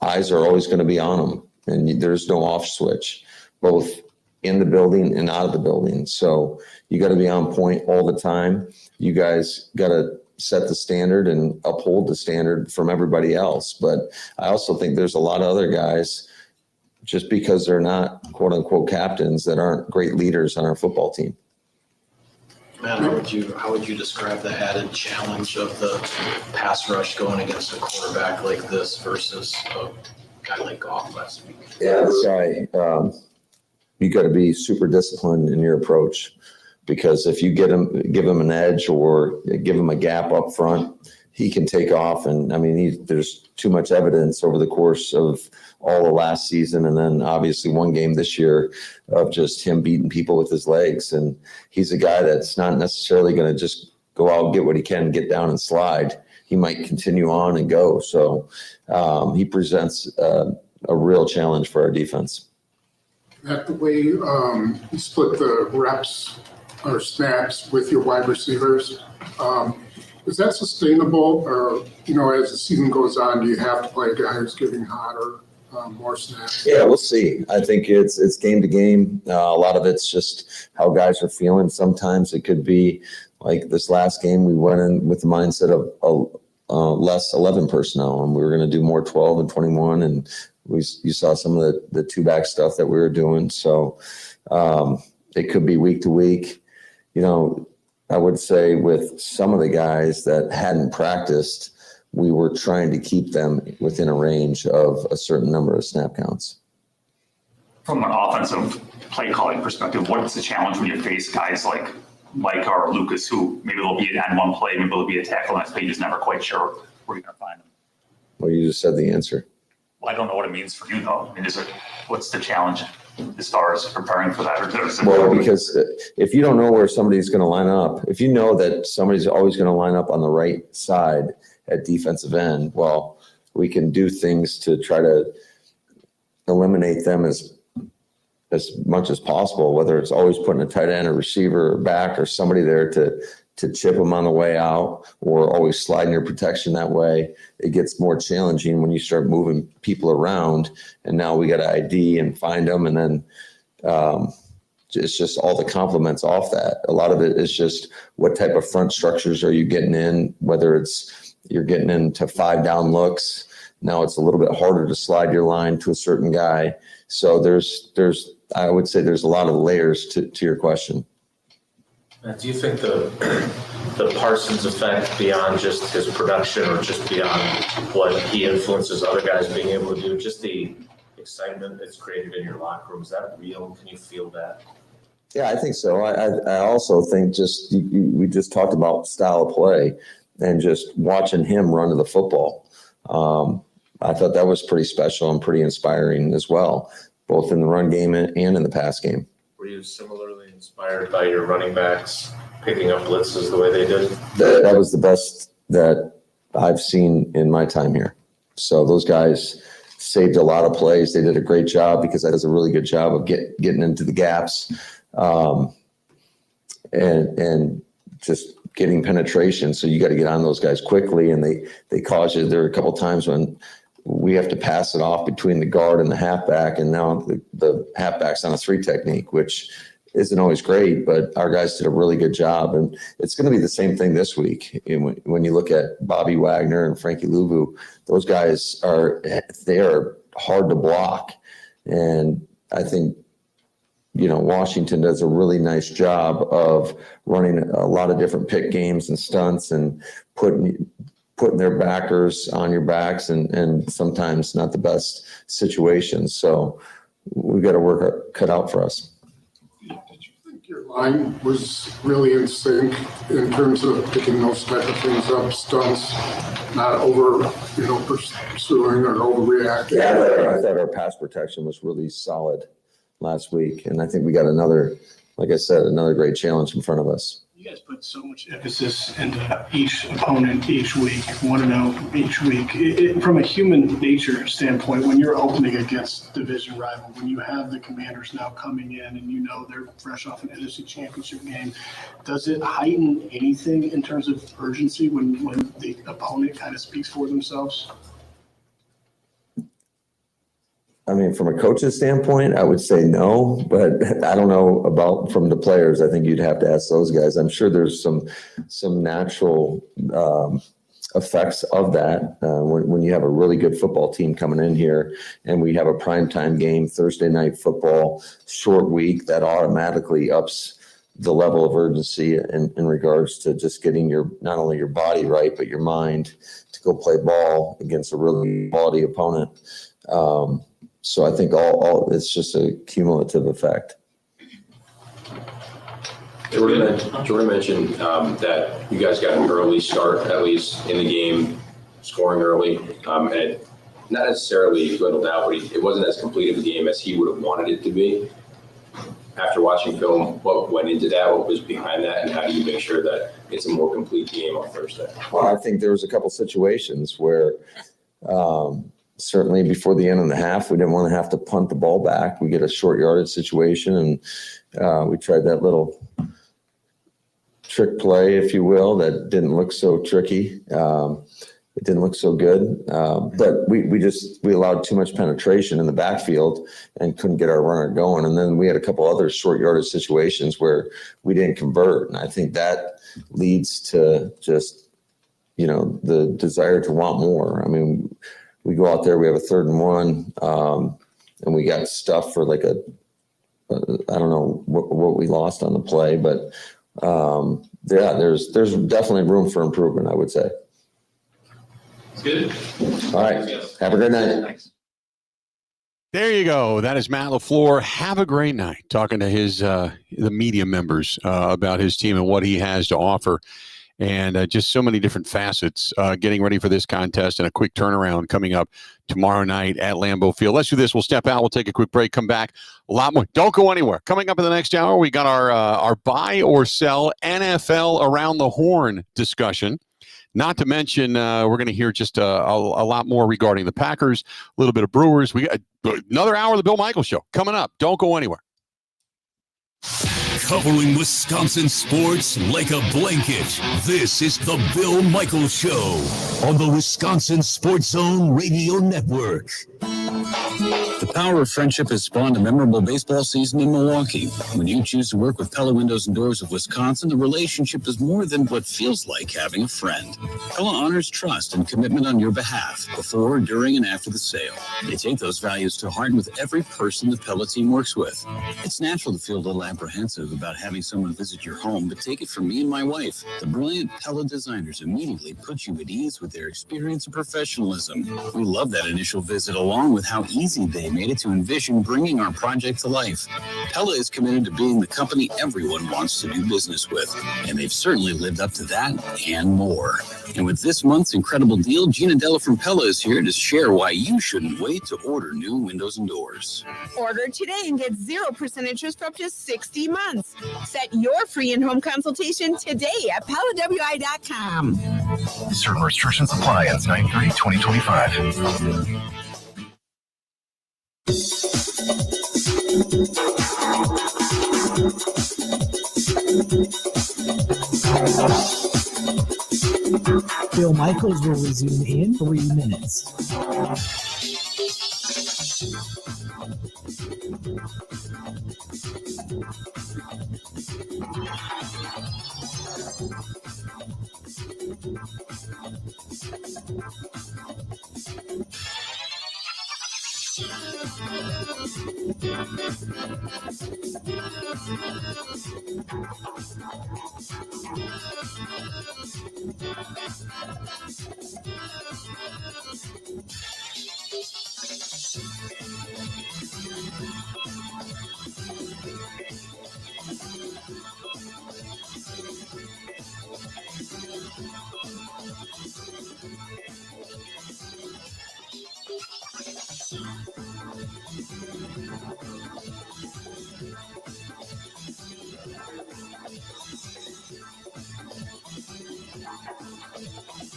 Speaker 18: eyes are always going to be on them, and there's no off switch. Both in the building and out of the building. So you got to be on point all the time. You guys got to set the standard and uphold the standard from everybody else. But I also think there's a lot of other guys, just because they're not quote unquote captains, that aren't great leaders on our football team.
Speaker 9: Matt, how would you describe the added challenge of the pass rush going against a quarterback like this versus a guy like Goff last week?
Speaker 18: Yeah, this guy, you got to be super disciplined in your approach, because if you give him an edge or give him a gap up front, he can take off. And I mean, there's too much evidence over the course of all the last season, and then obviously one game this year, of just him beating people with his legs. And he's a guy that's not necessarily going to just go out, get what he can, get down and slide. He might continue on and go. So he presents a real challenge for our defense.
Speaker 16: That the way you split the reps or snaps with your wide receivers, is that sustainable? Or, as the season goes on, do you have to play a guy who's getting hotter, more snaps?
Speaker 18: Yeah, we'll see. I think it's game to game. A lot of it's just how guys are feeling. Sometimes it could be like this last game, we went in with the mindset of less 11 personnel, and we were going to do more 12 and 21. And you saw some of the two-back stuff that we were doing. So it could be week to week. I would say with some of the guys that hadn't practiced, we were trying to keep them within a range of a certain number of snap counts.
Speaker 20: From an offensive play calling perspective, what's the challenge when you face guys like Micah or Lucas, who maybe they'll be an one play, maybe they'll be a tackle, and you're just never quite sure where you're going to find them?
Speaker 18: Well, you just said the answer.
Speaker 20: Well, I don't know what it means for you, though. I mean, what's the challenge as far as preparing for that?
Speaker 18: Well, because if you don't know where somebody's going to line up, if you know that somebody's always going to line up on the right side at defensive end, well, we can do things to try to eliminate them as much as possible, whether it's always putting a tight end, a receiver, or back, or somebody there to chip them on the way out, or always sliding your protection that way. It gets more challenging when you start moving people around, and now we got to ID and find them. And then it's just all the complements off that. A lot of it is just what type of front structures are you getting in, whether it's you're getting into 5 down looks. Now it's a little bit harder to slide your line to a certain guy. So I would say there's a lot of layers to your question.
Speaker 22: Do you think the Parsons effect, beyond just his production or just beyond what he influences other guys being able to do, just the excitement that's created in your locker room, is that real? Can you feel that?
Speaker 18: Yeah, I think so. I also think we just talked about style of play and just watching him run to the football. I thought that was pretty special and pretty inspiring as well, both in the run game and in the pass game.
Speaker 22: Were you similarly inspired by your running backs picking up blitzes the way they did?
Speaker 18: That was the best that I've seen in my time here. So those guys saved a lot of plays. They did a great job because that does a really good job of getting into the gaps and just getting penetration. So you got to get on those guys quickly, and they cause you. There are a couple times when we have to pass it off between the guard and the halfback, and now the halfback's on a 3 technique, which isn't always great, but our guys did a really good job. And it's going to be the same thing this week. When you look at Bobby Wagner and Frankie Luvu, those guys are hard to block. And I think, Washington does a really nice job of running a lot of different pick games and stunts and putting their backers on your backs and sometimes not the best situations. So we've got a work cut out for us.
Speaker 16: Did you think your line was really in sync in terms of picking those type of things up, stunts, not pursuing or overreacting?
Speaker 18: Yeah, I thought our pass protection was really solid last week. And I think we got another great challenge in front of us.
Speaker 21: You guys put so much emphasis into each opponent each week, 1-0 each week. From a human nature standpoint, when you're opening against division rival, when you have the Commanders now coming in and they're fresh off an NFC Championship game, does it heighten anything in terms of urgency when the opponent kind of speaks for themselves?
Speaker 18: I mean, from a coach's standpoint, I would say no, but I don't know about from the players. I think you'd have to ask those guys. I'm sure there's some natural effects of that when you have a really good football team coming in here and we have a primetime game, Thursday night football, short week, that automatically ups the level of urgency in regards to just getting not only your body right, but your mind to go play ball against a really quality opponent. So I think all it's just a cumulative effect.
Speaker 11: Jordan mentioned that you guys got an early start, at least in the game, scoring early, and not necessarily dwindled out, but it wasn't as complete of a game as he would have wanted it to be. After watching film, what went into that? What was behind that? And how do you make sure that it's a more complete game on Thursday?
Speaker 18: Well, I think there was a couple situations where certainly before the end of the half, we didn't want to have to punt the ball back. We get a short yardage situation, and we tried that little trick play, if you will, that didn't look so tricky. It didn't look so good, but we allowed too much penetration in the backfield and couldn't get our runner going. And then we had a couple other short yardage situations where we didn't convert. And I think that leads to just, the desire to want more. I mean, we go out there, we have a 3rd and 1, and we got stuff for like I don't know what we lost on the play, but there's definitely room for improvement, I would say.
Speaker 11: Good.
Speaker 18: All right. Have a great night.
Speaker 1: There you go. That is Matt LaFleur. Have a great night. Talking to the media members about his team and what he has to offer. And just so many different facets getting ready for this contest and a quick turnaround coming up tomorrow night at Lambeau Field. Let's do this. We'll step out. We'll take a quick break, come back. A lot more. Don't go anywhere. Coming up in the next hour, we got our buy or sell NFL around the horn discussion. Not to mention, we're going to hear just a lot more regarding the Packers, a little bit of Brewers. We got another hour of the Bill Michaels Show coming up. Don't go anywhere.
Speaker 14: Covering Wisconsin sports like a blanket. This is the Bill Michaels Show on the Wisconsin Sports Zone Radio Network.
Speaker 4: The power of friendship has spawned a memorable baseball season in Milwaukee. When you choose to work with Pella Windows and Doors of Wisconsin, the relationship is more than what feels like having a friend. Pella honors trust and commitment on your behalf before, during, and after the sale. They take those values to heart with every person the Pella team works with. It's natural to feel a little apprehensive about having someone visit your home, but take it from me and my wife. The brilliant Pella designers immediately put you at ease with their experience and professionalism. We love that initial visit, along with how easy they made it to envision bringing our project to life. Pella is committed to being the company everyone wants to do business with, and they've certainly lived up to that and more. And with this month's incredible deal, Gina Della from Pella is here to share why you shouldn't wait to order new windows and doors.
Speaker 5: Order today and get 0% interest for up to 60 months. Set your free in-home consultation today at PellaWI.com.
Speaker 6: Certain restrictions apply ends 9/30/2025.
Speaker 7: Bill Michaels will resume in 3 minutes.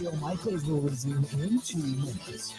Speaker 7: Bill Michaels will resume in 2 minutes.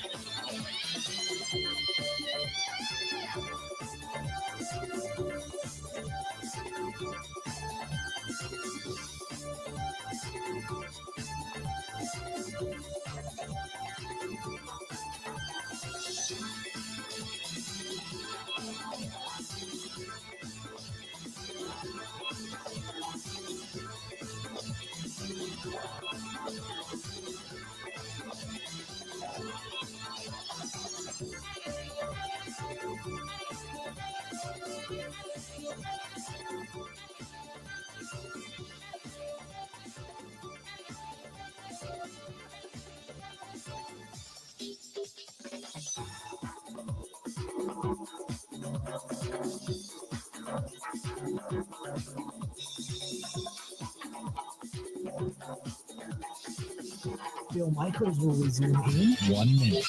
Speaker 7: Bill Michaels will resume in 1 minute.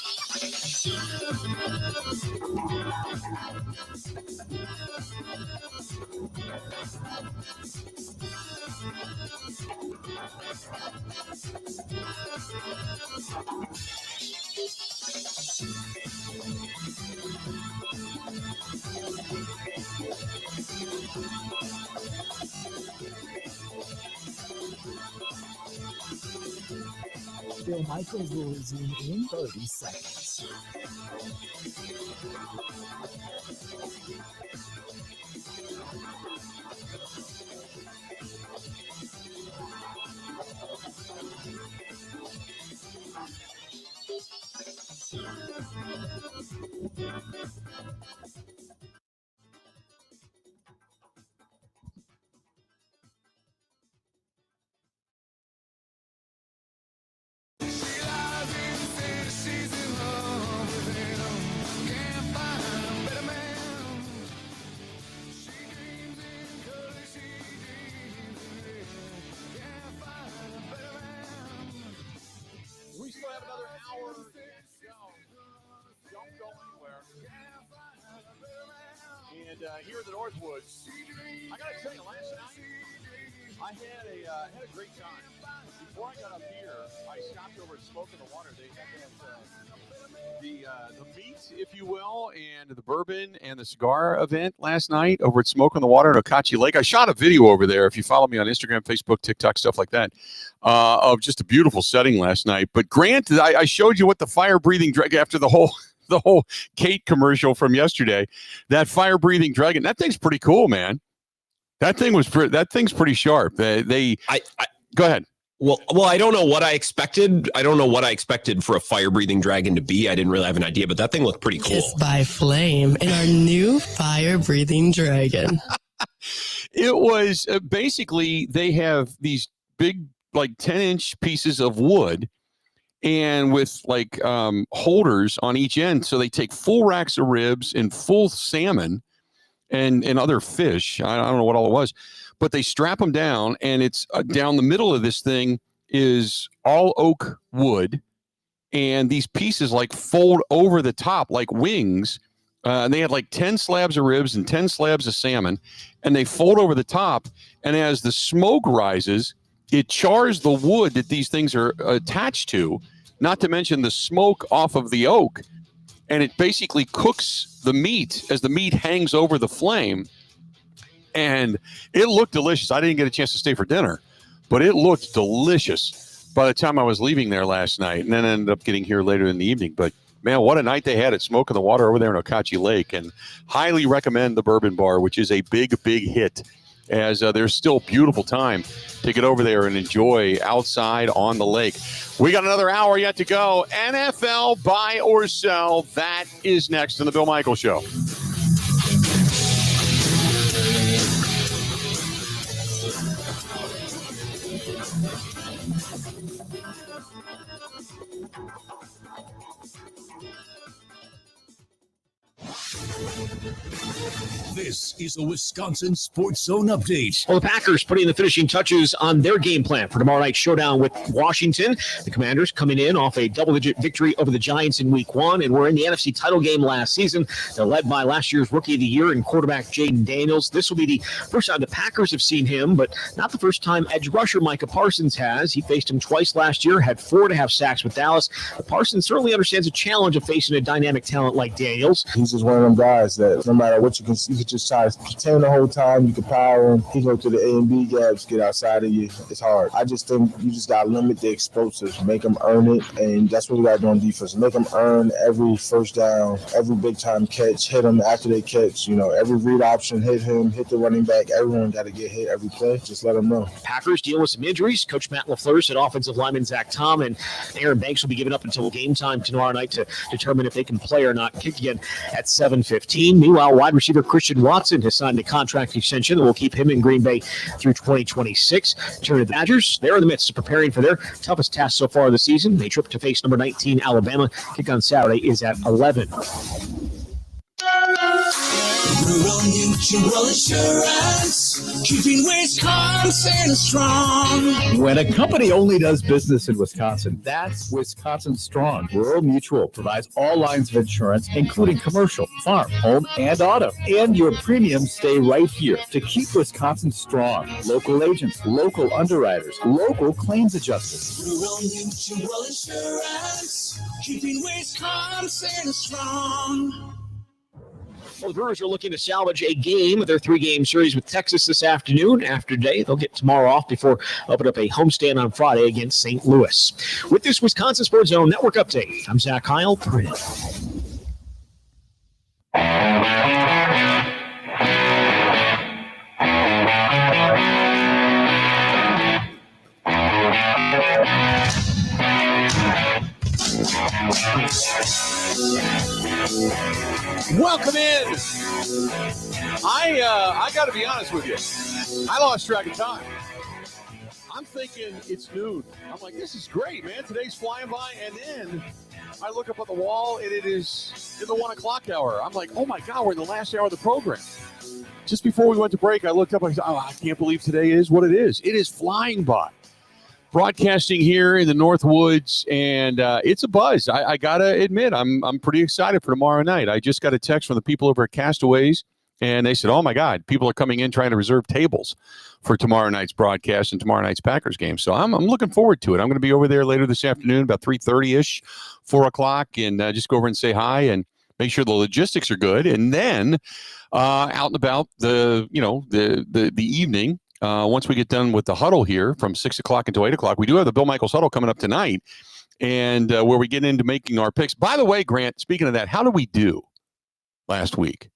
Speaker 7: Bill Michaels will resume in 30 seconds.
Speaker 1: We still have another hour to go. Don't go anywhere. And here in the Northwoods, I got to tell you, last night I had a great time. Before I got up here, I stopped over at Smoke in the Water. They had the meat, if you will, and the bourbon and the cigar event last night over at Smoke in the Water in Okachi Lake. I shot a video over there, if you follow me on Instagram, Facebook, TikTok, stuff like that, of just a beautiful setting last night. But Grant, I showed you what the fire-breathing dragon, after the whole Kate commercial from yesterday, that fire-breathing dragon, that thing's pretty cool, man. That thing's pretty sharp. Go ahead.
Speaker 2: Well, I don't know what I expected. I don't know what I expected for a fire-breathing dragon to be. I didn't really have an idea, but that thing looked pretty cool.
Speaker 12: Kissed by Flame in our new fire-breathing dragon.
Speaker 1: It was basically, they have these big, like 10-inch pieces of wood, and with like holders on each end. So they take full racks of ribs and full salmon and other fish. I don't know what all it was, but they strap them down, and it's down the middle of this thing is all oak wood, and these pieces like fold over the top like wings. And they had like 10 slabs of ribs and 10 slabs of salmon, and they fold over the top. And as the smoke rises, it chars the wood that these things are attached to, not to mention the smoke off of the oak. And it basically cooks the meat as the meat hangs over the flame. And it looked delicious. I didn't get a chance to stay for dinner, but it looked delicious by the time I was leaving there last night, and then ended up getting here later in the evening. But man, what a night they had at Smoke in the Water over there in Okachi Lake. And highly recommend the Bourbon Bar, which is a big hit, as there's still beautiful time to get over there and enjoy outside on the lake. We got another hour yet to go. NFL buy or sell. That is next on the Bill Michaels Show.
Speaker 3: This is a Wisconsin Sports Zone update.
Speaker 15: Well, the Packers putting the finishing touches on their game plan for tomorrow night's showdown with Washington. The Commanders coming in off a double-digit victory over the Giants in Week 1 and were in the NFC title game last season. They're led by last year's Rookie of the Year and quarterback Jaden Daniels. This will be the first time the Packers have seen him, but not the first time edge rusher Micah Parsons has. He faced him twice last year, had 4.5 sacks with Dallas. But Parsons certainly understands the challenge of facing a dynamic talent like Daniels.
Speaker 23: He's just one of them guys that no matter what you can just try to pretend the whole time. You can power him. He go to the A and B gaps, get outside of you. It's hard. I just think you just got to limit the explosives, make them earn it, and that's what we got to do on defense. Make them earn every first down, every big-time catch, hit them after they catch. Every read option, hit him, hit the running back. Everyone got to get hit every play. Just let them know.
Speaker 15: Packers dealing with some injuries. Coach Matt LaFleur said offensive lineman Zach Tom and Aaron Banks will be given up until game time tomorrow night to determine if they can play or not. Kicked again at 7:15. Meanwhile, wide receiver Christian Watson has signed a contract extension that will keep him in Green Bay through 2026. Turn to the Badgers. They're in the midst of preparing for their toughest task so far this season. They trip to face number 19 Alabama. Kick on Saturday is at 11.
Speaker 14: Rural Mutual Insurance, keeping Wisconsin strong.
Speaker 10: When a company only does business in Wisconsin, that's Wisconsin Strong. Rural Mutual provides all lines of insurance, including commercial, farm, home, and auto. And your premiums stay right here to keep Wisconsin strong. Local agents, local underwriters, local claims adjusters.
Speaker 14: Rural Mutual Insurance, keeping Wisconsin strong.
Speaker 15: Well, the Brewers are looking to salvage a game of their 3-game series with Texas this afternoon. After today, they'll get tomorrow off before opening up a homestand on Friday against St. Louis. With this Wisconsin Sports Zone Network update, I'm Zach Heil.
Speaker 1: Welcome in. I got to be honest with you. I lost track of time. I'm thinking it's noon. I'm like, this is great, man. Today's flying by. And then I look up at the wall, and it is in the 1 o'clock hour. I'm like, oh, my God, we're in the last hour of the program. Just before we went to break, I looked up. I said, I can't believe today is what it is. It is flying by. Broadcasting here in the North Woods, and it's a buzz. I got to admit, I'm pretty excited for tomorrow night. I just got a text from the people over at Castaways, and they said, oh, my God, people are coming in trying to reserve tables for tomorrow night's broadcast and tomorrow night's Packers game. So I'm looking forward to it. I'm going to be over there later this afternoon, about 3:30-ish, 4 o'clock, and just go over and say hi and make sure the logistics are good. And then out and about the evening, once we get done with the huddle here from 6 o'clock until 8 o'clock, we do have the Bill Michaels huddle coming up tonight, and where we get into making our picks. By the way, Grant, speaking of that, how did we do last week?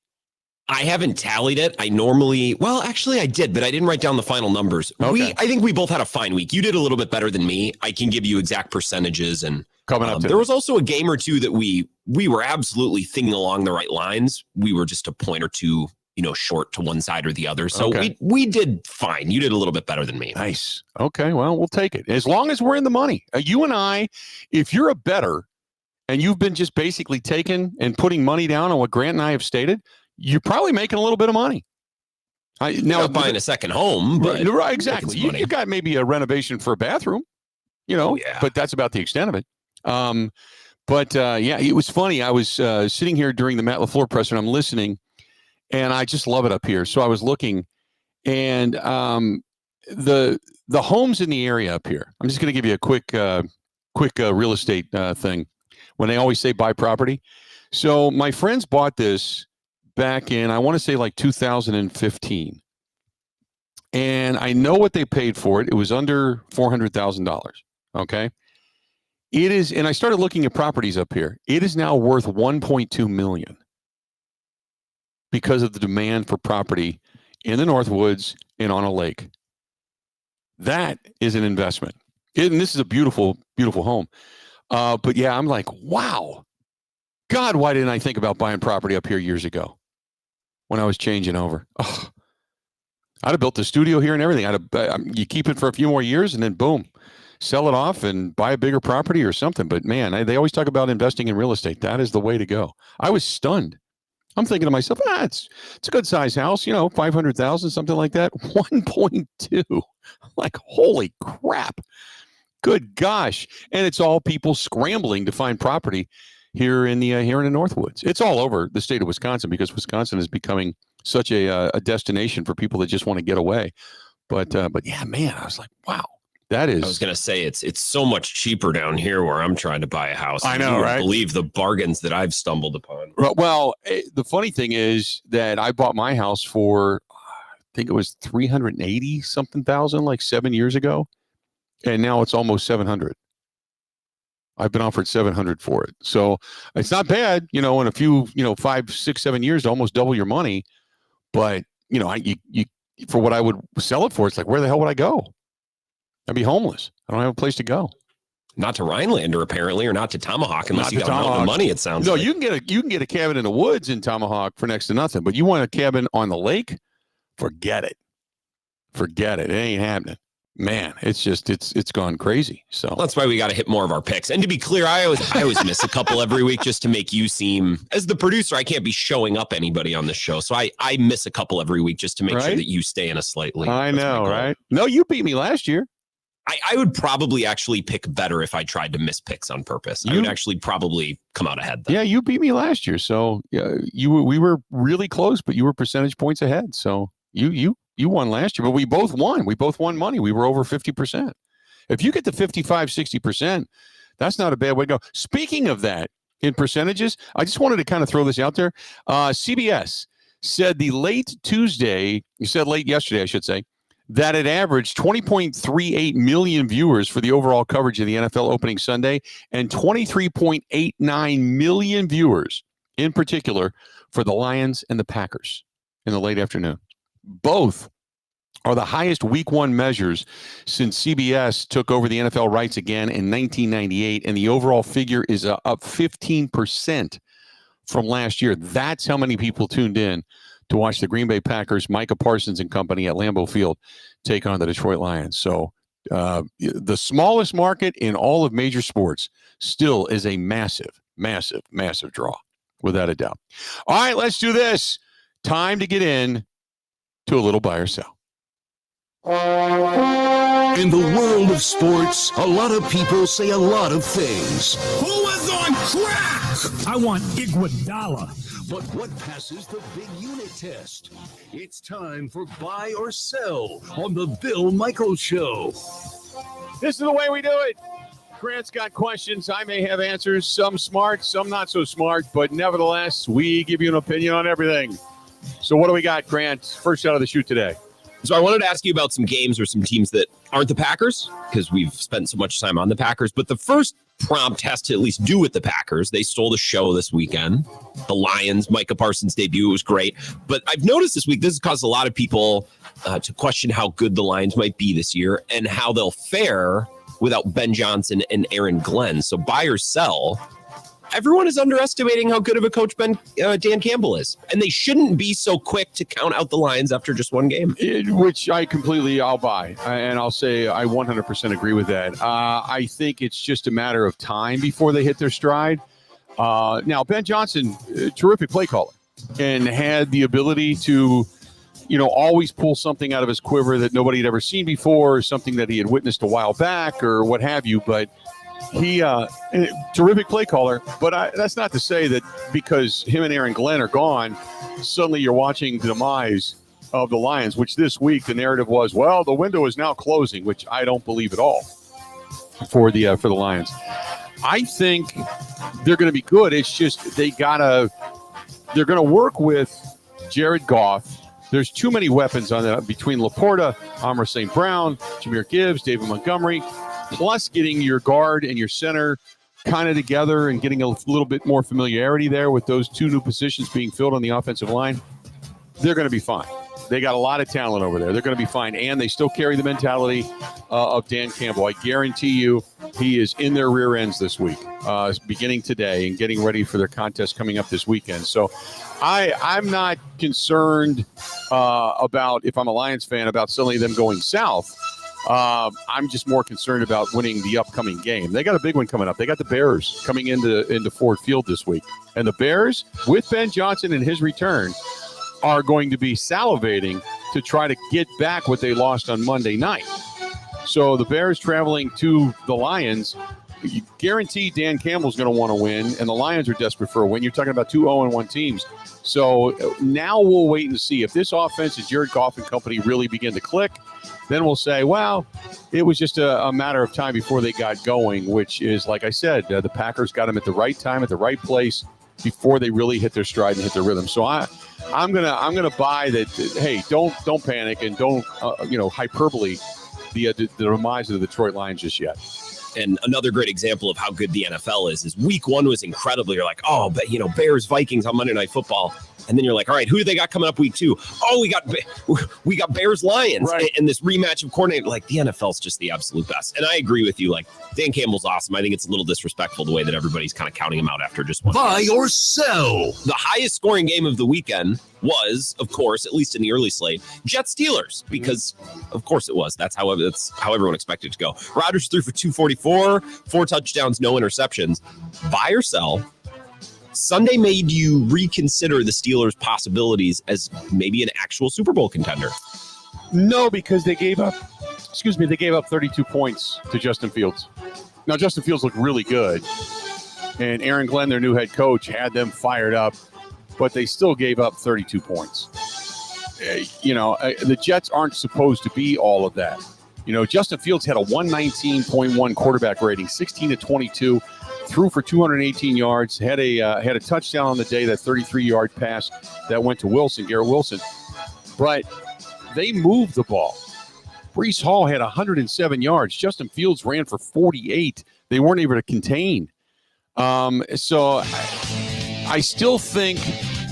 Speaker 2: I haven't tallied it. I did, but I didn't write down the final numbers.
Speaker 1: Okay.
Speaker 2: I think we both had a fine week. You did a little bit better than me. I can give you exact percentages. And
Speaker 1: coming up,
Speaker 2: there was also a game or two that we were absolutely thinking along the right lines. We were just a point or two, short to one side or the other. So we did fine. You did a little bit better than me.
Speaker 1: Nice. Okay, well, we'll take it. As long as we're in the money. You and I, if you're a bettor and you've been just basically taking and putting money down on what Grant and I have stated, you're probably making a little bit of money.
Speaker 2: Now buying a second home, but
Speaker 1: right, exactly. You got maybe a renovation for a bathroom, but that's about the extent of it. It was funny. I was sitting here during the Matt LaFleur presser, and I'm listening, and I just love it up here. So I was looking, and the homes in the area up here. I'm just going to give you a quick real estate thing. When they always say buy property, so my friends bought this back in, I want to say like 2015. And I know what they paid for it. It was under $400,000. Okay. It is, and I started looking at properties up here. It is now worth $1.2 million because of the demand for property in the North Woods and on a lake. That is an investment. And this is a beautiful, beautiful home. But yeah, I'm like, wow. God, why didn't I think about buying property up here years ago when I was changing over? Oh, I'd have built the studio here and everything. You keep it for a few more years and then boom, sell it off and buy a bigger property or something. But man, they always talk about investing in real estate. That is the way to go. I was stunned. I'm thinking to myself, it's a good size house, 500,000, something like that. 1.2. Like, holy crap. Good gosh. And it's all people scrambling to find property here in the Northwoods. It's all over the state of Wisconsin because Wisconsin is becoming such a destination for people that just want to get away. But yeah, man, I was like, wow, that is.
Speaker 2: I was going to say it's so much cheaper down here where I'm trying to buy a house.
Speaker 1: I know, right?
Speaker 2: Believe the bargains that I've stumbled upon.
Speaker 1: Well, the funny thing is that I bought my house for, I think it was 380 something thousand, like 7 years ago, and now it's almost 700. I've been offered 700 for it. So it's not bad, in a few, 5, 6, 7 years to almost double your money. But, you for what I would sell it for, it's like, where the hell would I go? I'd be homeless. I don't have a place to go.
Speaker 2: Not to Rhinelander, apparently, or not to Tomahawk, unless you got a mountain of money, it sounds like.
Speaker 1: No, you can get a cabin in the woods in Tomahawk for next to nothing. But you want a cabin on the lake? Forget it. It ain't happening. man, it's gone crazy. So
Speaker 2: that's why we got to hit more of our picks. And to be clear, I always miss a couple every week just to make you seem, as the producer, I can't be showing up anybody on this show. So I miss a couple every week just to make sure that you stay in a slightly.
Speaker 1: I know, right? No, you beat me last year.
Speaker 2: I would probably actually pick better if I tried to miss picks on purpose. I would actually probably come out ahead then.
Speaker 1: Yeah, you beat me last year. So we were really close, but you were percentage points ahead. So you won last year, but we both won. We both won money. We were over 50%. If you get to 55, 60%, that's not a bad way to go. Speaking of that, in percentages, I just wanted to kind of throw this out there. CBS said late yesterday, I should say, that it averaged 20.38 million viewers for the overall coverage of the NFL opening Sunday and 23.89 million viewers in particular for the Lions and the Packers in the late afternoon. Both are the highest week one measures since CBS took over the NFL rights again in 1998, and the overall figure is up 15% from last year. That's how many people tuned in to watch the Green Bay Packers, Micah Parsons and company at Lambeau Field take on the Detroit Lions. So the smallest market in all of major sports still is a massive, massive, massive draw, without a doubt. All right, let's do this. Time to get in to a little buy or sell.
Speaker 3: In the world of sports, a lot of people say a lot of things.
Speaker 14: Who is on crack?
Speaker 3: I want Iguodala. But what passes the big unit test? It's time for Buy or Sell on the Bill Michaels Show.
Speaker 1: This is the way we do it. Grant's got questions. I may have answers, some smart, some not so smart, but nevertheless, we give you an opinion on everything. So what do we got, Grant? First out of the chute today.
Speaker 2: So I wanted to ask you about some games or some teams that aren't the Packers, because we've spent so much time on the Packers. But the first prompt has to at least do with the Packers. They stole the show this weekend. The Lions, Micah Parsons' debut was great. But I've noticed this week, this has caused a lot of people to question how good the Lions might be this year and how they'll fare without Ben Johnson and Aaron Glenn. So buy or sell. Everyone is underestimating how good of a coach Dan Campbell is. And they shouldn't be so quick to count out the Lions after just one game.
Speaker 1: Which I'll buy. And I'll say I 100% agree with that. I think it's just a matter of time before they hit their stride. Now, Ben Johnson, terrific play caller, and had the ability to, always pull something out of his quiver that nobody had ever seen before, or something that he had witnessed a while back or what have you. But he, terrific play caller, but that's not to say that because him and Aaron Glenn are gone, suddenly you're watching the demise of the Lions, which this week the narrative was, well, the window is now closing, which I don't believe at all for the Lions. I think they're going to be good. It's just they're going to work with Jared Goff. There's too many weapons on that between Laporta, Amar St. Brown, Jahmyr Gibbs, David Montgomery, plus getting your guard and your center kind of together and getting a little bit more familiarity there with those two new positions being filled on the offensive line. They're going to be fine. They got a lot of talent over there. They're going to be fine. And they still carry the mentality of Dan Campbell. I guarantee you he is in their rear ends this week, beginning today and getting ready for their contest coming up this weekend. So I'm not concerned about, if I'm a Lions fan, about suddenly them going south. I'm just more concerned about winning the upcoming game. They got a big one coming up. They got the Bears coming into Ford Field this week. And the Bears, with Ben Johnson and his return, are going to be salivating to try to get back what they lost on Monday night. So the Bears traveling to the Lions, you guarantee Dan Campbell's going to want to win, and the Lions are desperate for a win. You're talking about two 0-1 teams. So now we'll wait and see. If this offense and Jared Goff and company really begin to click, then we'll say, well, it was just a matter of time before they got going, which is, like I said, the Packers got them at the right time, at the right place, before they really hit their stride and hit their rhythm. So I'm gonna buy that. Hey, don't panic and don't hyperbole the demise of the Detroit Lions just yet.
Speaker 2: And another great example of how good the NFL is week one was incredible. You're like, oh, but Bears Vikings on Monday Night Football. And then you're like, all right, who do they got coming up week 2? Oh, we got Bears Lions,
Speaker 1: Right.
Speaker 2: and this rematch of coordinator. Like, the NFL's just the absolute best. And I agree with you. Like, Dan Campbell's awesome. I think it's a little disrespectful the way that everybody's kind of counting him out after just one.
Speaker 3: Buy or sell.
Speaker 2: The highest scoring game of the weekend was, of course, at least in the early slate, Jets Steelers, because of course it was. That's how everyone expected it to go. Rodgers threw for 244, 4 touchdowns, no interceptions. Buy or sell. Sunday made you reconsider the Steelers' possibilities as maybe an actual Super Bowl contender.
Speaker 1: No, because they gave up 32 points to Justin Fields. Now, Justin Fields looked really good, and Aaron Glenn, their new head coach, had them fired up, but they still gave up 32 points. The Jets aren't supposed to be all of that. Justin Fields had a 119.1 quarterback rating, 16 to 22. Threw for 218 yards, had a touchdown on the day, that 33-yard pass that went to Garrett Wilson. But they moved the ball. Breece Hall had 107 yards. Justin Fields ran for 48. They weren't able to contain. So I still think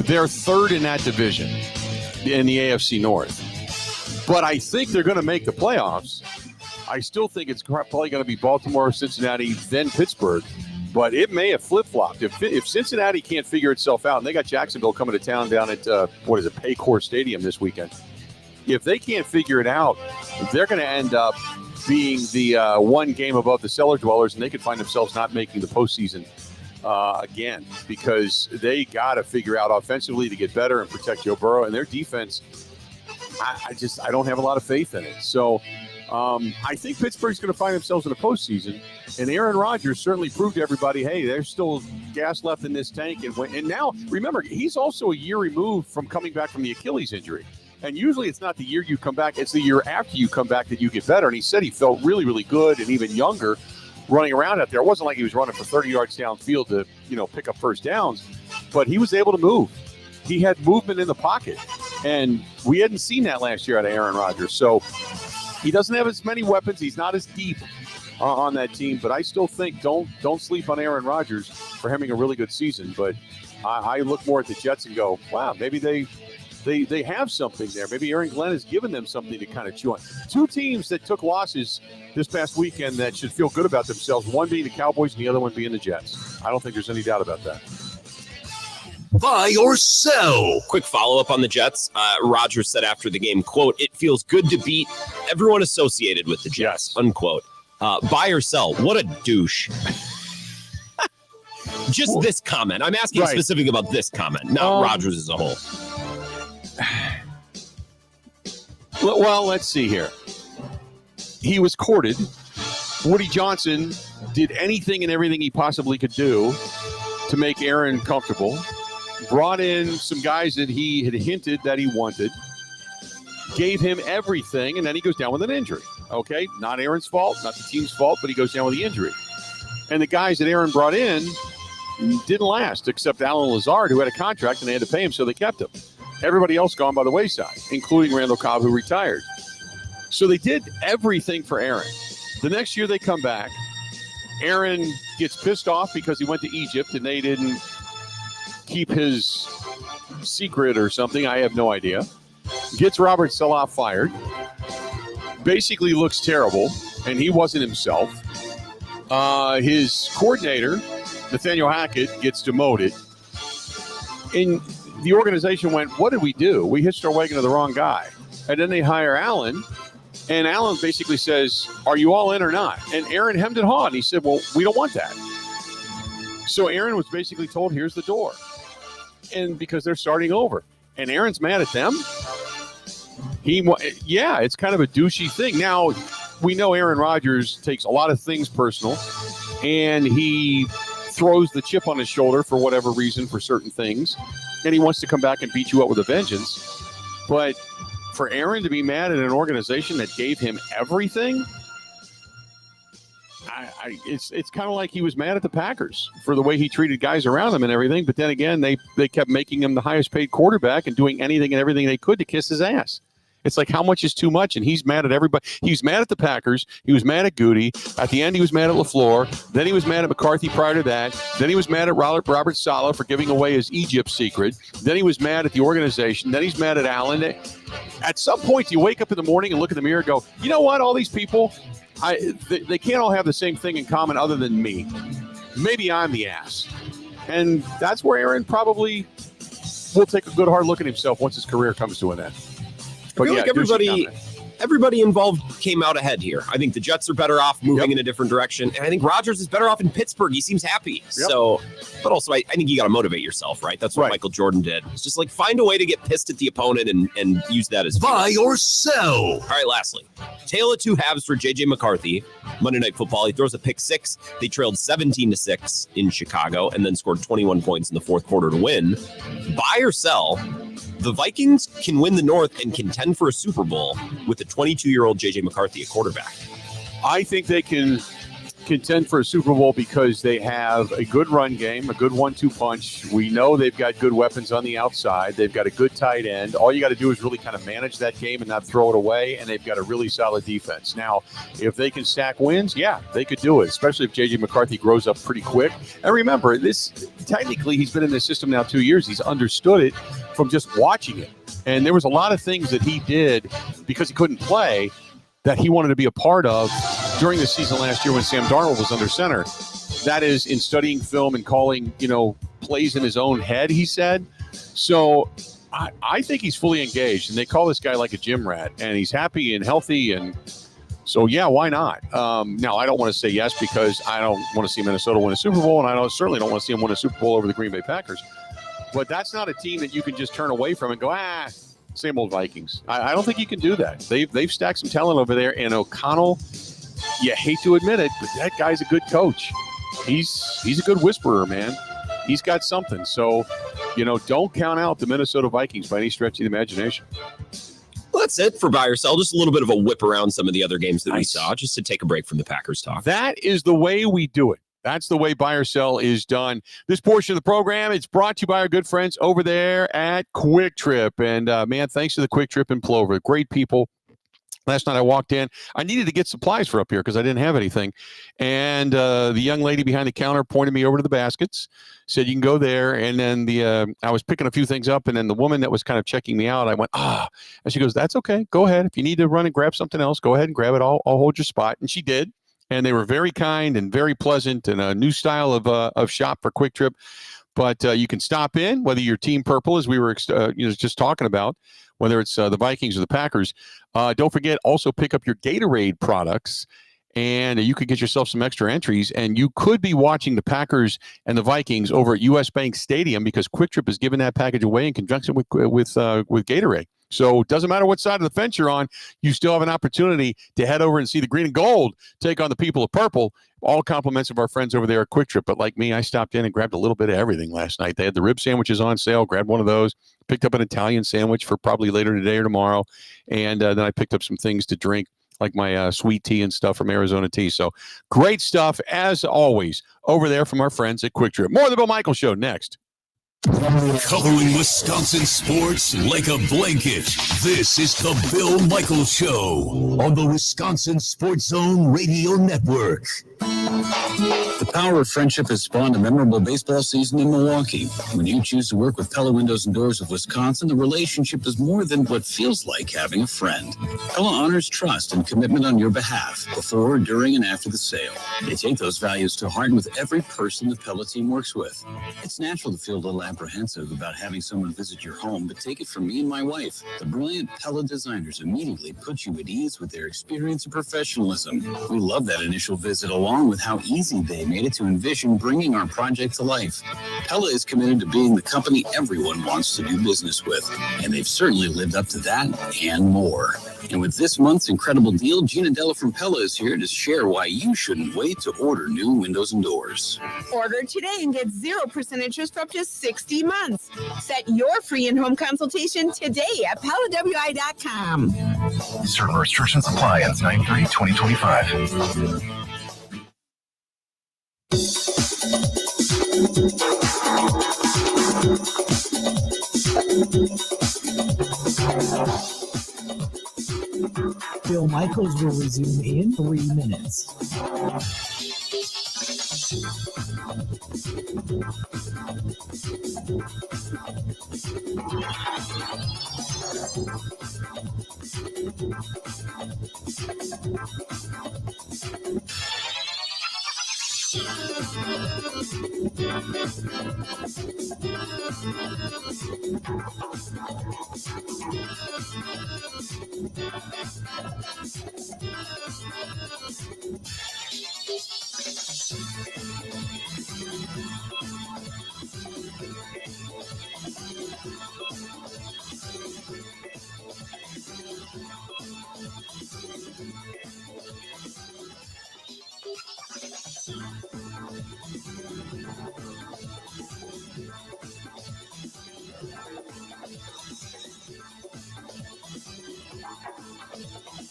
Speaker 1: they're third in that division in the AFC North. But I think they're going to make the playoffs. I still think it's probably going to be Baltimore, Cincinnati, then Pittsburgh. But it may have flip-flopped. If Cincinnati can't figure itself out, and they got Jacksonville coming to town down at, Paycor Stadium this weekend. If they can't figure it out, they're going to end up being the one game above the cellar dwellers, and they could find themselves not making the postseason again, because they got to figure out offensively to get better and protect Joe Burrow. And their defense, I don't have a lot of faith in it. So I think Pittsburgh's going to find themselves in the postseason. And Aaron Rodgers certainly proved to everybody, hey, there's still gas left in this tank. And now, remember, he's also a year removed from coming back from the Achilles injury. And usually it's not the year you come back, it's the year after you come back that you get better. And he said he felt really, really good and even younger running around out there. It wasn't like he was running for 30 yards downfield to, pick up first downs, but he was able to move. He had movement in the pocket. And we hadn't seen that last year out of Aaron Rodgers. So he doesn't have as many weapons. He's not as deep on that team, but I still think don't sleep on Aaron Rodgers for having a really good season. But I look more at the Jets and go, wow, maybe they have something there. Maybe Aaron Glenn has given them something to kind of chew on. 2 teams that took losses this past weekend that should feel good about themselves, one being the Cowboys and the other one being the Jets. I don't think there's any doubt about that.
Speaker 3: Buy or sell.
Speaker 2: Quick follow-up on the Jets. Rodgers said after the game, quote, "It feels good to beat everyone associated with the Jets," unquote. Buy or sell. What a douche. Just this comment. I'm asking specific about this comment, not Rodgers as a whole.
Speaker 1: Well, let's see here. He was courted. Woody Johnson did anything and everything he possibly could do to make Aaron comfortable. Brought in some guys that he had hinted that he wanted. Gave him everything, and then he goes down with an injury. Okay, not Aaron's fault, not the team's fault, but he goes down with the injury. And the guys that Aaron brought in didn't last, except Alan Lazard, who had a contract, and they had to pay him, so they kept him. Everybody else gone by the wayside, including Randall Cobb, who retired. So they did everything for Aaron. The next year they come back. Aaron gets pissed off because he went to Egypt and they didn't keep his secret or something. I have no idea. Gets Robert Saleh fired. Basically looks terrible, and he wasn't himself. His coordinator, Nathaniel Hackett, gets demoted. And the organization went, what did we do? We hitched our wagon to the wrong guy. And then they hire Allen, and Allen basically says, are you all in or not? And Aaron hemmed and hawed, and he said, well, we don't want that. So Aaron was basically told, here's the door. And because they're starting over. And Aaron's mad at them. It's kind of a douchey thing. Now, we know Aaron Rodgers takes a lot of things personal, and he throws the chip on his shoulder for whatever reason for certain things, and he wants to come back and beat you up with a vengeance. But for Aaron to be mad at an organization that gave him everything, it's kind of like he was mad at the Packers for the way he treated guys around him and everything. But then again, they kept making him the highest paid quarterback and doing anything and everything they could to kiss his ass. It's like, how much is too much? And he's mad at everybody. He was mad at the Packers. He was mad at Goody. At the end, he was mad at LaFleur. Then he was mad at McCarthy prior to that. Then he was mad at Robert Saleh for giving away his Egypt secret. Then he was mad at the organization. Then he's mad at Allen. At some point, you wake up in the morning and look in the mirror and go, you know what? All these people, they can't all have the same thing in common other than me. Maybe I'm the ass. And that's where Aaron probably will take a good hard look at himself once his career comes to an end.
Speaker 2: I feel like everybody involved came out ahead here. I think the Jets are better off moving in a different direction. And I think Rodgers is better off in Pittsburgh. He seems happy. So, but also I think you got to motivate yourself, right? That's what Michael Jordan did. It's just like find a way to get pissed at the opponent and use that as
Speaker 3: buy or sell.
Speaker 2: All right, lastly, tale of two halves for J.J. McCarthy. Monday Night Football, he throws a pick six. They trailed 17-6 in Chicago and then scored 21 points in the fourth quarter to win. Buy or sell? The Vikings can win the North and contend for a Super Bowl with a 22-year-old J.J. McCarthy at quarterback.
Speaker 1: I think they can contend for a Super Bowl because they have a good run game, a good 1-2 punch. We know they've got good weapons on the outside. They've got a good tight end. All you got to do is really kind of manage that game and not throw it away, and they've got a really solid defense. Now, if they can stack wins, yeah, they could do it, especially if J.J. McCarthy grows up pretty quick. And remember, technically, he's been in this system now 2 years. He's understood it from just watching it. And there was a lot of things that he did because he couldn't play that he wanted to be a part of during the season last year when Sam Darnold was under center. That is in studying film and calling, plays in his own head, he said. So I think he's fully engaged, and they call this guy like a gym rat, and he's happy and healthy. And so, yeah, why not? Now, I don't want to say yes because I don't want to see Minnesota win a Super Bowl, and I certainly don't want to see him win a Super Bowl over the Green Bay Packers. But that's not a team that you can just turn away from and go, same old Vikings. I don't think you can do that. They've stacked some talent over there. And O'Connell, you hate to admit it, but that guy's a good coach. He's a good whisperer, man. He's got something. So, don't count out the Minnesota Vikings by any stretch of the imagination.
Speaker 2: Well, that's it for buy or sell. Just a little bit of a whip around some of the other games that we saw, just to take a break from the Packers talk.
Speaker 1: That is the way we do it. That's the way buy or sell is done. This portion of the program, it's brought to you by our good friends over there at Quick Trip. And, man, thanks to the Quick Trip in Plover. Great people. Last night I walked in. I needed to get supplies for up here because I didn't have anything. And the young lady behind the counter pointed me over to the baskets, said you can go there. And then I was picking a few things up, and then the woman that was kind of checking me out, I went, and she goes, that's okay. Go ahead. If you need to run and grab something else, go ahead and grab it. I'll hold your spot. And she did. And they were very kind and very pleasant, and a new style of shop for Quick Trip. But you can stop in, whether you're Team Purple, as we were just talking about, whether it's the Vikings or the Packers. Don't forget, also pick up your Gatorade products, and you could get yourself some extra entries. And you could be watching the Packers and the Vikings over at U.S. Bank Stadium because Quick Trip is giving that package away in conjunction with Gatorade. So it doesn't matter what side of the fence you're on, you still have an opportunity to head over and see the green and gold take on the people of purple. All compliments of our friends over there at Quick Trip. But like me, I stopped in and grabbed a little bit of everything last night. They had the rib sandwiches on sale, grabbed one of those, picked up an Italian sandwich for probably later today or tomorrow. And then I picked up some things to drink, like my sweet tea and stuff from Arizona Tea. So great stuff, as always, over there from our friends at Quick Trip. More of the Bill Michaels Show next.
Speaker 3: Covering Wisconsin sports like a blanket. This is the Bill Michaels Show on the Wisconsin Sports Zone Radio Network.
Speaker 4: The power of friendship has spawned a memorable baseball season in Milwaukee. When you choose to work with Pella Windows and Doors of Wisconsin, the relationship is more than what feels like having a friend. Pella honors trust and commitment on your behalf, before, during, and after the sale. They take those values to heart with every person the Pella team works with. It's natural to feel a little apprehensive about having someone visit your home, but take it from me and my wife. The brilliant Pella designers immediately put you at ease with their experience and professionalism. We love that initial visit, along with how easy they made it to envision bringing our project to life. Pella is committed to being the company everyone wants to do business with, and they've certainly lived up to that and more. And with this month's incredible deal, Gina Della from Pella is here to share why you shouldn't wait to order new windows and doors.
Speaker 5: Order today and get 0% interest for up to 60 months. Set your free in-home consultation today at PellaWI.com.
Speaker 6: Certain restrictions apply ends 9/30/2025.
Speaker 7: Bill Michaels will resume in 3 minutes.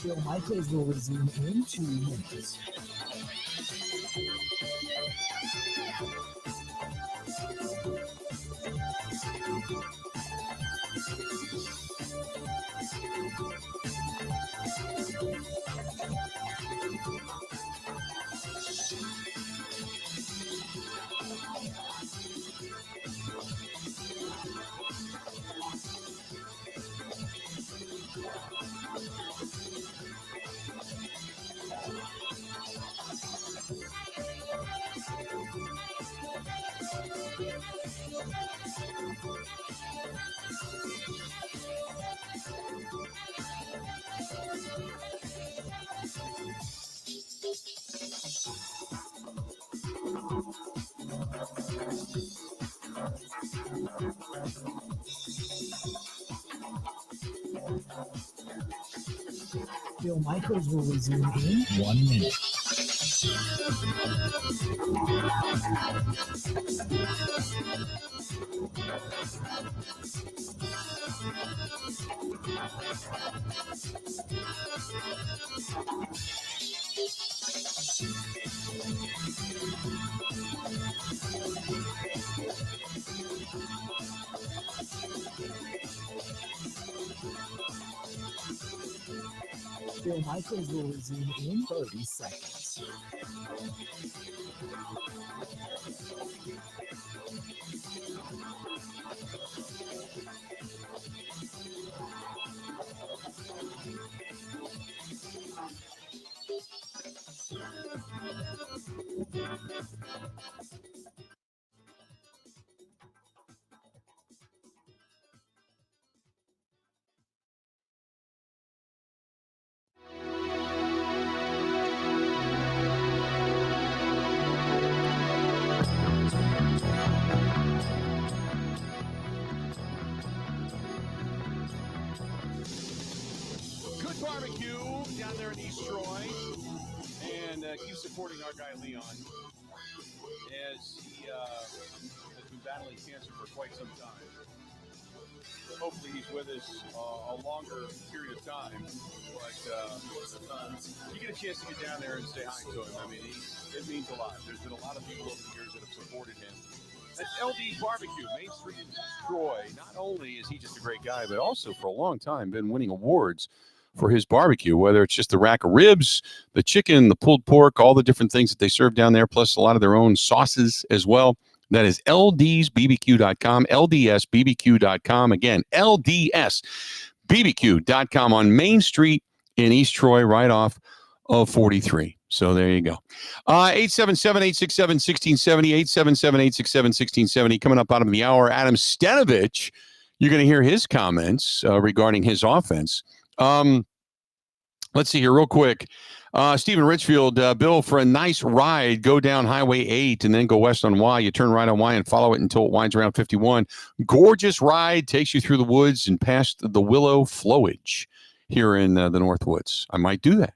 Speaker 7: Bill Michaels will resume in 2 minutes. Bill Michaels will resume in 1 minute. Bill Michaels will resume in 30 seconds.
Speaker 1: Good barbecue down there in East Troy. And keep supporting our guy Leon as he has been battling cancer for quite some time. Hopefully he's with us a longer period of time. But you get a chance to get down there and say hi to him. I mean, it means a lot. There's been a lot of people over the years that have supported him. That's LD's Barbecue, Main Street in Troy. Not only is he just a great guy, but also for a long time been winning awards for his barbecue, whether it's just the rack of ribs, the chicken, the pulled pork, all the different things that they serve down there, plus a lot of their own sauces as well. That is ldsbbq.com, ldsbbq.com. Again, ldsbbq.com on Main Street in East Troy, right off of 43. So there you go. 877-867-1670, 877-867-1670. Coming up out of the hour, Adam Stenovich, you're going to hear his comments regarding his offense. Let's see here real quick. Stephen Richfield, Bill, for a nice ride, go down Highway 8 and then go west on Y. You turn right on Y and follow it until it winds around 51. Gorgeous ride, takes you through the woods and past the willow flowage here in the Northwoods. I might do that.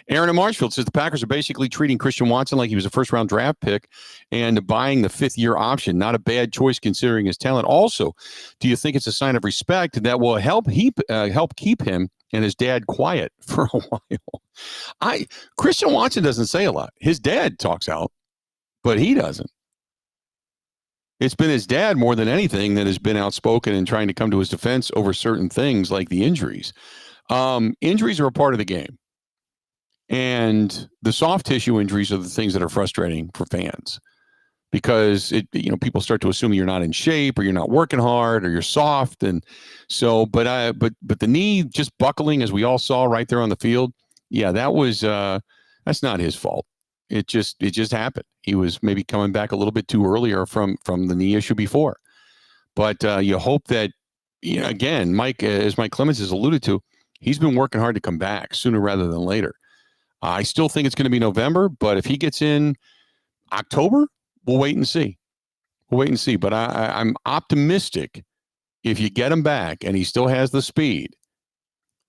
Speaker 1: Aaron in Marshfield says the Packers are basically treating Christian Watson like he was a first-round draft pick and buying the fifth-year option. Not a bad choice considering his talent. Also, do you think it's a sign of respect that will help keep him and his dad quiet for a while? Christian Watson doesn't say a lot. His dad talks out, but he doesn't. It's been his dad more than anything that has been outspoken and trying to come to his defense over certain things like the injuries. Injuries are a part of the game. And the soft tissue injuries are the things that are frustrating for fans because people start to assume you're not in shape or you're not working hard or you're soft. And so, but the knee just buckling, as we all saw right there on the field. Yeah, that's not his fault. It just happened. He was maybe coming back a little bit too earlier from the knee issue before. But you hope that, again, Mike, as Mike Clemens has alluded to, he's been working hard to come back sooner rather than later. I still think it's going to be November, but if he gets in October, we'll wait and see. But I'm optimistic if you get him back and he still has the speed,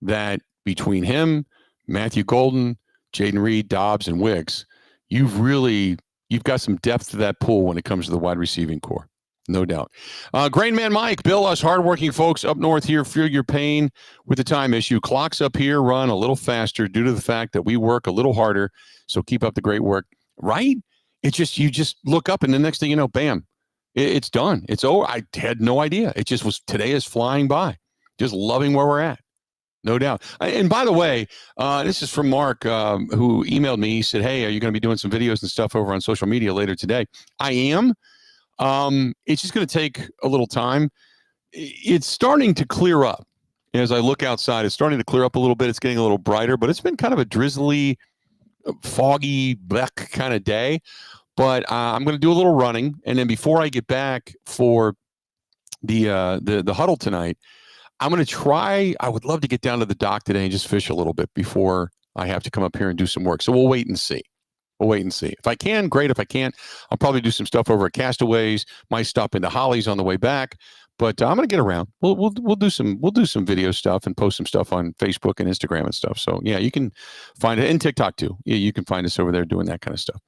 Speaker 1: that between him, Matthew Golden, Jaden Reed, Dobbs, and Wicks, you've got some depth to that pool when it comes to the wide receiving core. No doubt. Grain Man Mike, Bill, us hardworking folks up north here feel your pain with the time issue. Clocks up here run a little faster due to the fact that we work a little harder. So keep up the great work. Right? You just look up and the next thing you know, bam, it's done. It's over. I had no idea. It just was, today is flying by. Just loving where we're at. No doubt. And by the way, this is from Mark, who emailed me. He said, hey, are you going to be doing some videos and stuff over on social media later today? I am. It's just going to take a little time. It's starting to clear up. As I look outside, it's starting to clear up a little bit. It's getting a little brighter, but it's been kind of a drizzly, foggy, black kind of day. But I'm going to do a little running, and then before I get back for the huddle tonight, I'm going to try. I would love to get down to the dock today and just fish a little bit before I have to come up here and do some work. So we'll wait and see. If I can, great. If I can't, I'll probably do some stuff over at Castaways. Might stop into Holly's on the way back. But I'm going to get around. We'll do some video stuff and post some stuff on Facebook and Instagram and stuff. So yeah, you can find it, and TikTok too. Yeah, you can find us over there doing that kind of stuff.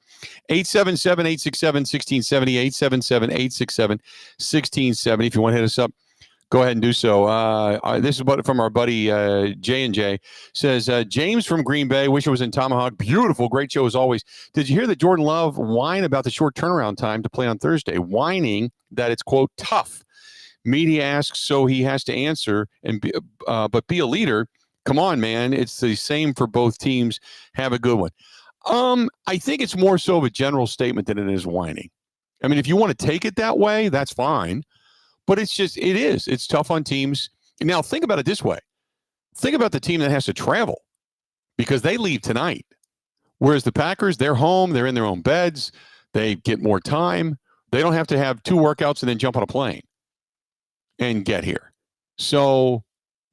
Speaker 1: 877-867-1670, 877-867-1670. If you want to hit us up, go ahead and do so. This is from our buddy J&J. Says, James from Green Bay. Wish it was in Tomahawk. Beautiful. Great show as always. Did you hear that Jordan Love whine about the short turnaround time to play on Thursday? Whining that it's, quote, tough. Media asks, so he has to answer, but be a leader. Come on, man. It's the same for both teams. Have a good one. I think it's more so of a general statement than it is whining. I mean, if you want to take it that way, that's fine. But it's tough on teams. Now, think about it this way. Think about the team that has to travel because they leave tonight. Whereas the Packers, they're home, they're in their own beds, they get more time. They don't have to have 2 workouts and then jump on a plane and get here. So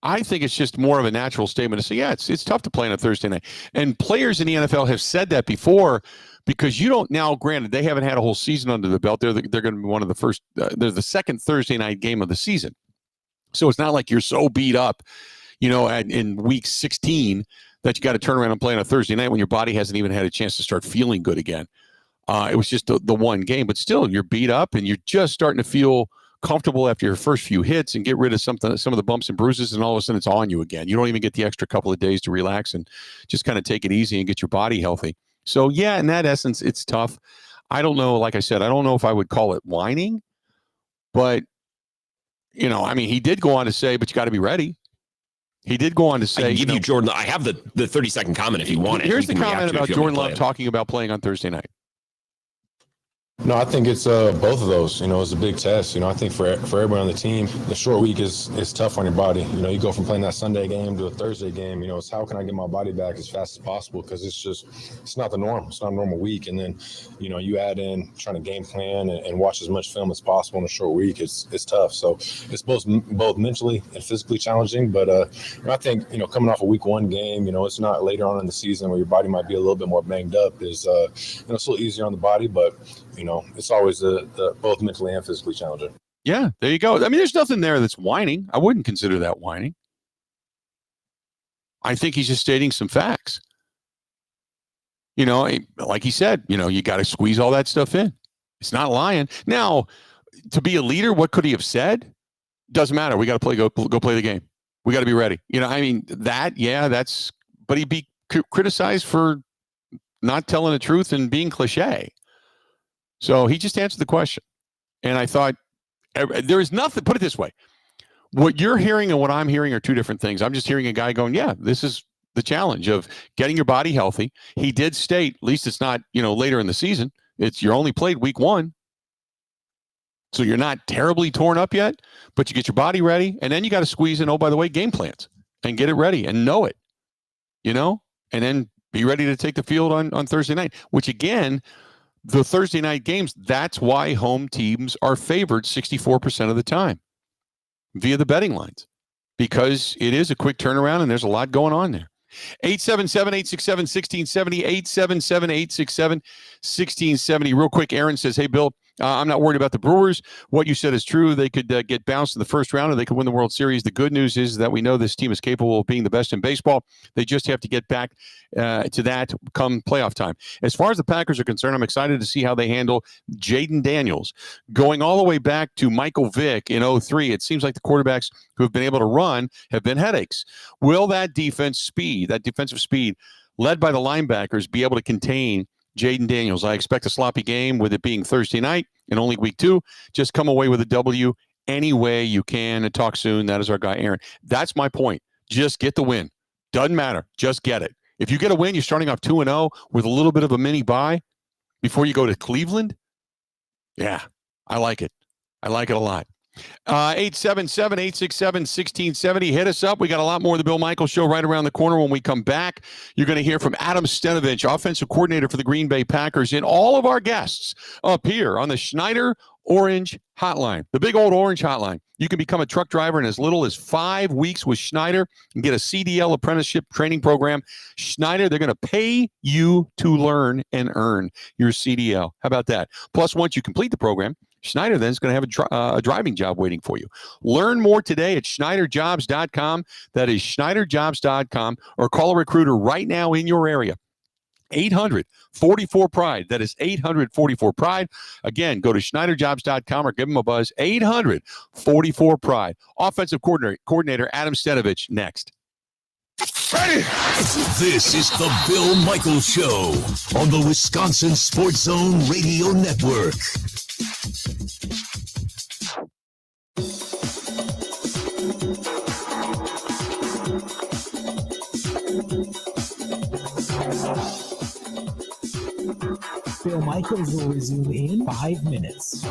Speaker 1: I think it's just more of a natural statement to say, yeah, it's tough to play on a Thursday night. And players in the NFL have said that before, because you don't now, granted, they haven't had a whole season under the belt. They're going to be one of the first, they're the second Thursday night game of the season. So it's not like you're so beat up, in week 16 that you got to turn around and play on a Thursday night when your body hasn't even had a chance to start feeling good again. It was just the one game, but still you're beat up and you're just starting to feel comfortable after your first few hits and get rid of some of the bumps and bruises, and all of a sudden it's on you again. You don't even get the extra couple of days to relax and just kind of take it easy and get your body healthy. So yeah, in that essence, it's tough. I don't know. Like I said, I don't know if I would call it whining, but he did go on to say, but you got to be ready. He did go on to say,
Speaker 2: I can give you Jordan. I have the 30-second comment if you want it.
Speaker 1: Here's the comment about Jordan Love talking about playing on Thursday night.
Speaker 8: No, I think it's both of those. It's a big test. I think for everyone on the team, the short week is tough on your body. You go from playing that Sunday game to a Thursday game. It's how can I get my body back as fast as possible, because it's not the norm. It's not a normal week. And then, you add in trying to game plan and watch as much film as possible in a short week. It's tough. So it's both mentally and physically challenging. But I think, coming off a week 1 game, it's not later on in the season where your body might be a little bit more banged up. Is it's a little easier on the body, but it's always the both mentally and physically challenging.
Speaker 1: Yeah, there you go. I mean, there's nothing there that's whining. I wouldn't consider that whining. I think he's just stating some facts. Like he said, you got to squeeze all that stuff in. It's not lying. Now, to be a leader, what could he have said? Doesn't matter. We got to go play the game. We got to be ready. But he'd be criticized for not telling the truth and being cliche. So he just answered the question. And I thought, there is nothing, put it this way. What you're hearing and what I'm hearing are two different things. I'm just hearing a guy going, yeah, this is the challenge of getting your body healthy. He did state, at least it's not, later in the season. You're only played week 1. So you're not terribly torn up yet, but you get your body ready, and then you got to squeeze in, oh, by the way, game plans and get it ready and know it, and then be ready to take the field on Thursday night, which again, the Thursday night games, that's why home teams are favored 64% of the time via the betting lines, because it is a quick turnaround and there's a lot going on there. 877-867-1670, 877-867-1670. Real quick, Aaron says, hey, Bill, I'm not worried about the Brewers. What you said is true. They could get bounced in the first round, or they could win the World Series. The good news is that we know this team is capable of being the best in baseball. They just have to get back to that come playoff time. As far as the Packers are concerned, I'm excited to see how they handle Jaden Daniels. Going all the way back to Michael Vick in 2003, it seems like the quarterbacks who have been able to run have been headaches. Will that defensive speed, led by the linebackers, be able to contain Jaden Daniels? I expect a sloppy game with it being Thursday night and only week 2. Just come away with a W any way you can, and talk soon. That is our guy, Aaron. That's my point. Just get the win. Doesn't matter. Just get it. If you get a win, you're starting off 2-0 with a little bit of a mini bye before you go to Cleveland. Yeah, I like it. I like it a lot. 877-867-1670. Hit us up. We got a lot more of the Bill Michaels Show right around the corner. When we come back, you're going to hear from Adam Stenovich, offensive coordinator for the Green Bay Packers, and all of our guests up here on the Schneider Orange Hotline, the big old orange hotline. You can become a truck driver in as little as 5 weeks with Schneider and get a CDL apprenticeship training program. Schneider, they're going to pay you to learn and earn your CDL. How about that? Plus, once you complete the program, Schneider then is going to have a driving job waiting for you. Learn more today at SchneiderJobs.com. That is SchneiderJobs.com, or call a recruiter right now in your area. 800-44-PRIDE. That is 800-44-PRIDE. Again, go to SchneiderJobs.com or give them a buzz. 800-44-PRIDE. Offensive coordinator Adam Stenovich next.
Speaker 3: This is the Bill Michaels Show on the Wisconsin Sports Zone Radio Network.
Speaker 7: Bill Michaels will resume in 5 minutes.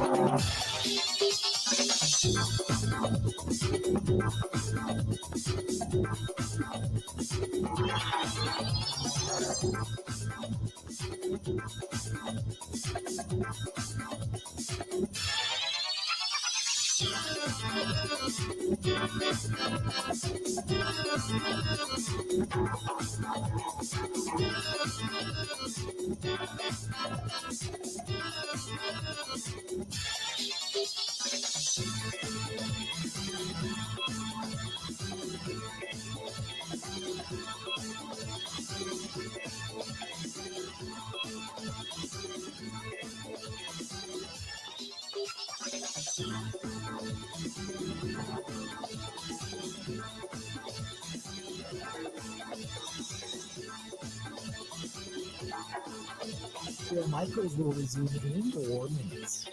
Speaker 7: Bill Michaels will resume in 4 minutes.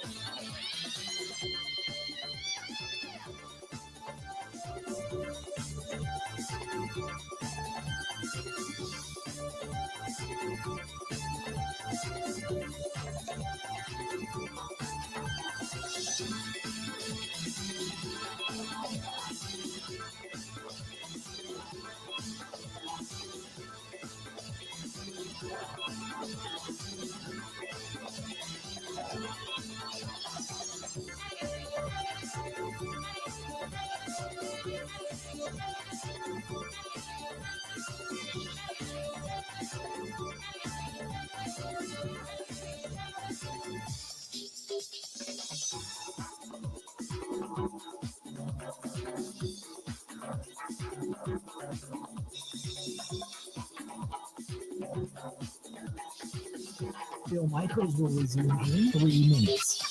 Speaker 7: Bill Michaels will resume in 3 minutes.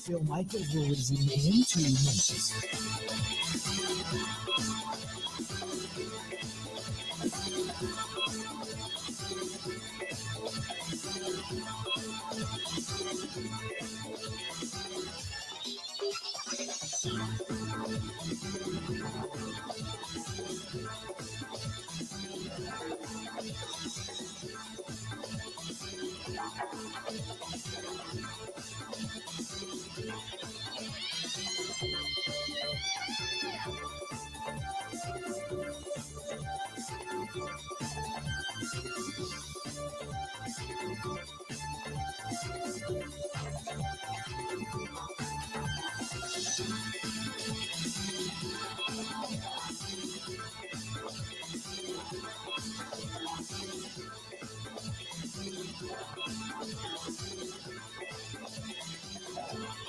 Speaker 7: Bill Michaels will resume in 2 minutes.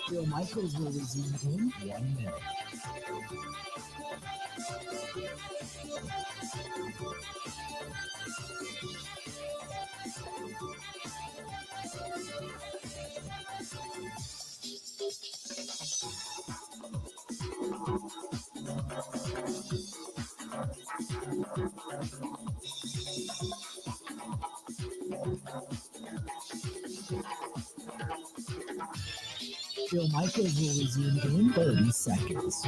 Speaker 7: Bill Michaels will resume in 1 minute. Bill Michaels will resume in 30 seconds.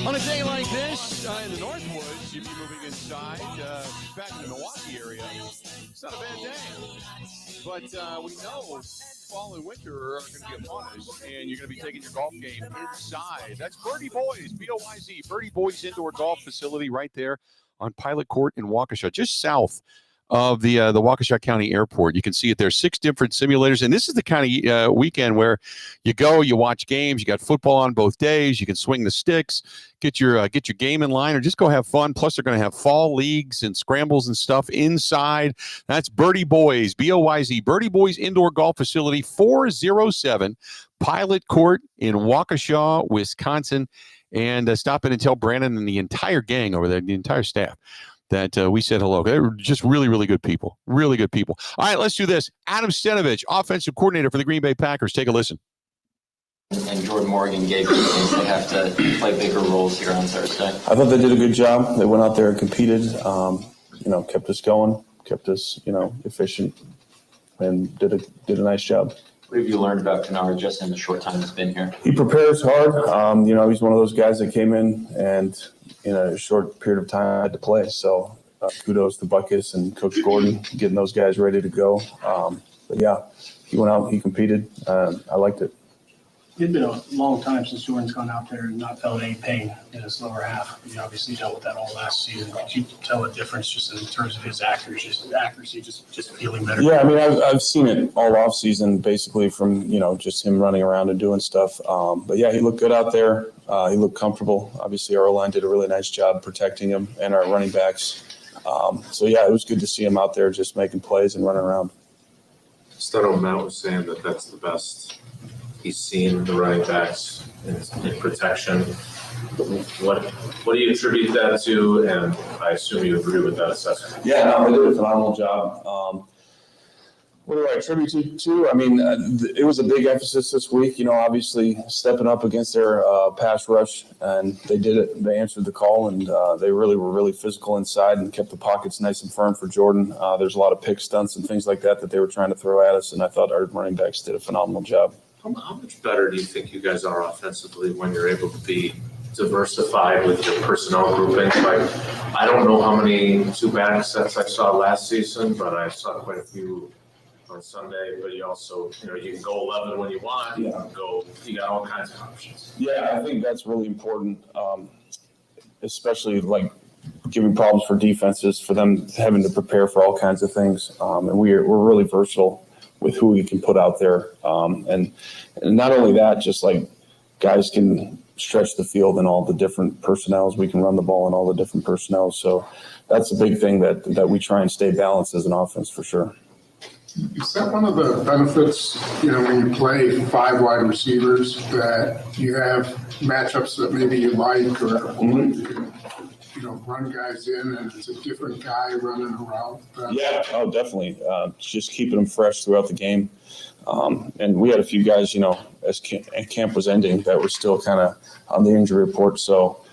Speaker 1: On a day like this, in the Northwoods, you'd be moving inside, back in the Milwaukee area. It's not a bad day. But we know fall and winter are going to be upon us, and you're going to be taking your golf game inside. That's Birdie Boys, B-O-Y-Z, Birdie Boys Indoor Golf Facility right there on Pilot Court in Waukesha, just south of the Waukesha County Airport. You can see it there, 6 different simulators. And this is the kind of weekend where you go, you watch games, you got football on both days, you can swing the sticks, get your game in line, or just go have fun. Plus, they're going to have fall leagues and scrambles and stuff inside. That's Birdie Boys, B-O-Y-Z, Birdie Boys Indoor Golf Facility, 407 Pilot Court in Waukesha, Wisconsin. And stop in and tell Brandon and the entire gang over there, the entire staff, that we said hello. They were just really, really good people. Really good people. All right, let's do this. Adam Stenovich, offensive coordinator for the Green Bay Packers. Take a listen.
Speaker 13: And Jordan Morgan gave them things they have to play bigger roles here on Thursday.
Speaker 17: I thought they did a good job. They went out there and competed, kept us going, kept us, efficient, and did a nice job.
Speaker 13: What have you learned about Kennard just in the short time he's been here?
Speaker 17: He prepares hard. He's one of those guys that came in and in a short period of time had to play. So kudos to Buckus and Coach Gordon getting those guys ready to go. But yeah, he went out, he competed. I liked it.
Speaker 21: It's been a long time since Jordan's gone out there and not felt any pain in his lower half. You obviously dealt with that all last season. Did you tell a difference just in terms of his accuracy, just feeling better?
Speaker 17: Yeah, I mean, I've seen it all off season, basically from, just him running around and doing stuff. But yeah, he looked good out there. He looked comfortable. Obviously, our O-line did a really nice job protecting him and our running backs. So yeah, it was good to see him out there just making plays and running around.
Speaker 22: Stutto Matt was saying that that's the best he's seen the running backs in protection. What do you attribute that to? And I assume you agree with that assessment.
Speaker 17: Yeah, no, they did a phenomenal job. What do I attribute it to? I mean, it was a big emphasis this week, obviously stepping up against their pass rush, and they did it. They answered the call, and they really were really physical inside and kept the pockets nice and firm for Jordan. There's a lot of pick stunts and things like that they were trying to throw at us, and I thought our running backs did a phenomenal job.
Speaker 22: How much better do you think you guys are offensively when you're able to be diversified with your personnel groupings? I don't know how many 2-back sets I saw last season, but I saw quite a few on Sunday, but you also, you can go 11 when you want. You can go. You got all kinds of options.
Speaker 17: Yeah, I think that's really important, especially like giving problems for defenses, for them having to prepare for all kinds of things. And we're really versatile with who we can put out there. And not only that, just like guys can stretch the field in all the different personnels. We can run the ball in all the different personnel. So that's a big thing that we try and stay balanced as an offense for sure.
Speaker 16: Is that one of the benefits, when you play 5 wide receivers, that you have matchups that maybe you like, or you can, run guys in and it's a different guy running around?
Speaker 17: Yeah, oh, definitely. Just keeping them fresh throughout the game. And we had a few guys, as camp was ending, that were still kind of on the injury report. So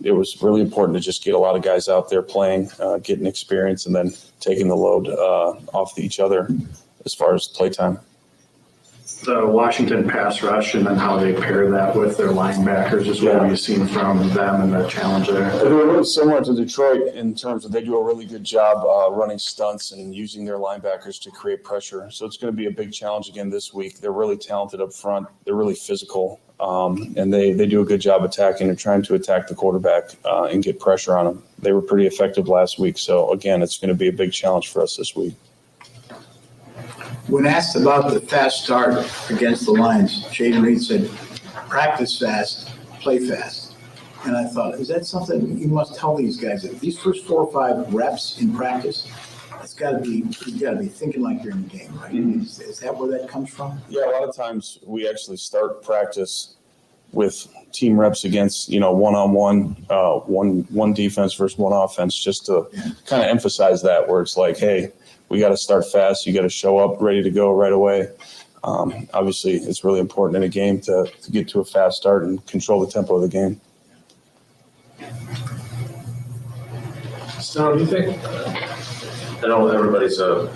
Speaker 17: it was really important to just get a lot of guys out there playing, getting experience, and then taking the load off each other as far as play time.
Speaker 9: The Washington pass rush and then how they pair that with their linebackers, just what have you seen from them and the challenge there?
Speaker 17: They're really similar to Detroit in terms of they do a really good job running stunts and using their linebackers to create pressure. So it's going to be a big challenge again this week. They're really talented up front. They're really physical, and they do a good job attacking and trying to attack the quarterback and get pressure on them. They were pretty effective last week. So, again, it's going to be a big challenge for us this week.
Speaker 19: When asked about the fast start against the Lions, Jaden Reed said, practice fast, play fast. And I thought, is that something you must tell these guys? That these first 4 or 5 reps in practice, you got to be thinking like you're in the game, right? Mm-hmm. Is that where that comes from?
Speaker 17: Yeah, a lot of times we actually start practice with team reps against, one-on-one, one defense versus one offense, just to kind of emphasize that, where it's like, hey, we got to start fast. You got to show up ready to go right away. Obviously, it's really important in a game to get to a fast start and control the tempo of the game.
Speaker 22: So, do you think? I know everybody's a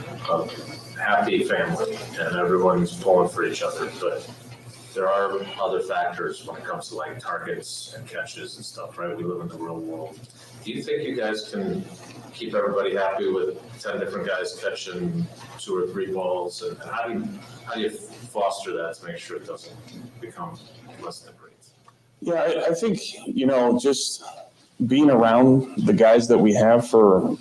Speaker 22: happy family and everyone's pulling for each other, but there are other factors when it comes to like targets and catches and stuff, right? We live in the real world. Do you think you guys can keep everybody happy with 10 different guys catching 2 or 3 balls? And how do you foster that to make sure it doesn't become less than great?
Speaker 17: Yeah, I think, just being around the guys that we have for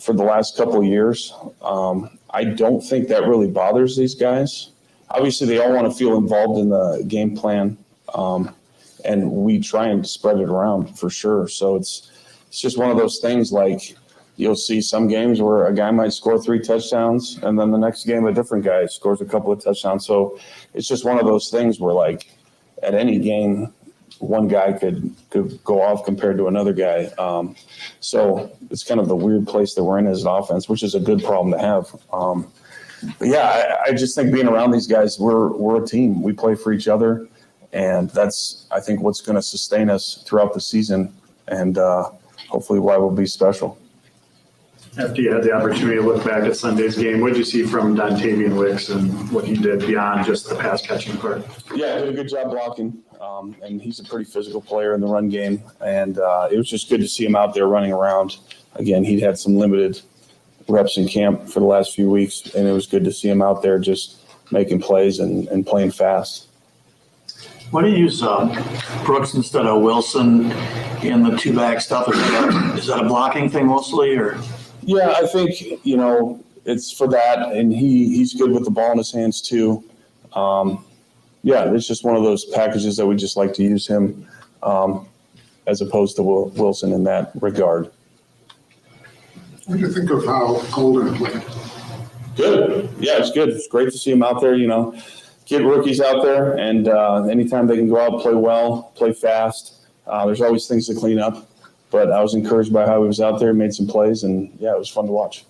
Speaker 17: the last couple of years, I don't think that really bothers these guys. Obviously, they all want to feel involved in the game plan, and we try and spread it around for sure. So it's just one of those things, like you'll see some games where a guy might score 3 touchdowns, and then the next game a different guy scores a couple of touchdowns. So it's just one of those things where, like, at any game, one guy could go off compared to another guy. So it's kind of the weird place that we're in as an offense, which is a good problem to have. But yeah, I just think being around these guys, we're a team. We play for each other, and that's, I think, what's going to sustain us throughout the season, and hopefully why we'll be special.
Speaker 9: After you had the opportunity to look back at Sunday's game, what did you see from Dontavian Wicks and what he did beyond just the pass catching part?
Speaker 17: Yeah, he did a good job blocking, and he's a pretty physical player in the run game, and it was just good to see him out there running around. Again, he'd had some limited reps in camp for the last few weeks, and it was good to see him out there just making plays and playing fast.
Speaker 19: Why do you use Brooks instead of Wilson in the 2-back stuff? Is that a blocking thing mostly, or?
Speaker 17: Yeah, I think, it's for that, and he's good with the ball in his hands too. Yeah, it's just one of those packages that we just like to use him as opposed to Wilson in that regard.
Speaker 16: What do you think of how Golden played?
Speaker 17: Good. Yeah, it's good. It's great to see him out there, get rookies out there, and anytime they can go out, play well, play fast. There's always things to clean up, but I was encouraged by how he was out there, made some plays, and yeah, it was fun to watch.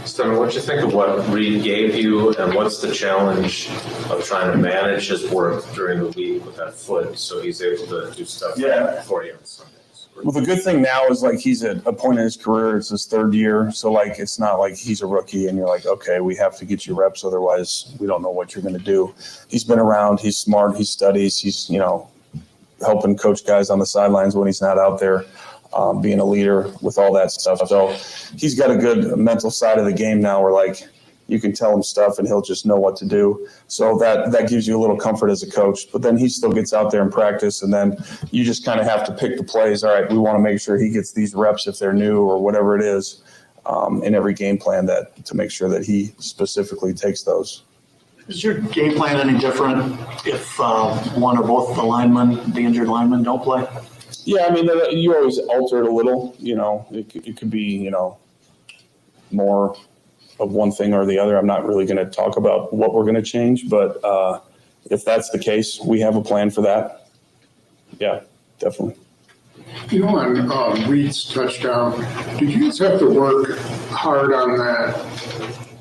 Speaker 22: Stunner, what do you think of what Reed gave you, and what's the challenge of trying to manage his work during the week with that foot so he's able to do stuff for you on Sundays?
Speaker 17: Well, the good thing now is, like, he's at a point in his career, it's his 3rd year, so, like, it's not like he's a rookie and you're like, okay, we have to get you reps, otherwise we don't know what you're going to do. He's been around, he's smart, he studies, he's, helping coach guys on the sidelines when he's not out there, being a leader with all that stuff. So he's got a good mental side of the game now where, like, you can tell him stuff and he'll just know what to do. So that gives you a little comfort as a coach. But then he still gets out there and practice, and then you just kind of have to pick the plays. All right, we want to make sure he gets these reps if they're new or whatever it is in every game plan to make sure that he specifically takes those.
Speaker 19: Is your game plan any different if one or both the injured linemen don't play?
Speaker 17: Yeah, I mean, you always alter it a little. It could be, more of one thing or the other. I'm not really going to talk about what we're going to change, but if that's the case, we have a plan for that. Yeah, definitely.
Speaker 16: On Reed's touchdown, did you guys have to work hard on that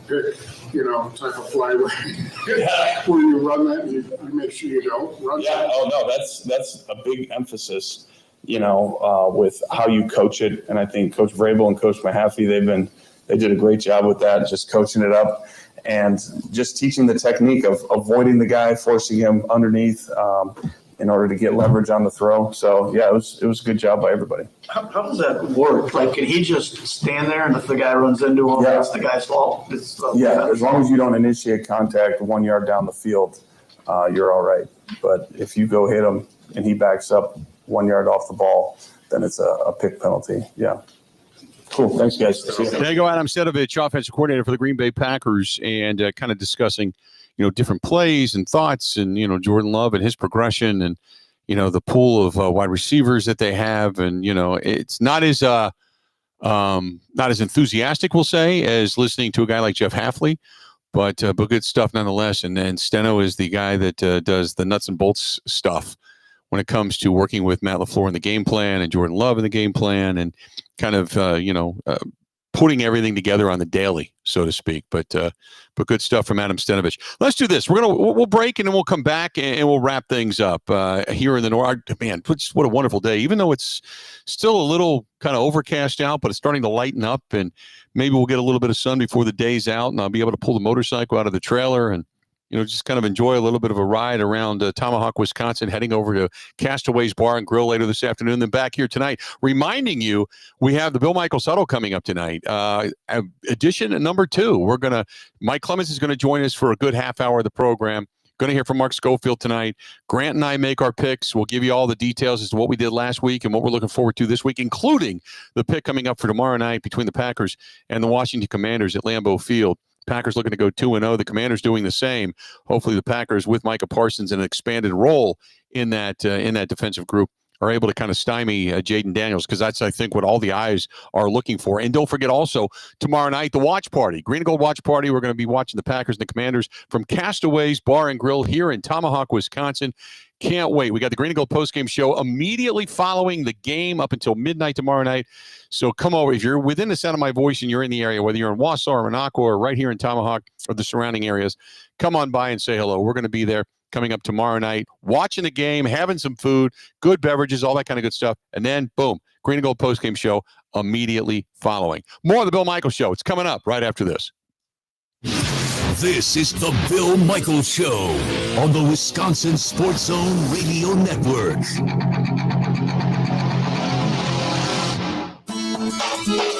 Speaker 16: pick, type of flyway?
Speaker 17: Yeah.
Speaker 16: Where you run that and you make sure you don't run that?
Speaker 17: Yeah, oh no, that's a big emphasis, with how you coach it. And I think Coach Vrabel and Coach Mahaffey, they did a great job with that, just coaching it up and just teaching the technique of avoiding the guy, forcing him underneath in order to get leverage on the throw. So yeah, it was a good job by everybody.
Speaker 19: How does that work? Like, can he just stand there and if the guy runs into him, that's the guy's fault?
Speaker 17: Yeah, as long as you don't initiate contact 1 yard down the field, you're all right. But if you go hit him and he backs up 1 yard off the ball, then it's a pick penalty. Yeah. Cool. Thanks, guys.
Speaker 1: There you go, Adam Stenovich, offensive coordinator for the Green Bay Packers, and kind of discussing, different plays and thoughts, and Jordan Love and his progression, and the pool of wide receivers that they have, and it's not as enthusiastic, we'll say, as listening to a guy like Jeff Hafley, but good stuff nonetheless. And then Steno is the guy that does the nuts and bolts stuff when it comes to working with Matt LaFleur in the game plan and Jordan Love in the game plan, and kind of, putting everything together on the daily, so to speak. But good stuff from Adam Stenovich. Let's do this. We'll break and then we'll come back and we'll wrap things up here in the north. Man, what a wonderful day. Even though it's still a little kind of overcast out, but it's starting to lighten up, and maybe we'll get a little bit of sun before the day's out, and I'll be able to pull the motorcycle out of the trailer and just kind of enjoy a little bit of a ride around Tomahawk, Wisconsin, heading over to Castaways Bar and Grill later this afternoon, then back here tonight. Reminding you, we have the Bill Michaels Huddle coming up tonight. Edition number 2. Mike Clemens is going to join us for a good half hour of the program. Going to hear from Mark Schofield tonight. Grant and I make our picks. We'll give you all the details as to what we did last week and what we're looking forward to this week, including the pick coming up for tomorrow night between the Packers and the Washington Commanders at Lambeau Field. Packers looking to go 2-0. The Commanders doing the same. Hopefully the Packers, with Micah Parsons in an expanded role in that defensive group, are able to kind of stymie Jaden Daniels, because that's, I think, what all the eyes are looking for. And don't forget also, tomorrow night, the watch party, Green and Gold watch party. We're going to be watching the Packers and the Commanders from Castaways Bar and Grill here in Tomahawk, Wisconsin. Can't wait. We got the Green and Gold postgame show immediately following the game up until midnight tomorrow night. So come over. If you're within the sound of my voice and you're in the area, whether you're in Wausau or Minocqua or right here in Tomahawk or the surrounding areas, come on by and say hello. We're going to be there coming up tomorrow night, watching the game, having some food, good beverages, all that kind of good stuff. And then, boom, Green and Gold postgame show immediately following. More of the Bill Michaels Show. It's coming up right after this.
Speaker 3: This is the Bill Michaels Show on the Wisconsin Sports Zone Radio Network.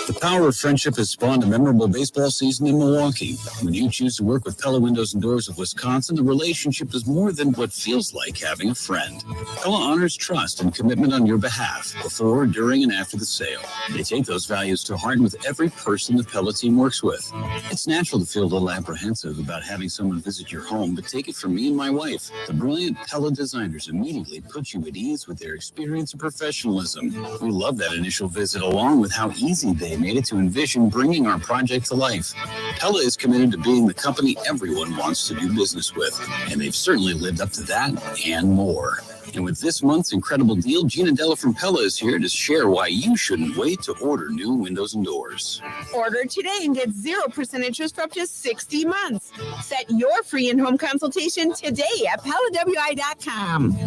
Speaker 4: The power of friendship has spawned a memorable baseball season in Milwaukee. When you choose to work with Pella Windows and Doors of Wisconsin, the relationship is more than what feels like having a friend. Pella honors trust and commitment on your behalf before, during, and after the sale. They take those values to heart with every person the Pella team works with. It's natural to feel a little apprehensive about having someone visit your home, but take it from me and my wife. The brilliant Pella designers immediately put you at ease with their experience and professionalism. We love that initial visit, along with how easy they made it to envision bringing our project to life. Pella is committed to being the company everyone wants to do business with, and they've certainly lived up to that and more. And with this month's incredible deal, Gina Della from Pella is here to share why you shouldn't wait to order new windows and doors.
Speaker 5: Order today and get 0% interest for up to 60 months. Set your free in-home consultation today at PellaWI.com.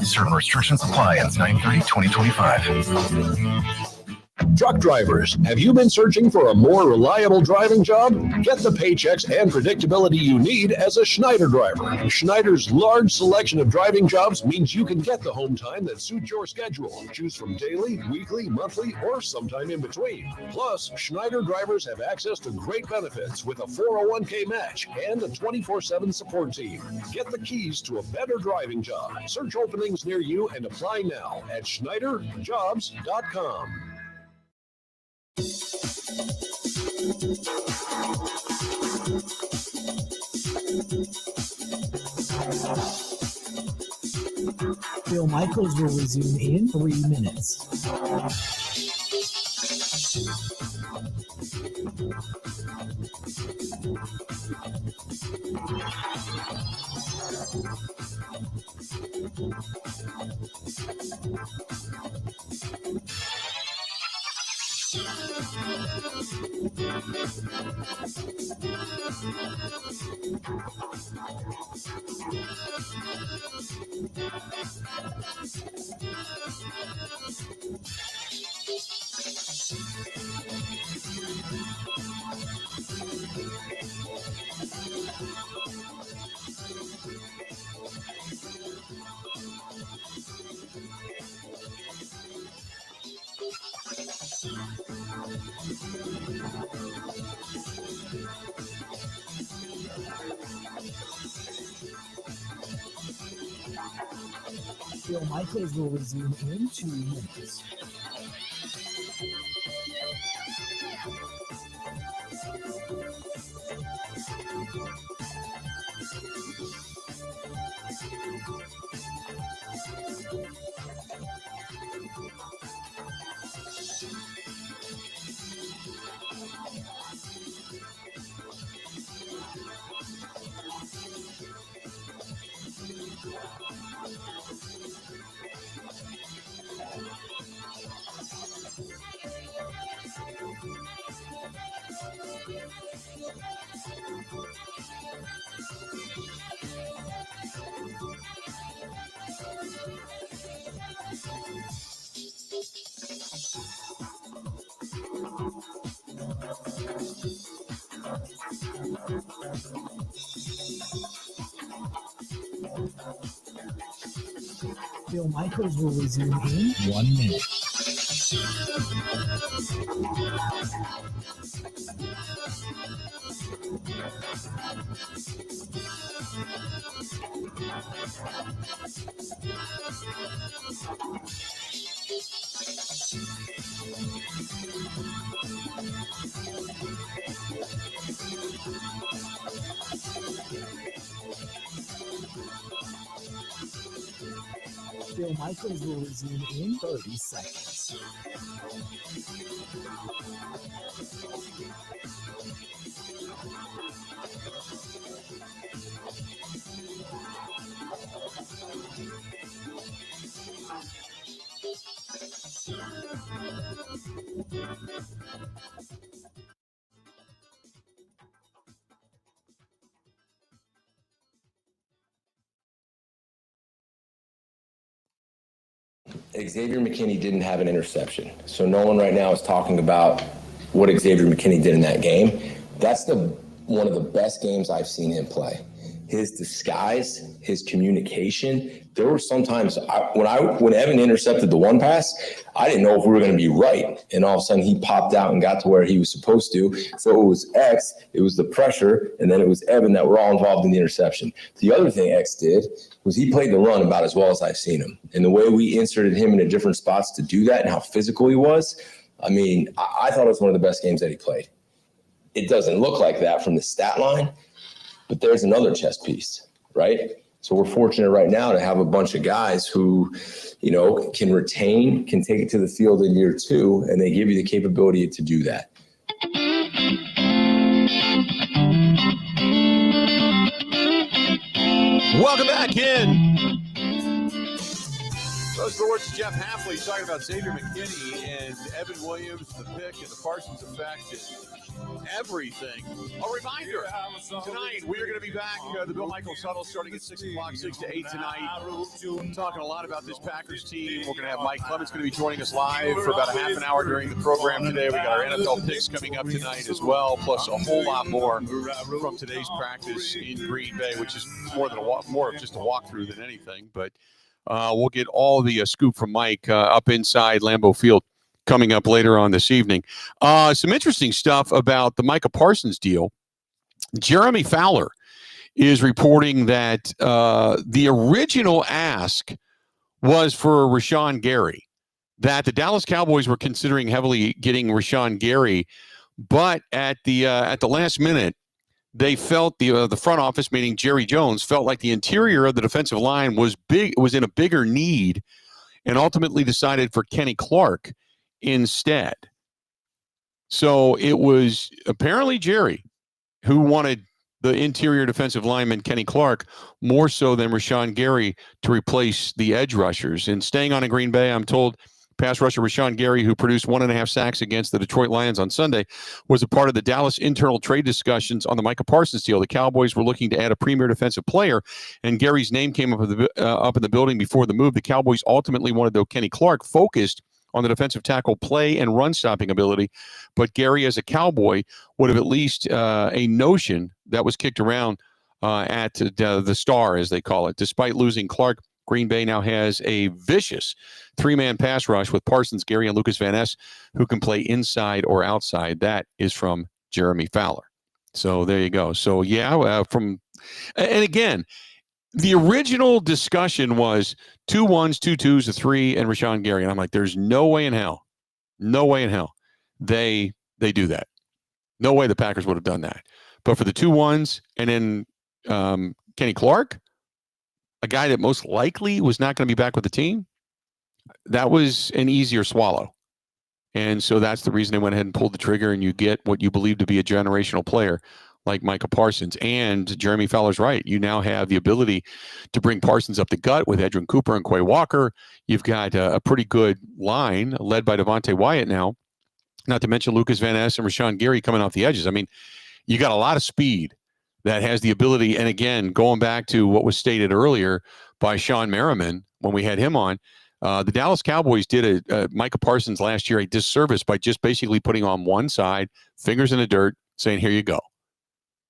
Speaker 6: Certain restrictions apply. Ends 9/30/2025.
Speaker 3: Truck drivers, have you been searching for a more reliable driving job? Get the paychecks and predictability you need as a Schneider driver. Schneider's large selection of driving jobs means you can get the home time that suits your schedule. Choose from daily, weekly, monthly, or sometime in between. Plus, Schneider drivers have access to great benefits with a 401k match and a 24/7 support team. Get the keys to a better driving job. Search openings near you and apply now at SchneiderJobs.com.
Speaker 7: Bill Michaels will resume in 3 minutes. Bill Michaels will resume in 2 minutes. Bill Michaels will resume in 1 minute. Bill Michaels will resume in 30 seconds.
Speaker 11: Xavier McKinney didn't have an interception. So no one right now is talking about what Xavier McKinney did in that game. That's one of the best games I've seen him play. His disguise, his communication. There were some times when Evan intercepted the one pass, I didn't know if we were going to be right. And all of a sudden he popped out and got to where he was supposed to. So it was X, it was the pressure, and then it was Evan that were all involved in the interception. The other thing X did was he played the run about as well as I've seen him. And the way we inserted him into different spots to do that and how physical he was, I mean, I thought it was one of the best games that he played. It doesn't look like that from the stat line, but there's another chess piece, right? So we're fortunate right now to have a bunch of guys who, you know, can retain, can take it to the field in year two, and they give you the capability to do that.
Speaker 2: Welcome back in.
Speaker 1: St. Louis Brewers, Jeff Hafley talking about Xavier McKinney and Evan Williams, the pick, and the Parsons effect, and everything. A reminder, tonight we are going to be back, the Bill Michaels Huddle, starting at 6 o'clock, 6 to 8 tonight. Talking a lot about this Packers team. We're going to have Mike Clemens going to be joining us live for about a half an hour during the program today. We got our NFL picks coming up tonight as well, plus a whole lot more from today's practice in Green Bay, which is more of just a walkthrough than anything. But we'll get all the scoop from Mike up inside Lambeau Field coming up later on this evening. Some interesting stuff about the Micah Parsons deal. Jeremy Fowler is reporting that the original ask was for Rashawn Gary, that the Dallas Cowboys were considering heavily getting Rashawn Gary, but at the last minute, they felt the front office, meaning Jerry Jones, felt like the interior of the defensive line was in a bigger need, and ultimately decided for Kenny Clark instead. So it was apparently Jerry who wanted the interior defensive lineman Kenny Clark more so than Rashawn Gary to replace the edge rushers. And staying on in Green Bay, I'm told pass rusher Rashawn Gary, who produced 1.5 sacks against the Detroit Lions on Sunday, was a part of the Dallas internal trade discussions on the Micah Parsons deal. The Cowboys were looking to add a premier defensive player, and Gary's name came up in the building before the move. The Cowboys ultimately wanted, though, Kenny Clark, focused on the defensive tackle play and run-stopping ability. But Gary, as a Cowboy, would have at least a notion that was kicked around at the Star, as they call it. Despite losing Clark, Green Bay now has a vicious three-man pass rush with Parsons, Gary, and Lucas Van Ness, who can play inside or outside. That is from Jeremy Fowler. So there you go. So, yeah, and again, the original discussion was 2 1s, 2 2s, a 3, and Rashawn Gary. And I'm like, there's no way in hell they do that. No way the Packers would have done that. But for the 2 1s and then Kenny Clark, a guy that most likely was not going to be back with the team, that was an easier swallow. And so that's the reason they went ahead and pulled the trigger, and you get what you believe to be a generational player like Micah Parsons. And Jeremy Fowler's right. You now have the ability to bring Parsons up the gut with Edgerrin Cooper and Quay Walker. You've got a pretty good line led by Devontae Wyatt now, not to mention Lucas Van Ness and Rashawn Gary coming off the edges. I mean, you got a lot of speed that has the ability. And again, going back to what was stated earlier by Sean Merriman when we had him on, the Dallas Cowboys did Micah Parsons last year a disservice by just basically putting on one side, fingers in the dirt, saying, here you go.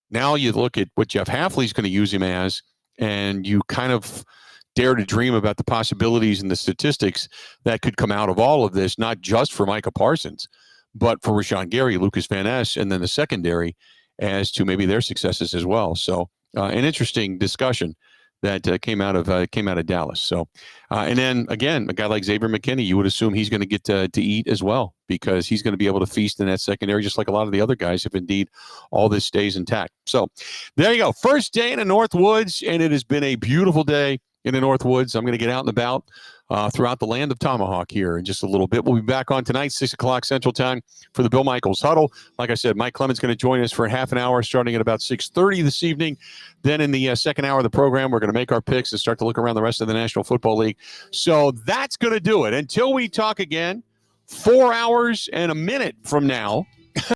Speaker 1: Now you look at what Jeff Hafley's going to use him as, and you kind of dare to dream about the possibilities and the statistics that could come out of all of this, not just for Micah Parsons, but for Rashawn Gary, Lucas Van Ness, and then the secondary as to maybe their successes as well. So an interesting discussion that came out of Dallas. So, and then again, a guy like Xavier McKinney, you would assume he's going to get to eat as well, because he's going to be able to feast in that secondary, just like a lot of the other guys, if indeed all this stays intact. So there you go. First day in the Northwoods, and it has been a beautiful day in the Northwoods. I'm going to get out and about throughout the land of Tomahawk here in just a little bit. We'll be back on tonight, 6 o'clock Central Time, for the Bill Michaels Huddle. Like I said, Mike Clemens going to join us for half an hour starting at about 6:30 this evening. Then in the second hour of the program, we're going to make our picks and start to look around the rest of the National Football League. So that's going to do it. Until we talk again, 4 hours and a minute from now,